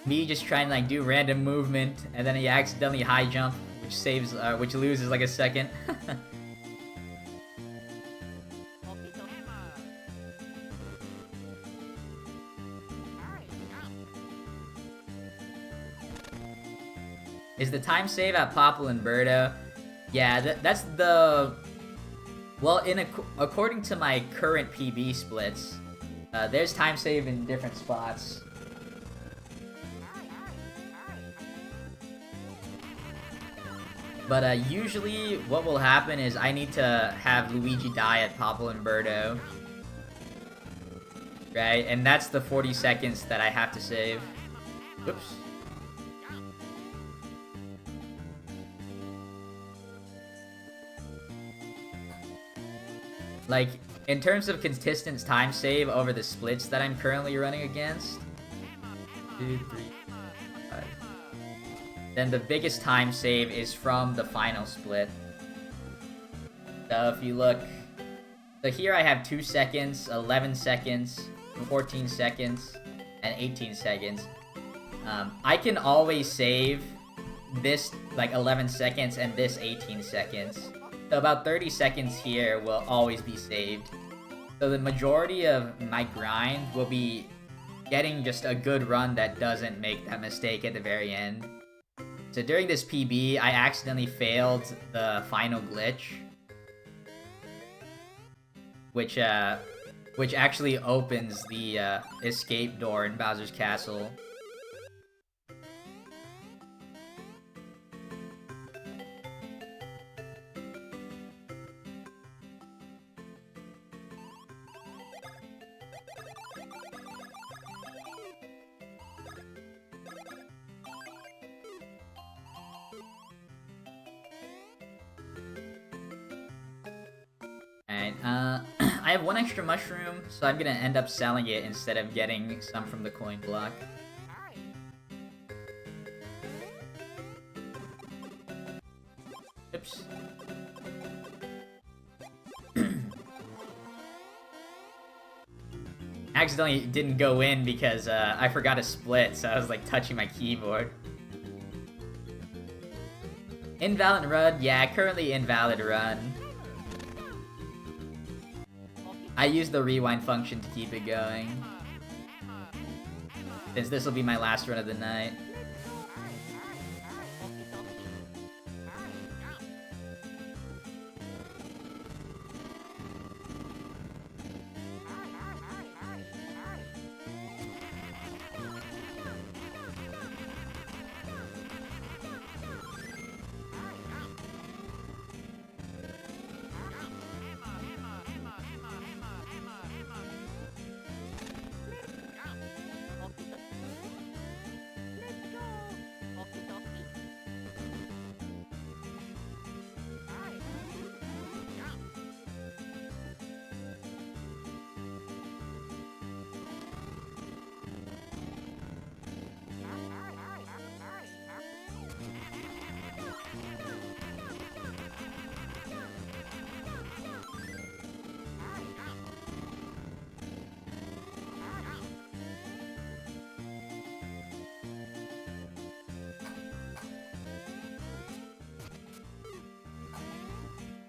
Me just trying to like do random movement, and then he accidentally high jump, which loses like a second. Is the time save at Popple and Birdo? Yeah, that's the... Well, according to my current PB splits, there's time save in different spots. But usually what will happen is I need to have Luigi die at Popple and Birdo. Right? And that's the 40 seconds that I have to save. Oops. Like, in terms of consistent time save over the splits that I'm currently running against, 2, 3, 5. Then the biggest time save is from the final split. So if you look, so here I have 2 seconds, 11 seconds, 14 seconds, and 18 seconds. I can always save this like 11 seconds and this 18 seconds. So about 30 seconds here will always be saved. So the majority of my grind will be getting just a good run that doesn't make that mistake at the very end. So during this PB, I accidentally failed the final glitch, which actually opens the escape door in Bowser's Castle. Alright, I have 1 extra mushroom, so I'm gonna end up selling it instead of getting some from the coin block. Oops. Accidentally didn't go in because I forgot to split, so I was like touching my keyboard. Invalid run? Yeah, currently invalid run. I use the rewind function to keep it going, since this will be my last run of the night.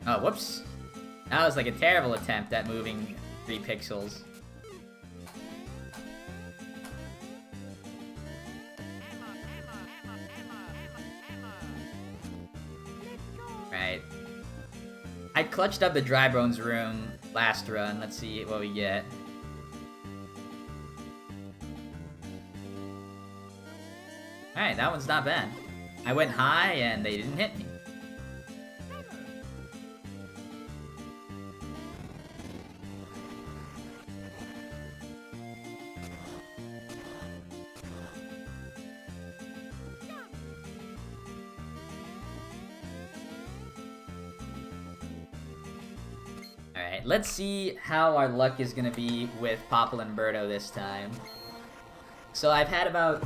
Oh, whoops. That was like a terrible attempt at moving 3 pixels. Right. I clutched up the Dry Bones room last run. Let's see what we get. Alright, that one's not bad. I went high and they didn't hit me. Alright, let's see how our luck is gonna be with Popple and Birdo this time. So I've had about...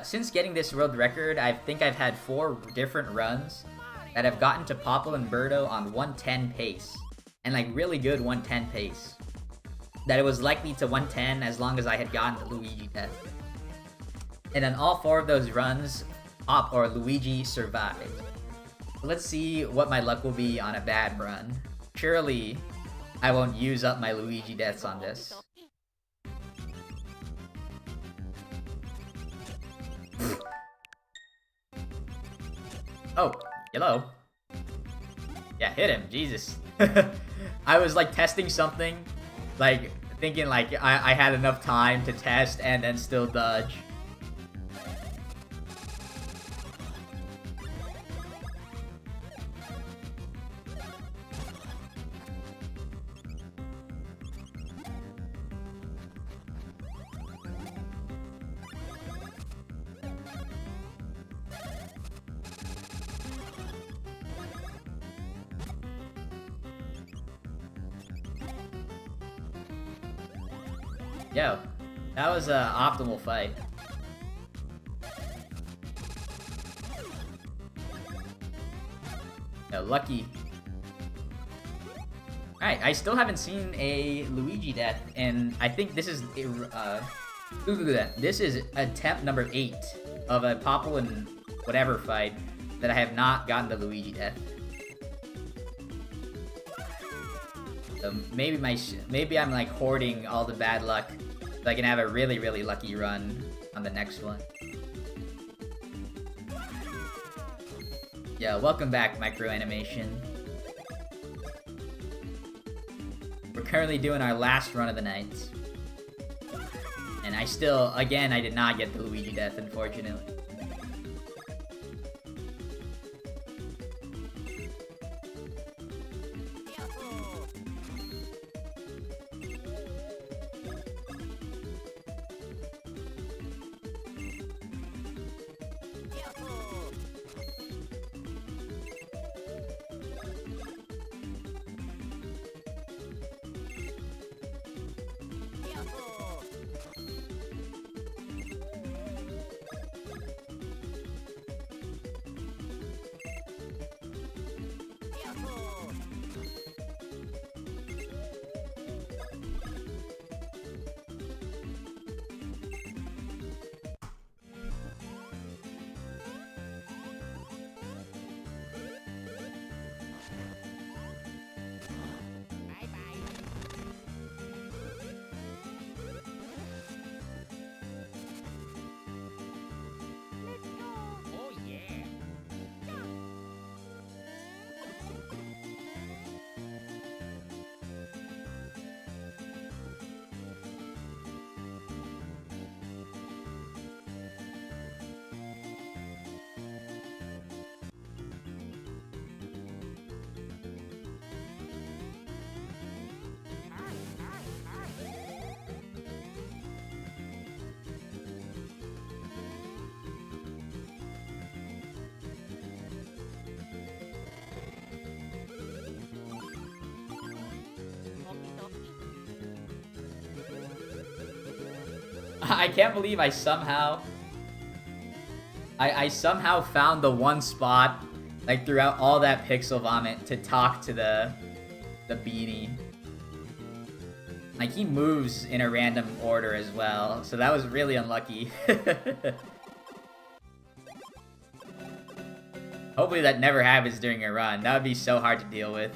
since getting this world record, I think I've had 4 different runs that have gotten to Popple and Birdo on 110 pace. And like really good 110 pace. That it was likely to 110 as long as I had gotten to Luigi death. And then all 4 of those runs, Pop or Luigi survived. Let's see what my luck will be on a bad run. Surely, I won't use up my Luigi deaths on this. Oh, hello. Yeah, hit him, Jesus. I was like testing something, like thinking like I had enough time to test and then still dodge. Yo, that was an optimal fight. Yo, lucky. Alright, I still haven't seen a Luigi death, and I think this is this is attempt number 8 of a Popple and whatever fight that I have not gotten the Luigi death. So maybe I'm like hoarding all the bad luck so I can have a really, really lucky run on the next one. Yeah, welcome back, Micro Animation. We're currently doing our last run of the night. And I still, again, I did not get the Luigi death, unfortunately. Oh yeah. I can't believe I somehow... I somehow found the one spot, like, throughout all that pixel vomit to talk to the beanie. Like, he moves in a random order as well, so that was really unlucky. Hopefully that never happens during a run. That would be so hard to deal with.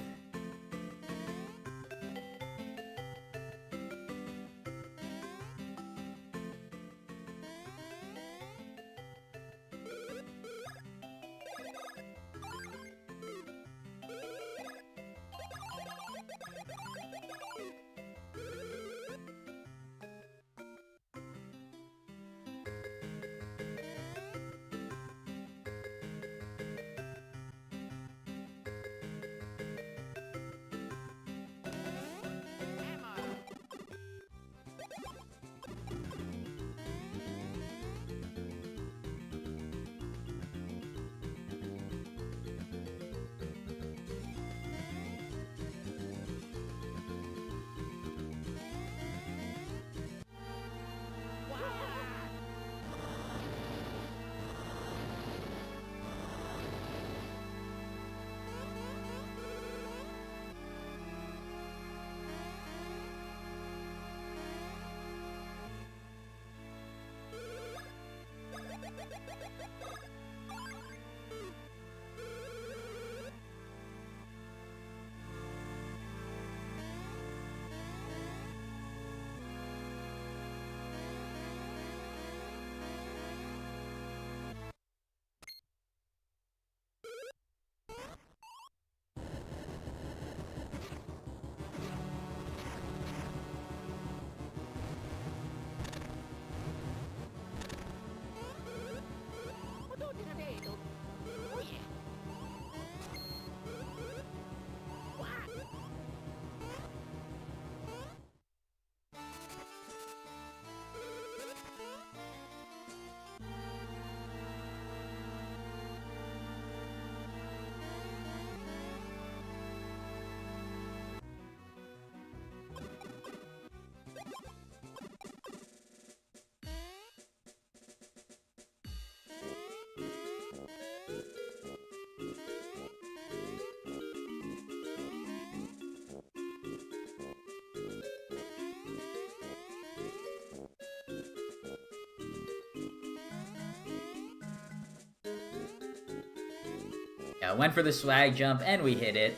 Yeah, went for the swag jump and we hit it.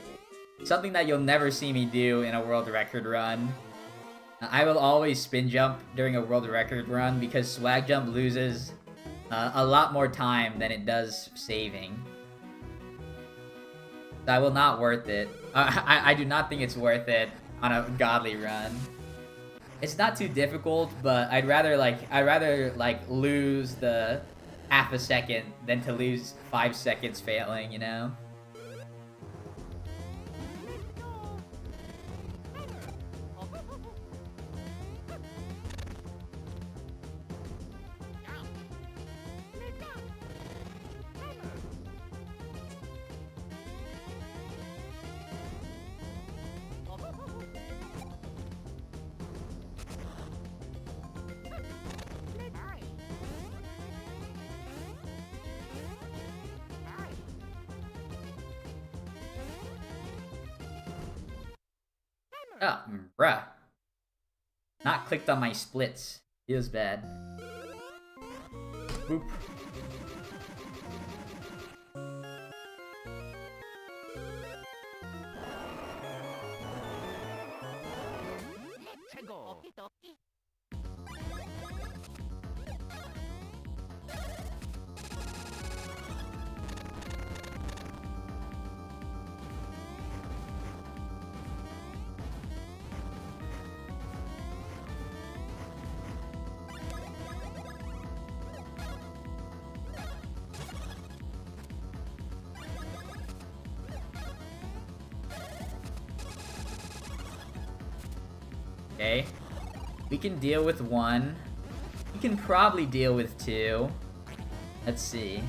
Something that you'll never see me do in a world record run. I will always spin jump during a world record run because swag jump loses a lot more time than it does saving. That will not worth it. I do not think it's worth it on a godly run. It's not too difficult, but I'd rather lose the half a second than to lose 5 seconds failing, you know? Oh, bruh. Not clicked on my splits. Feels bad. Boop. Let's go. Okie dokie. Okay. We can deal with 1. We can probably deal with 2. Let's see.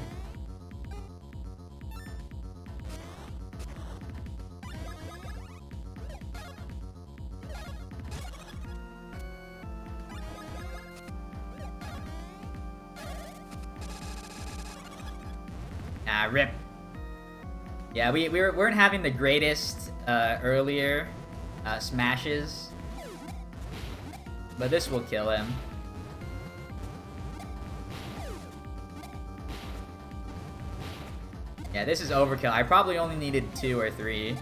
Ah, rip. Yeah, we weren't having the greatest earlier smashes. But this will kill him. Yeah, this is overkill. I probably only needed 2 or 3.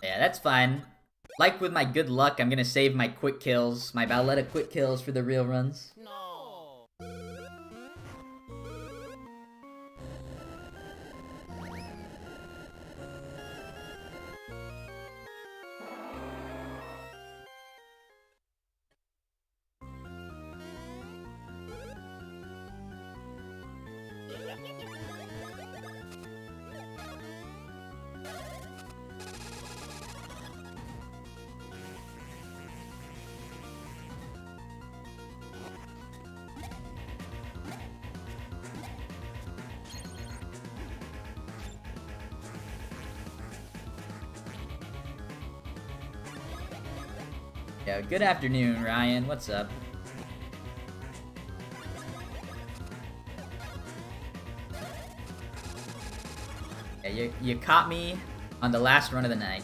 Yeah, that's fine. Like with my good luck, I'm gonna save my quick kills, my Valletta quick kills for the real runs. No. Yeah, good afternoon, Ryan. What's up? Yeah, you caught me on the last run of the night.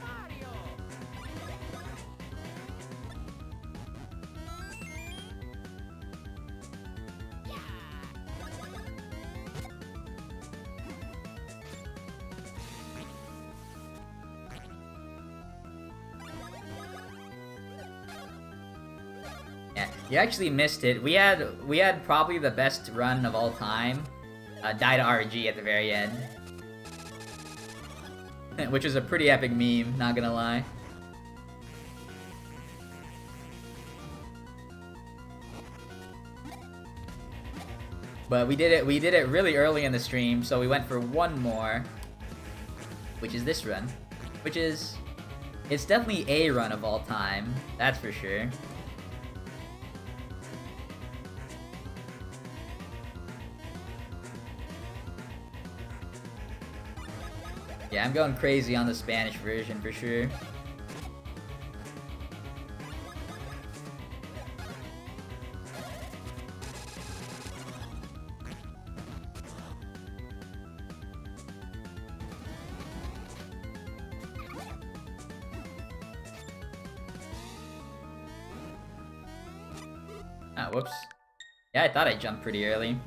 Mario. Yeah, you actually missed it. We had probably the best run of all time. Die to RG at the very end. Which is a pretty epic meme, not gonna lie. But we did it really early in the stream, so we went for 1 more. Which is this run. Which is... It's definitely a run of all time, that's for sure. Yeah, I'm going crazy on the Spanish version for sure. Whoops. Yeah, I thought I jumped pretty early.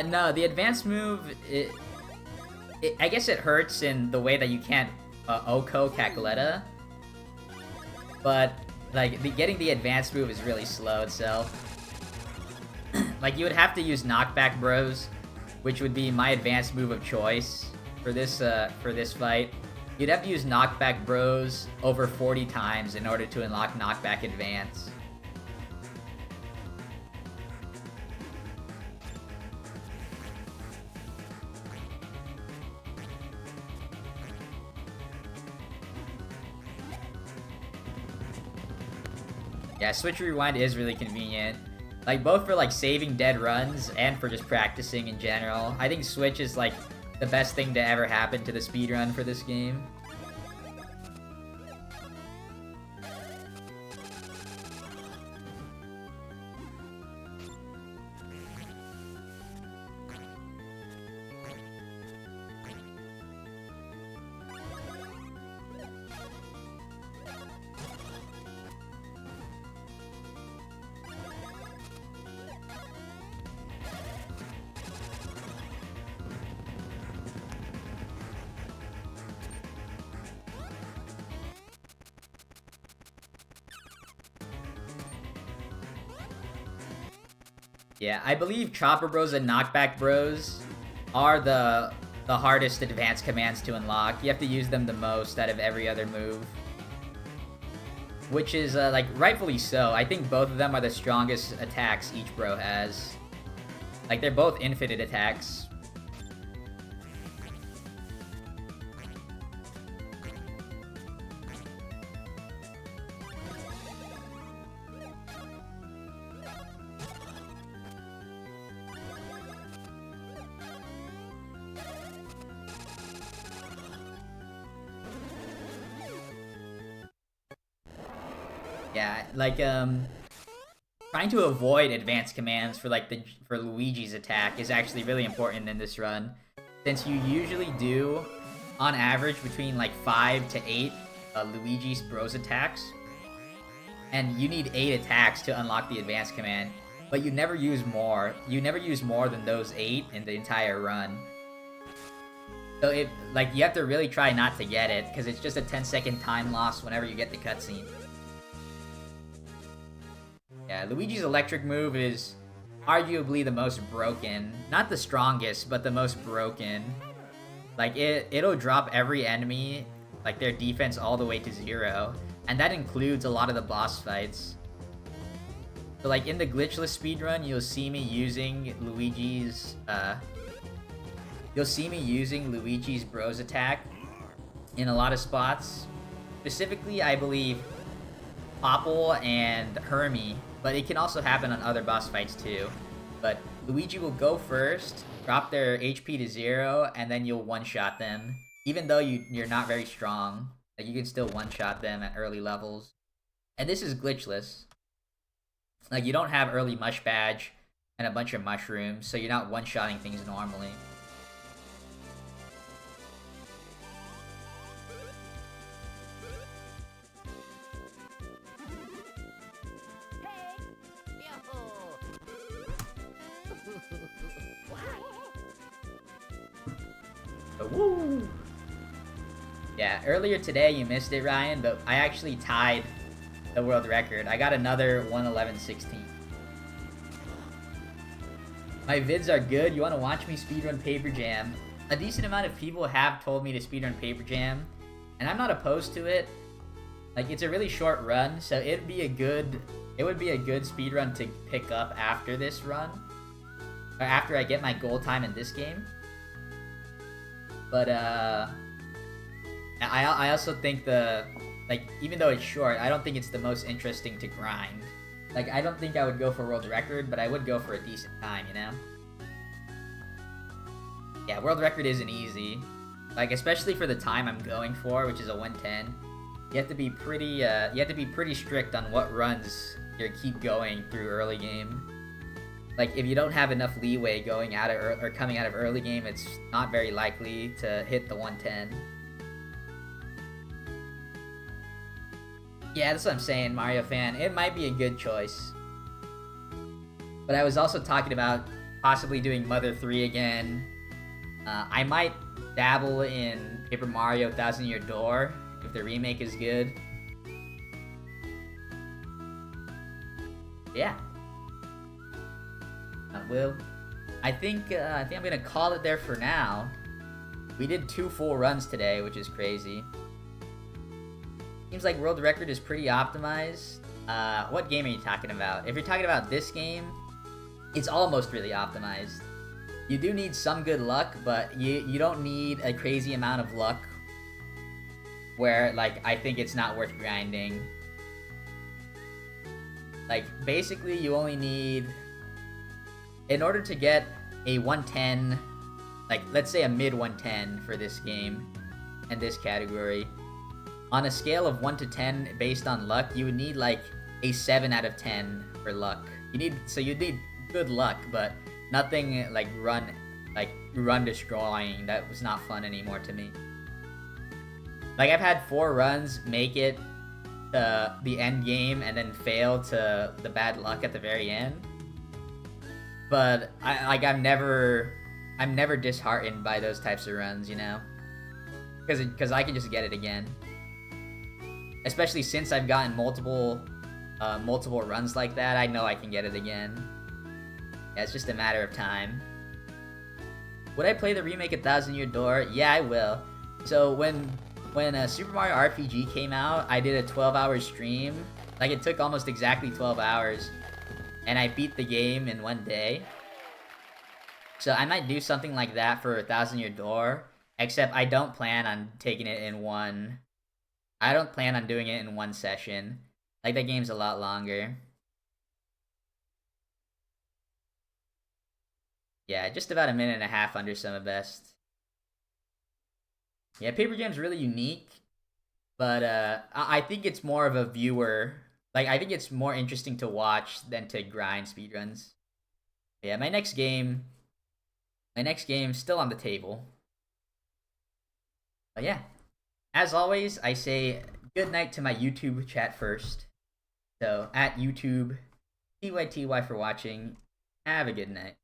No, the advanced move, I guess it hurts in the way that you can't Oko Cacoletta. But, like, getting the advanced move is really slow itself. Like, you would have to use Knockback Bros, which would be my advanced move of choice for this fight. You'd have to use Knockback Bros over 40 times in order to unlock Knockback Advance. Yeah, Switch Rewind is really convenient. Like, both for, like, saving dead runs and for just practicing in general. I think Switch is, like, the best thing to ever happen to the speedrun for this game. Yeah, I believe Chopper Bros and Knockback Bros are the hardest advanced commands to unlock. You have to use them the most out of every other move. Which is, like, rightfully so. I think both of them are the strongest attacks each bro has. Like, they're both infinite attacks. Yeah, like, trying to avoid advanced commands for, like, for Luigi's attack is actually really important in this run. Since you usually do, on average, between, like, 5 to 8 Luigi's Bros attacks. And you need 8 attacks to unlock the advanced command. But you never use more. You never use more than those 8 in the entire run. So, you have to really try not to get it, because it's just a 10-second time loss whenever you get the cutscene. Yeah, Luigi's electric move is arguably the most broken. Not the strongest, but the most broken. Like, it'll drop every enemy, like, their defense all the way to 0. And that includes a lot of the boss fights. So, like, in the glitchless speedrun, you'll see me using Luigi's Bros attack in a lot of spots. Specifically, I believe, Popple and Hermie. But it can also happen on other boss fights too. But Luigi will go first, drop their HP to 0, and then you'll one-shot them. Even though you're not very strong, like, you can still one-shot them at early levels. And this is glitchless. Like, you don't have early mush badge and a bunch of mushrooms, so you're not one-shotting things normally. Woo! Yeah, earlier today you missed it, Ryan, but I actually tied the world record. I got another 1:11:16. My vids are good. You want to watch me speedrun Paper Jam? A decent amount of people have told me to speedrun Paper Jam, and I'm not opposed to it. Like, it's a really short run, so it would be a good speedrun to pick up after this run, or after I get my goal time in this game. But, I also think even though it's short, I don't think it's the most interesting to grind. Like, I don't think I would go for world record, but I would go for a decent time, you know? Yeah, world record isn't easy. Like, especially for the time I'm going for, which is a 1:10. You have to be pretty strict on what runs you keep going through early game. like if you don't have enough leeway going out of or coming out of early game, it's not very likely to hit the 110. Yeah, that's what I'm saying, Mario fan. It might be a good choice. But I was also talking about possibly doing Mother 3 again. I might dabble in Paper Mario Thousand Year Door if the remake is good. Yeah. I think I'm gonna call it there for now. We did 2 full runs today, which is crazy. Seems like world record is pretty optimized. What game are you talking about? If you're talking about this game, it's almost really optimized. You do need some good luck, but you don't need a crazy amount of luck where, like, I think it's not worth grinding. Like, basically, you only need... In order to get a 110, like, let's say a mid 110 for this game and this category, on a scale of 1 to 10 based on luck, you would need, like, a 7 out of 10 for luck. You'd need good luck, but nothing like run destroying. That was not fun anymore to me. Like, I've had 4 runs make it to the end game and then fail to the bad luck at the very end. But I'm never disheartened by those types of runs, you know? Because I can just get it again. Especially since I've gotten multiple runs like that, I know I can get it again. Yeah, it's just a matter of time. Would I play the remake of Thousand Year Door? Yeah, I will. So when Super Mario RPG came out, I did a 12-hour stream. Like, it took almost exactly 12 hours. And I beat the game in 1 day. So I might do something like that for Thousand Year Door. Except I don't plan on taking it in one... I don't plan on doing it in one session. Like, that game's a lot longer. Yeah, just about a minute and a half under Summer Best. Yeah, Paper Jam's really unique. But I think it's more of a viewer... Like, I think it's more interesting to watch than to grind speedruns. Yeah, my next game still on the table. But yeah, as always, I say good night to my YouTube chat first. So, at YouTube, TYTY for watching. Have a good night.